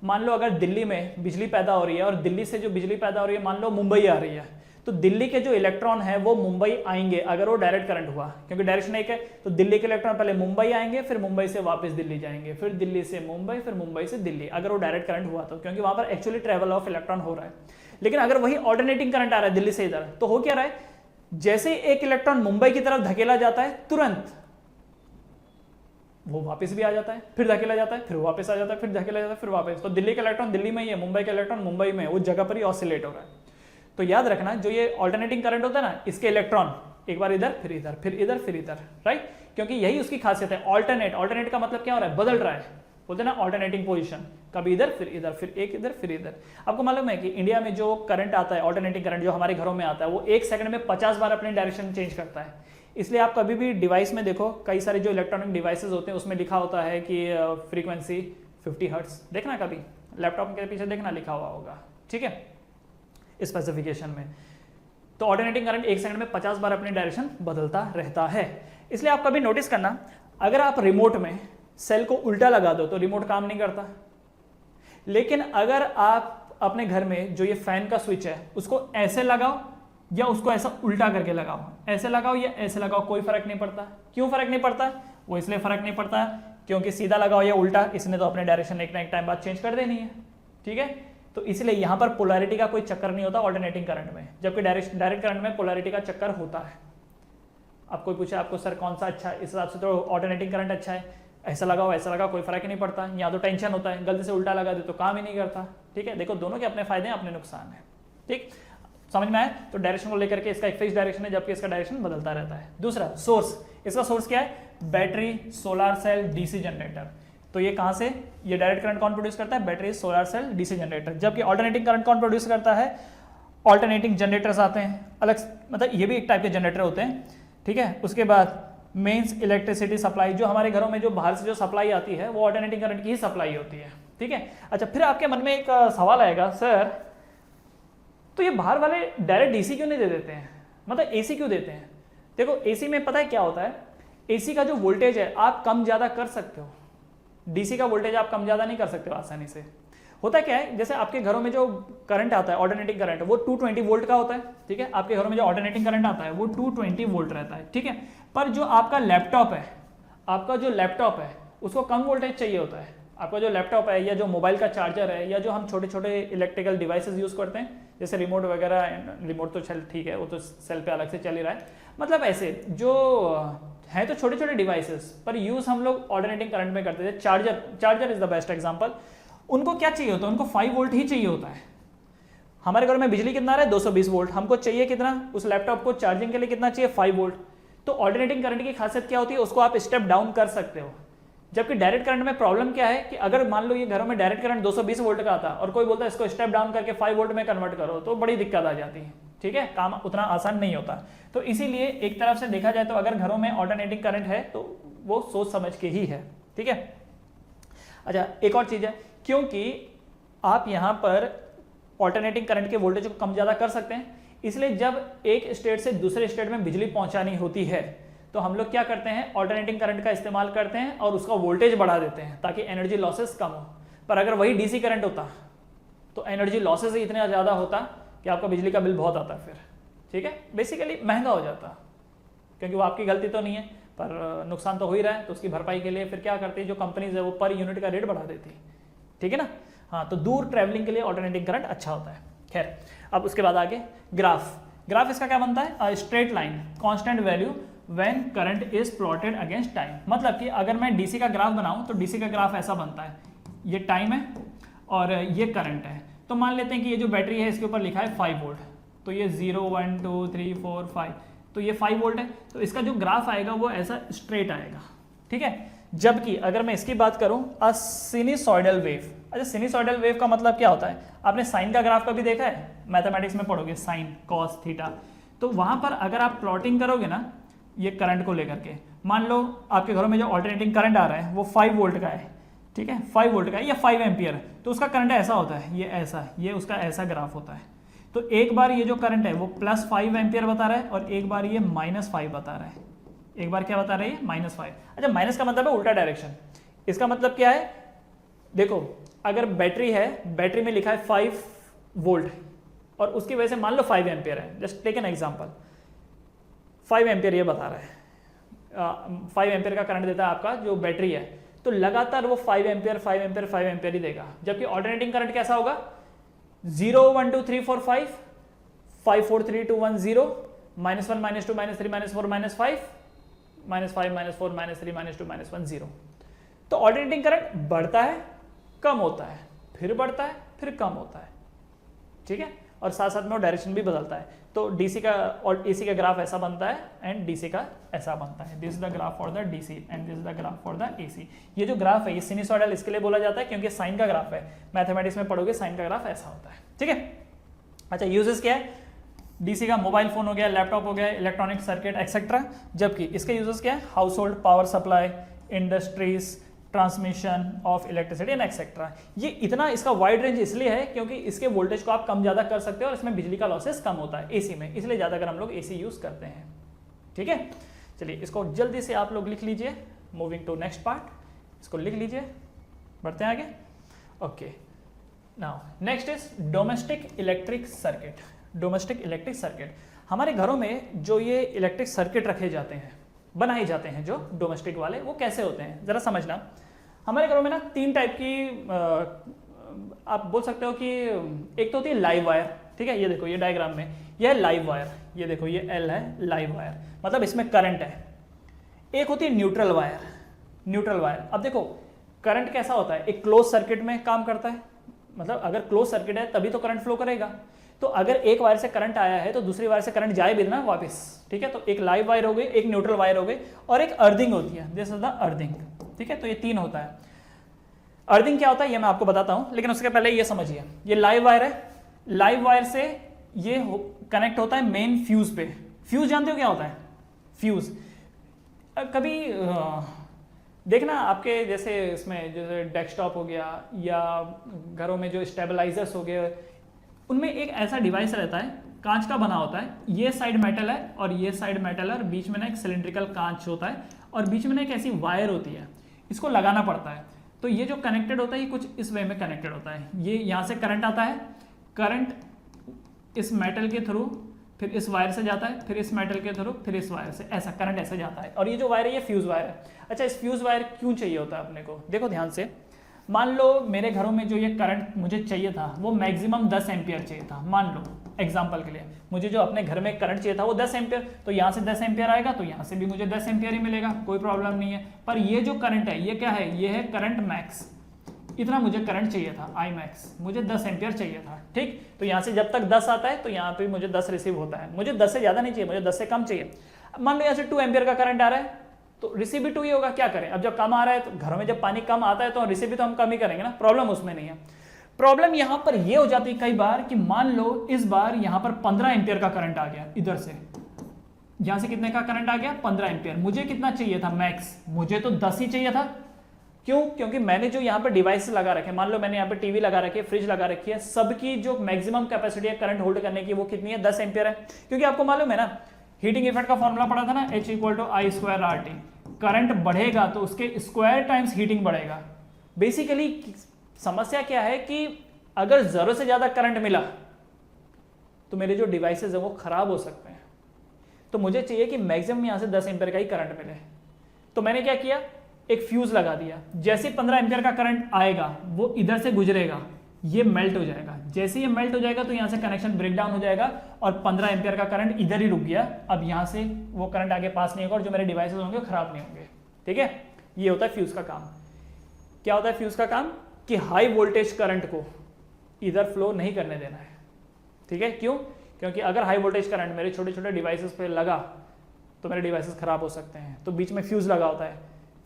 मान लो अगर दिल्ली में बिजली पैदा हो रही है और दिल्ली से जो बिजली पैदा हो रही है मान लो मुंबई आ रही है, तो दिल्ली के जो इलेक्ट्रॉन है वो मुंबई आएंगे अगर वो डायरेक्ट करंट हुआ, क्योंकि डायरेक्शन एक है। तो दिल्ली के इलेक्ट्रॉन पहले मुंबई आएंगे, फिर मुंबई से वापस दिल्ली जाएंगे, फिर दिल्ली से मुंबई, फिर मुंबई से दिल्ली, अगर वो डायरेक्ट करंट हुआ तो, क्योंकि वहां पर एक्चुअली ट्रेवल ऑफ इलेक्ट्रॉन हो रहा है। लेकिन अगर वही ऑल्टरनेटिंग करंट आ रहा है दिल्ली से इधर, तो हो क्या रहा है? जैसे एक इलेक्ट्रॉन मुंबई की तरफ धकेला जाता है, तुरंत वो वापस भी आ जाता है, फिर धकेला जाता है, फिर वापस आ जाता है, फिर धकेला जाता है, फिर वापस। तो दिल्ली का इलेक्ट्रॉन दिल्ली में ही है, मुंबई का इलेक्ट्रॉन मुंबई में है, वो जगह पर ही ऑसिलेट हो रहा है। तो याद रखना, जो ये ऑल्टरनेटिंग करंट होता है ना, इसके इलेक्ट्रॉन एक बार इधर, फिर इधर, फिर इधर, फिर इधर, राइट। क्योंकि यही उसकी खासियत है, ऑल्टरनेट। ऑल्टरनेट का मतलब क्या हो रहा है? बदल रहा है, बोलते हैं ना ऑल्टरनेटिंग पोजीशन, कभी इधर, फिर इधर, फिर एक इधर, फिर इधर। आपको मालूम है कि इंडिया में जो करंट आता है, ऑल्टरनेटिंग करंट जो हमारे घरों में आता है, वो एक सेकंड में 50 बार अपनी डायरेक्शन चेंज करता है। इसलिए आप कभी भी डिवाइस में देखो, कई सारे जो इलेक्ट्रॉनिक डिवाइसेस होते हैं उसमें लिखा होता है कि फ्रीक्वेंसी 50 हर्ट्ज। देखना कभी लैपटॉप के पीछे देखना लिखा हुआ होगा, ठीक है, स्पेसिफिकेशन में। तो ऑल्टरनेटिंग करंट एक सेकंड में 50 बार अपनी डायरेक्शन बदलता रहता है। इसलिए आप कभी नोटिस करना, अगर आप रिमोट में सेल को उल्टा लगा दो तो रिमोट काम नहीं करता। लेकिन अगर आप अपने घर में जो ये फैन का स्विच है उसको ऐसे लगाओ या उसको ऐसा उल्टा करके लगाओ, ऐसे लगाओ या ऐसे लगाओ, कोई फर्क नहीं पड़ता। क्यों फर्क नहीं पड़ता? वो इसलिए फर्क नहीं पड़ता क्योंकि सीधा लगाओ या उल्टा, इसने तो अपने डायरेक्शन एक ना एक टाइम बाद चेंज कर देनी है, ठीक है। तो इसलिए यहां पर पोलैरिटी का कोई चक्कर नहीं होता ऑल्टरनेटिंग करंट में, जबकि डायरेक्ट करंट में पोलैरिटी का चक्कर होता है। अब कोई पूछे आपको सर कौन सा अच्छा है, इस हिसाब से तो ऑल्टरनेटिंग करंट अच्छा है, ऐसा लगाओ ऐसा लगाओ कोई फर्क ही नहीं पड़ता। यहाँ तो टेंशन होता है, गलती से उल्टा लगा दे तो काम ही नहीं करता, ठीक है। देखो दोनों के अपने फायदे हैं, अपने नुकसान है, ठीक, समझ में आया। तो डायरेक्शन को लेकर के इसका एक फिक्स डायरेक्शन है, जबकि इसका डायरेक्शन बदलता रहता है। दूसरा सोर्स, इसका सोर्स क्या है? Battery, solar cell, DC generator. तो ये कहां से? ये डायरेक्ट करंट कौन प्रोड्यूस करता है? Battery, solar cell, DC generator. जबकि ऑल्टरनेटिंग करंट कौन प्रोड्यूस करता है? ऑल्टरनेटिंग जनरेटर्स आते हैं अलग, मतलब ये भी एक टाइप के जनरेटर होते हैं, ठीक है। उसके बाद मेंस इलेक्ट्रिसिटी सप्लाई, जो हमारे घरों में जो बाहर से जो सप्लाई आती है वो ऑल्टरनेटिंग करंट की ही सप्लाई होती है, ठीक है। अच्छा, फिर आपके मन में एक सवाल आएगा, सर तो ये बाहर वाले डायरेक्ट डीसी क्यों नहीं दे देते हैं, मतलब एसी क्यों देते हैं? देखो एसी में पता है क्या होता है, एसी का जो वोल्टेज है आप कम ज्यादा कर सकते हो, डीसी का वोल्टेज आप कम ज्यादा नहीं कर सकते हो आसानी से। होता क्या है, जैसे आपके घरों में जो करंट आता है ऑल्टरनेटिंग करंट, वो 220 वोल्ट का होता है, ठीक है। आपके घरों में जो ऑल्टरनेटिंग करंट आता है वो 220 वोल्ट रहता है, ठीक है। पर जो आपका लैपटॉप है, आपका जो लैपटॉप है उसको कम वोल्टेज चाहिए होता है। आपका जो लैपटॉप है या जो मोबाइल का चार्जर है या जो हम छोटे छोटे इलेक्ट्रिकल डिवाइसेस यूज करते हैं, जैसे रिमोट वगैरह, रिमोट तो चल ठीक है, वो तो सेल पे अलग से चल ही रहा है, मतलब ऐसे जो हैं तो छोटे छोटे डिवाइसेस, पर यूज हम लोग ऑल्टरनेटिंग करंट में करते थे। Charger is the best example. उनको क्या चाहिए होता है? उनको 5 वोल्ट ही चाहिए होता है। हमारे घर में बिजली कितना आ रहा है? 220 वोल्ट। हमको चाहिए कितना? उस लैपटॉप को चार्जिंग के लिए कितना चाहिए? 5 वोल्ट। तो ऑल्टरनेटिंग करंट की खासियत क्या होती है? उसको आप स्टेप डाउन कर सकते हो। जबकि डायरेक्ट करंट में प्रॉब्लम क्या है कि अगर मान लो ये घरों में डायरेक्ट करंट 220 वोल्ट का आता और कोई बोलता है इसको स्टेप डाउन करके 5 वोल्ट में कन्वर्ट करो, तो बड़ी दिक्कत आ जाती है, ठीक है, काम उतना आसान नहीं होता। तो इसीलिए एक तरफ से देखा जाए तो अगर घरों में ऑल्टरनेटिंग करंट है तो वो सोच समझ के ही है, ठीक है। अच्छा, एक और चीज है, क्योंकि आप यहां पर ऑल्टरनेटिंग करंट के वोल्टेज को कम ज्यादा कर सकते हैं, इसलिए जब एक स्टेट से दूसरे स्टेट में बिजली पहुंचानी होती है तो हम लोग क्या करते हैं? ऑल्टरनेटिंग करंट का इस्तेमाल करते हैं और उसका वोल्टेज बढ़ा देते हैं ताकि एनर्जी लॉसेस कम हो। पर अगर वही डीसी करंट होता तो एनर्जी लॉसेस ही इतना ज्यादा होता कि आपका बिजली का बिल बहुत आता फिर, ठीक है, बेसिकली महंगा हो जाता, क्योंकि वो आपकी गलती तो नहीं है पर नुकसान तो हो ही रहा है। तो उसकी भरपाई के लिए फिर क्या करती है जो कंपनीज है वो पर यूनिट का रेट बढ़ा देती है, ठीक है ना। हाँ, तो दूर ट्रैवलिंग के लिए ऑल्टरनेटिंग करंट अच्छा होता है। खैर, अब उसके बाद आगे ग्राफ। ग्राफ इसका क्या बनता है, straight line constant value when current is plotted against time. मतलब कि अगर मैं डीसी का ग्राफ बनाऊं तो डीसी का ग्राफ ऐसा बनता है, ये टाइम है और ये करंट है। तो मान लेते हैं कि ये जो बैटरी है इसके ऊपर लिखा है 5 वोल्ट, तो ये 0 1 2 3 4 5, तो ये 5 वोल्ट है, तो इसका जो ग्राफ आएगा वो ऐसा स्ट्रेट आएगा, ठीक है। जबकि अगर मैं इसकी बात करूं अ सिनुसॉइडल वेव, अच्छा सिनुसॉइडल वेव का मतलब क्या होता है, आपने साइन का ग्राफ कभी देखा है, मैथमेटिक्स में पढ़ोगे साइन कॉस थीटा, तो वहां पर अगर आप प्लॉटिंग करोगे ना ये करंट को लेकर के, मान लो आपके घरों में जो ऑल्टरनेटिंग करंट आ रहा है वो 5 वोल्ट का है, ठीक है, 5 वोल्ट का है या 5 एम्पियर, तो उसका करंट ऐसा होता है, ये ऐसा, ये उसका ऐसा ग्राफ होता है। तो एक बार ये जो करंट है वो +5 एम्पियर बता रहा है और एक बार ये -5 बता रहा है, एक बार क्या बता रहा है ये -5। अच्छा माइनस का मतलब है उल्टा डायरेक्शन, इसका मतलब क्या है, देखो अगर बैटरी है, बैटरी में लिखा है 5 वोल्ट और उसकी वजह से मान लो 5 एम्पियर है, just take an example, 5 ampere ये बता रहा है, 5 एम्पियर का करंट देता है आपका जो बैटरी है, तो लगातार वो 5 एम्पियर 5 एम्पियर 5 एम्पियर ही देगा। जबकि ऑल्टरनेटिंग करंट कैसा होगा, 0 1 2 3 4 5 5 4 3 2 1 0 -1 -2 -3 -4 -5 -5 -4 -3 -2 -1 0। तो ऑल्टरनेटिंग करंट बढ़ता है कम होता है, फिर बढ़ता है फिर कम होता है, ठीक है, और साथ साथ में वो डायरेक्शन भी बदलता है। तो डीसी का और एसी का ग्राफ ऐसा बनता है एंड डीसी का ऐसा बनता है, this is the graph for the DC and this is the graph for the AC. ये जो ग्राफ है ये सिनुसॉइडल इसके लिए बोला जाता है क्योंकि साइन का ग्राफ है, मैथमेटिक्स में पढ़ोगे साइन का ग्राफ ऐसा होता है, ठीक है। अच्छा यूजेस क्या है, डीसी का मोबाइल फोन हो गया, लैपटॉप हो गया, इलेक्ट्रॉनिक सर्किट एक्सेट्रा। जबकि इसके यूजेस क्या है, house hold, power supply, industries, transmission of electricity and etcetera. ये इतना इसका वाइड रेंज इसलिए है क्योंकि इसके वोल्टेज को आप कम ज़्यादा कर सकते हो और इसमें बिजली का लॉसेस कम होता है एसी में, इसलिए ज़्यादातर हम लोग एसी यूज़ करते हैं, ठीक है। चलिए इसको जल्दी से आप लोग लिख लीजिए, मूविंग टू नेक्स्ट पार्ट, इसको लिख लीजिए, बढ़ते हैं आगे। Okay now next is domestic electric circuit. Domestic electric circuit, हमारे घरों में जो ये इलेक्ट्रिक सर्किट रखे जाते हैं, बनाए जाते हैं जो डोमेस्टिक वाले, वो कैसे होते हैं ज़रा समझना। हमारे घरों में ना 3 टाइप की आप बोल सकते हो कि एक तो होती है लाइव वायर, ठीक है, ये देखो ये डायग्राम में यह है लाइव वायर, ये देखो ये L है लाइव वायर, मतलब इसमें करंट है। एक होती है न्यूट्रल वायर, न्यूट्रल वायर। अब देखो करंट कैसा होता है, एक क्लोज सर्किट में काम करता है, मतलब अगर क्लोज सर्किट है तभी तो करंट फ्लो करेगा, तो अगर एक वायर से करंट आया है तो दूसरी वायर से करंट जाए भी ना वापस, ठीक है। तो एक लाइव वायर हो गई, एक न्यूट्रल वायर हो गई और एक अर्थिंग होती है, दिस इज द अर्थिंग, ठीक है। तो ये 3 होता है। अर्थिंग क्या होता है ये मैं आपको बताता हूं, लेकिन उसके पहले ये समझिए, ये लाइव वायर है, लाइव वायर से ये कनेक्ट होता है मेन फ्यूज पे। फ्यूज जानते हो क्या होता है, फ्यूज कभी देखना आपके जैसे इसमें जैसे डेस्कटॉप हो गया या घरों में जो स्टेबलाइजर्स हो गए, उनमें एक ऐसा डिवाइस रहता है, कांच का बना होता है, ये साइड मेटल है और ये साइड मेटल है और बीच में ना एक सिलेंड्रिकल कांच होता है और बीच में ना एक ऐसी वायर होती है, इसको लगाना पड़ता है। तो ये जो कनेक्टेड होता है ये कुछ इस वे में कनेक्टेड होता है, ये यहाँ से करंट आता है, करंट इस मेटल के थ्रू फिर इस वायर से जाता है, फिर इस मेटल के थ्रू फिर इस वायर से, ऐसा करंट ऐसे जाता है। और ये जो वायर है ये फ्यूज वायर है। अच्छा इस फ्यूज वायर क्यों चाहिए होता है अपने को, देखो ध्यान से, मान लो मेरे घरों में जो ये करंट मुझे चाहिए था वो मैक्सिमम 10 एम्पियर चाहिए था, मान लो एग्जांपल के लिए मुझे जो अपने घर में करंट चाहिए था वो 10 एम्पियर, तो यहाँ से 10 एम्पियर आएगा तो यहाँ से भी मुझे 10 एम्पियर ही मिलेगा, कोई प्रॉब्लम नहीं है। पर ये जो करंट है ये क्या है, ये है करंट मैक्स, इतना मुझे करंट चाहिए था, आई मैक्स मुझे 10 एम्पियर चाहिए था, ठीक। तो यहाँ से जब तक 10 आता है तो यहाँ पे मुझे 10 रिसीव होता है, मुझे 10 से ज़्यादा नहीं चाहिए, मुझे 10 से कम चाहिए। मान लो यहाँ से 2 एम्पियर का करंट आ रहा है तो रिसीव भी 2 ही होगा, क्या करें, अब जब कम आ रहा है तो घरों में जब पानी कम आता है तो रिसीव भी तो हम कम ही करेंगे ना, प्रॉब्लम उसमें नहीं है। प्रॉब्लम यहाँ पर ये हो जाती है कई बार कि मान लो इस बार यहाँ पर 15 एम्पियर का करंट आ गया, इधर से यहाँ से कितने का करंट आ गया 15 एम्पियर, मुझे कितना चाहिए था मैक्स, मुझे तो 10 ही चाहिए था। क्यों, क्योंकि मैंने जो यहाँ पर डिवाइस लगा रखे, मान लो मैंने यहाँ पे टीवी लगा रखी है, फ्रिज लगा रखी है, सबकी जो मैक्सिमम कैपेसिटी है करंट होल्ड करने की वो कितनी है, 10 एम्पियर है। क्योंकि आपको मालूम है ना हीटिंग इफेक्ट का फॉर्मूला पड़ा था ना, H=I²RT, करंट बढ़ेगा तो उसके स्क्वायर टाइम्स हीटिंग बढ़ेगा। बेसिकली समस्या क्या है कि अगर जरूरत से ज्यादा करंट मिला तो मेरे जो डिवाइसेस है वो खराब हो सकते हैं, तो मुझे चाहिए कि मैक्सिमम यहां से 10 एम्पियर का ही करंट मिले। तो मैंने क्या किया, एक फ्यूज लगा दिया, जैसे 15 एम्पियर का करंट आएगा वो इधर से गुजरेगा, ये मेल्ट हो जाएगा। जैसे ये मेल्ट हो जाएगा तो यहाँ से कनेक्शन ब्रेक डाउन हो जाएगा और 15 एम्पियर का करंट इधर ही रुक गया। अब यहाँ से वो करंट आगे पास नहीं होगा और जो मेरे डिवाइसेस होंगे वो खराब नहीं होंगे। ठीक है, ये होता है फ्यूज का काम। क्या होता है फ्यूज का काम? कि हाई वोल्टेज करंट को इधर फ्लो नहीं करने देना है। ठीक है, क्यों? क्योंकि अगर हाई वोल्टेज करंट मेरे छोटे छोटे डिवाइसेस पे लगा तो मेरे डिवाइसेस खराब हो सकते हैं। तो बीच में फ्यूज लगा होता है।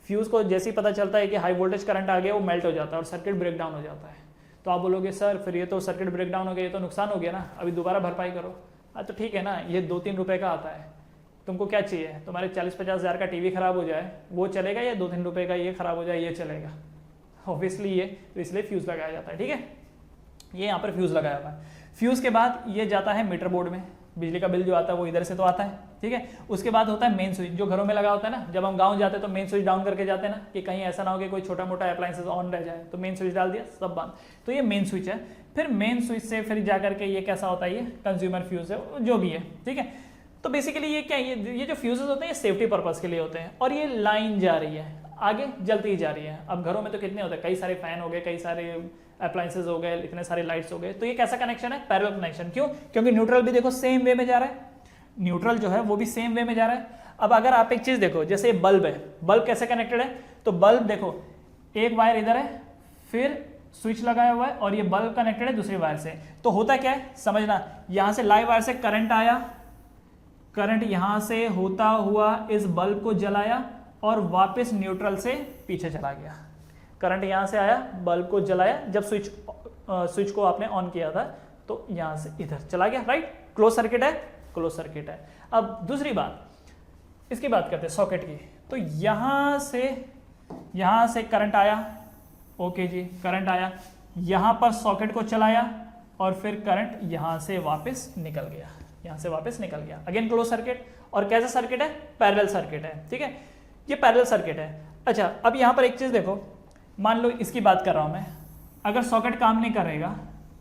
फ्यूज को जैसे ही पता चलता है कि हाई वोल्टेज करंट आ गया, वो मेल्ट हो जाता है और सर्किट ब्रेक डाउन हो जाता है। तो आप बोलोगे सर फिर ये तो सर्किट ब्रेक डाउन हो गया, ये तो नुकसान हो गया ना, अभी दोबारा भरपाई करो। तो ठीक है ना, ये 2-3 रुपए का आता है। तुमको क्या चाहिए? तुम्हारे 40-50 हज़ार का टीवी खराब हो जाए वो चलेगा, या 2-3 रुपए का ये खराब हो जाए ये चलेगा? ऑब्वियसली ये, तो इसलिए फ्यूज लगाया जाता है। ठीक है, ये यहाँ पर फ्यूज लगाया हुआ है। फ्यूज के बाद ये जाता है मीटर बोर्ड में, बिजली का बिल जो आता है वो इधर से तो आता है। ठीक है, उसके बाद होता है मेन स्विच, जो घरों में लगा होता है ना। जब हम गांव जाते हैं तो मेन स्विच डाउन करके जाते हैं ना, कि कहीं ऐसा ना हो कि कोई छोटा मोटा अप्लायंसेस ऑन रह जाए, तो मेन स्विच डाल दिया, सब बंद। तो ये मेन स्विच है। फिर मेन स्विच से फिर जाकर के ये कैसा होता है, ये कंज्यूमर फ्यूज है, जो भी है। ठीक है, तो बेसिकली ये क्या है, ये जो फ्यूजेस होते हैं ये सेफ्टी पर्पज के लिए होते हैं। और ये लाइन जा रही है आगे, जलती ही जा रही है। अब घरों में तो कितने होते हैं, कई सारे फैन हो गए, कई सारे अप्लायंसेस हो गए, इतने सारे लाइट्स हो गए। तो ये कैसा कनेक्शन है? Parallel connection. क्यों? क्योंकि न्यूट्रल भी देखो सेम वे में जा रहा है, न्यूट्रल जो है वो भी सेम वे में जा रहा है। अब अगर आप एक चीज देखो, जैसे बल्ब है, बल्ब कैसे कनेक्टेड है? तो बल्ब देखो, एक वायर इधर है, फिर स्विच लगाया हुआ है और ये बल्ब कनेक्टेड है दूसरी वायर से। तो होता क्या है समझना, यहां से लाइव वायर से करंट आया, करंट यहां से होता हुआ इस बल्ब को जलाया और वापस न्यूट्रल से पीछे चला गया। करंट यहां से आया, बल्ब को जलाया, जब स्विच को आपने ऑन किया था तो यहां से इधर चला गया। राइट, क्लोज सर्किट है, क्लोज सर्किट है। अब दूसरी बात, इसकी बात करते हैं सॉकेट की। तो यहां से करंट आया, ओके जी, करंट आया, यहां पर सॉकेट को चलाया और फिर करंट यहां से वापस निकल गया, यहां से वापस निकल गया। Again close circuit. और कैसा सर्किट है? पैरेलल सर्किट है। ठीक है, ये पैरेलल सर्किट है। अच्छा, अब यहां पर एक चीज देखो, मान लो इसकी बात कर रहा हूं मैं, अगर सॉकेट काम नहीं करेगा,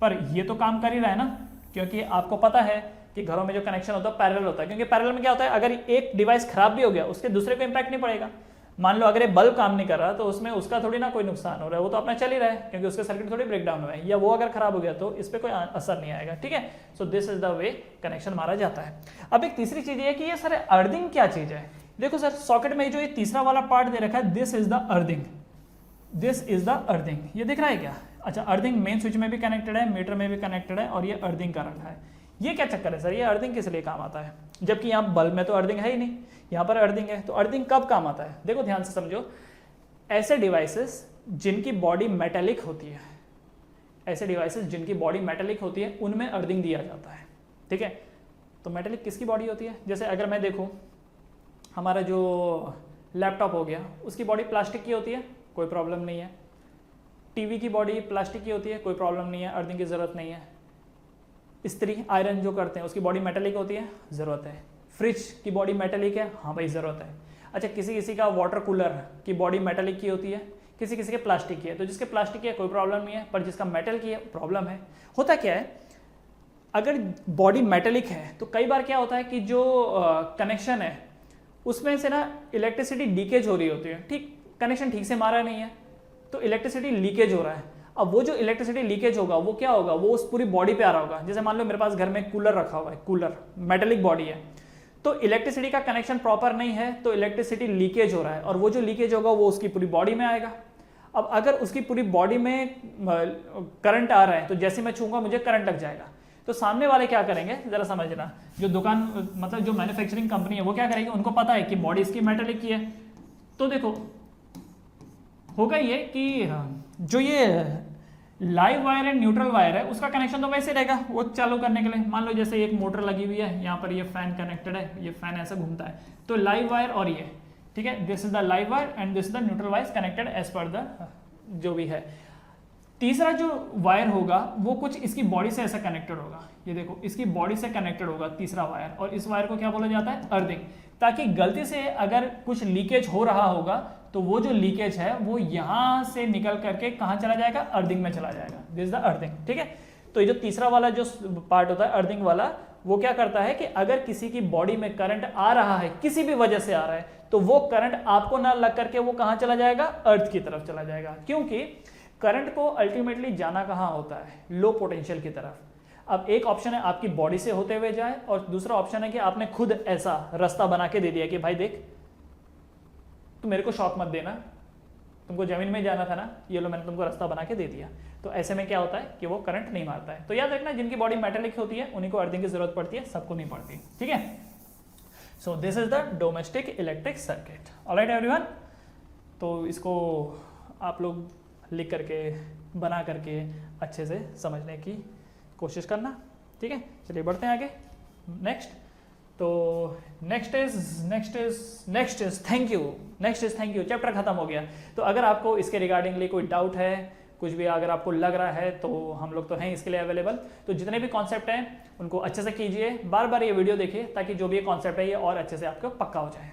पर ये तो काम कर ही रहा है ना, क्योंकि आपको पता है कि घरों में जो कनेक्शन होता है पैरेलल होता है। क्योंकि पैरेलल में क्या होता है, अगर एक डिवाइस खराब भी हो गया उसके दूसरे को इंपैक्ट नहीं पड़ेगा। मान लो अगर ये बल्ब काम नहीं कर रहा तो उसमें उसका थोड़ी ना कोई नुकसान हो रहा है, वो तो अपना चल ही रहा है, क्योंकि उसका सर्किट थोड़ी ब्रेक डाउन हुआ है। या वो अगर खराब हो गया तो इस पर कोई असर नहीं आएगा। ठीक है, so this is the way connection मारा जाता है। अब एक तीसरी चीज ये कि ये सर अर्थिंग क्या चीज है? देखो सर, सॉकेट में जो ये तीसरा वाला पार्ट दे रखा है, this is the earthing, this is the earthing. ये दिख रहा है क्या? अच्छा, अर्थिंग मेन स्विच में भी कनेक्टेड है, मीटर में भी कनेक्टेड है, और ये अर्थिंग का रखा है। ये क्या चक्कर है सर, ये अर्थिंग किस लिए काम आता है? जबकि यहाँ बल्ब में तो अर्थिंग है ही नहीं, यहाँ पर अर्थिंग है। तो अर्थिंग कब काम आता है? देखो ध्यान से समझो, ऐसे डिवाइसेस जिनकी बॉडी मेटेलिक होती है, ऐसे डिवाइसेस जिनकी बॉडी मेटेलिक होती है उनमें अर्थिंग दिया जाता है। ठीक है, तो मेटेलिक किसकी बॉडी होती है? जैसे अगर मैं देखूँ, हमारा जो लैपटॉप हो गया उसकी बॉडी प्लास्टिक की होती है, कोई प्रॉब्लम नहीं है। टीवी की बॉडी प्लास्टिक की होती है, कोई प्रॉब्लम नहीं है, अर्थिंग की जरूरत नहीं है। इस्त्री आयरन जो करते हैं उसकी बॉडी मेटेलिक होती है, ज़रूरत है। फ्रिज की बॉडी मेटेलिक है, हाँ भाई ज़रूरत है। अच्छा, किसी किसी का वाटर कूलर की बॉडी मेटेलिक की होती है, किसी किसी के प्लास्टिक की है। तो जिसके प्लास्टिक की है कोई प्रॉब्लम नहीं है, पर जिसका मेटल की है प्रॉब्लम है। होता क्या है, अगर बॉडी मेटेलिक है तो कई बार क्या होता है कि जो कनेक्शन है उसमें से ना इलेक्ट्रिसिटी लीकेज हो रही होती है। ठीक, कनेक्शन ठीक से मारा नहीं है तो इलेक्ट्रिसिटी लीकेज हो रहा है। अब वो जो इलेक्ट्रिसिटी लीकेज होगा वो क्या होगा, वो उस पूरी बॉडी पे आ रहा होगा। जैसे मान लो मेरे पास घर में कूलर रखा हुआ है, कूलर मेटेलिक बॉडी है, तो इलेक्ट्रिसिटी का कनेक्शन प्रॉपर नहीं है तो इलेक्ट्रिसिटी लीकेज हो रहा है, और वो जो लीकेज होगा वो उसकी पूरी बॉडी में आएगा। अब अगर उसकी पूरी बॉडी में करंट आ रहा है तो जैसे मैं छूंगा मुझे करंट लग जाएगा। तो सामने वाले क्या करेंगे जरा समझना, जो दुकान मतलब जो मैन्युफैक्चरिंग कंपनी है वो क्या करेगी, उनको पता है कि बॉडी इसकी मेटेलिक की है। तो देखो होगा ये कि जो ये लाइव वायर है, न्यूट्रल वायर है, उसका कनेक्शन तो वैसे रहेगा वो चालू करने के लिए। मान लो जैसे एक मोटर लगी हुई है, यहाँ पर ये फैन कनेक्टेड है, ये फैन ऐसे घूमता है, तो लाइव वायर और ये, ठीक है, this is the live wire and this is the neutral wire connected as per the जो भी है। तीसरा जो वायर होगा वो कुछ इसकी बॉडी से ऐसा कनेक्टेड होगा, ये देखो इसकी बॉडी से कनेक्टेड होगा तीसरा वायर, और इस वायर को क्या बोला जाता है, अर्थिंग। ताकि गलती से अगर कुछ लीकेज हो रहा होगा तो वो जो लीकेज है वो यहां से निकल करके कहां चला जाएगा, अर्थिंग में चला जाएगा, दिस इज द अर्थिंग। ठीक है, तो ये जो तीसरा वाला जो पार्ट होता है अर्थिंग वाला, वो क्या करता है कि अगर किसी की बॉडी में करंट आ रहा है, किसी भी वजह से आ रहा है, तो वो करंट आपको ना लग करके वो कहां चला जाएगा, अर्थ की तरफ चला जाएगा। क्योंकि करंट को अल्टीमेटली जाना कहाँ होता है, लो पोटेंशियल की तरफ। अब एक ऑप्शन है आपकी बॉडी से होते हुए जाए, और दूसरा ऑप्शन है कि आपने खुद ऐसा रास्ता बना के दे दिया कि भाई देख तू मेरे को शॉक मत देना, तुमको जमीन में जाना था ना, ये लो मैंने तुमको रास्ता बना के दे दिया। तो ऐसे में क्या होता है कि वो करंट नहीं मारता है। तो याद रखना जिनकी बॉडी मेटेलिक होती है उन्हीं को अर्थिंग की जरूरत पड़ती है, सबको नहीं पड़ती, ठीक है। So this is the domestic electric circuit. Alright everyone, तो इसको आप लोग लिख करके बना करके अच्छे से समझने की कोशिश करना, ठीक है। चलिए बढ़ते हैं आगे। नेक्स्ट, तो next is thank you. Chapter खत्म हो गया। तो अगर आपको इसके रिगार्डिंगली कोई डाउट है, कुछ भी अगर आपको लग रहा है, तो हम लोग तो हैं इसके लिए अवेलेबल। तो जितने भी कॉन्सेप्ट हैं उनको अच्छे से कीजिए, बार बार ये वीडियो देखिए ताकि जो भी ये कॉन्सेप्ट है ये और अच्छे से आपको पक्का हो जाए।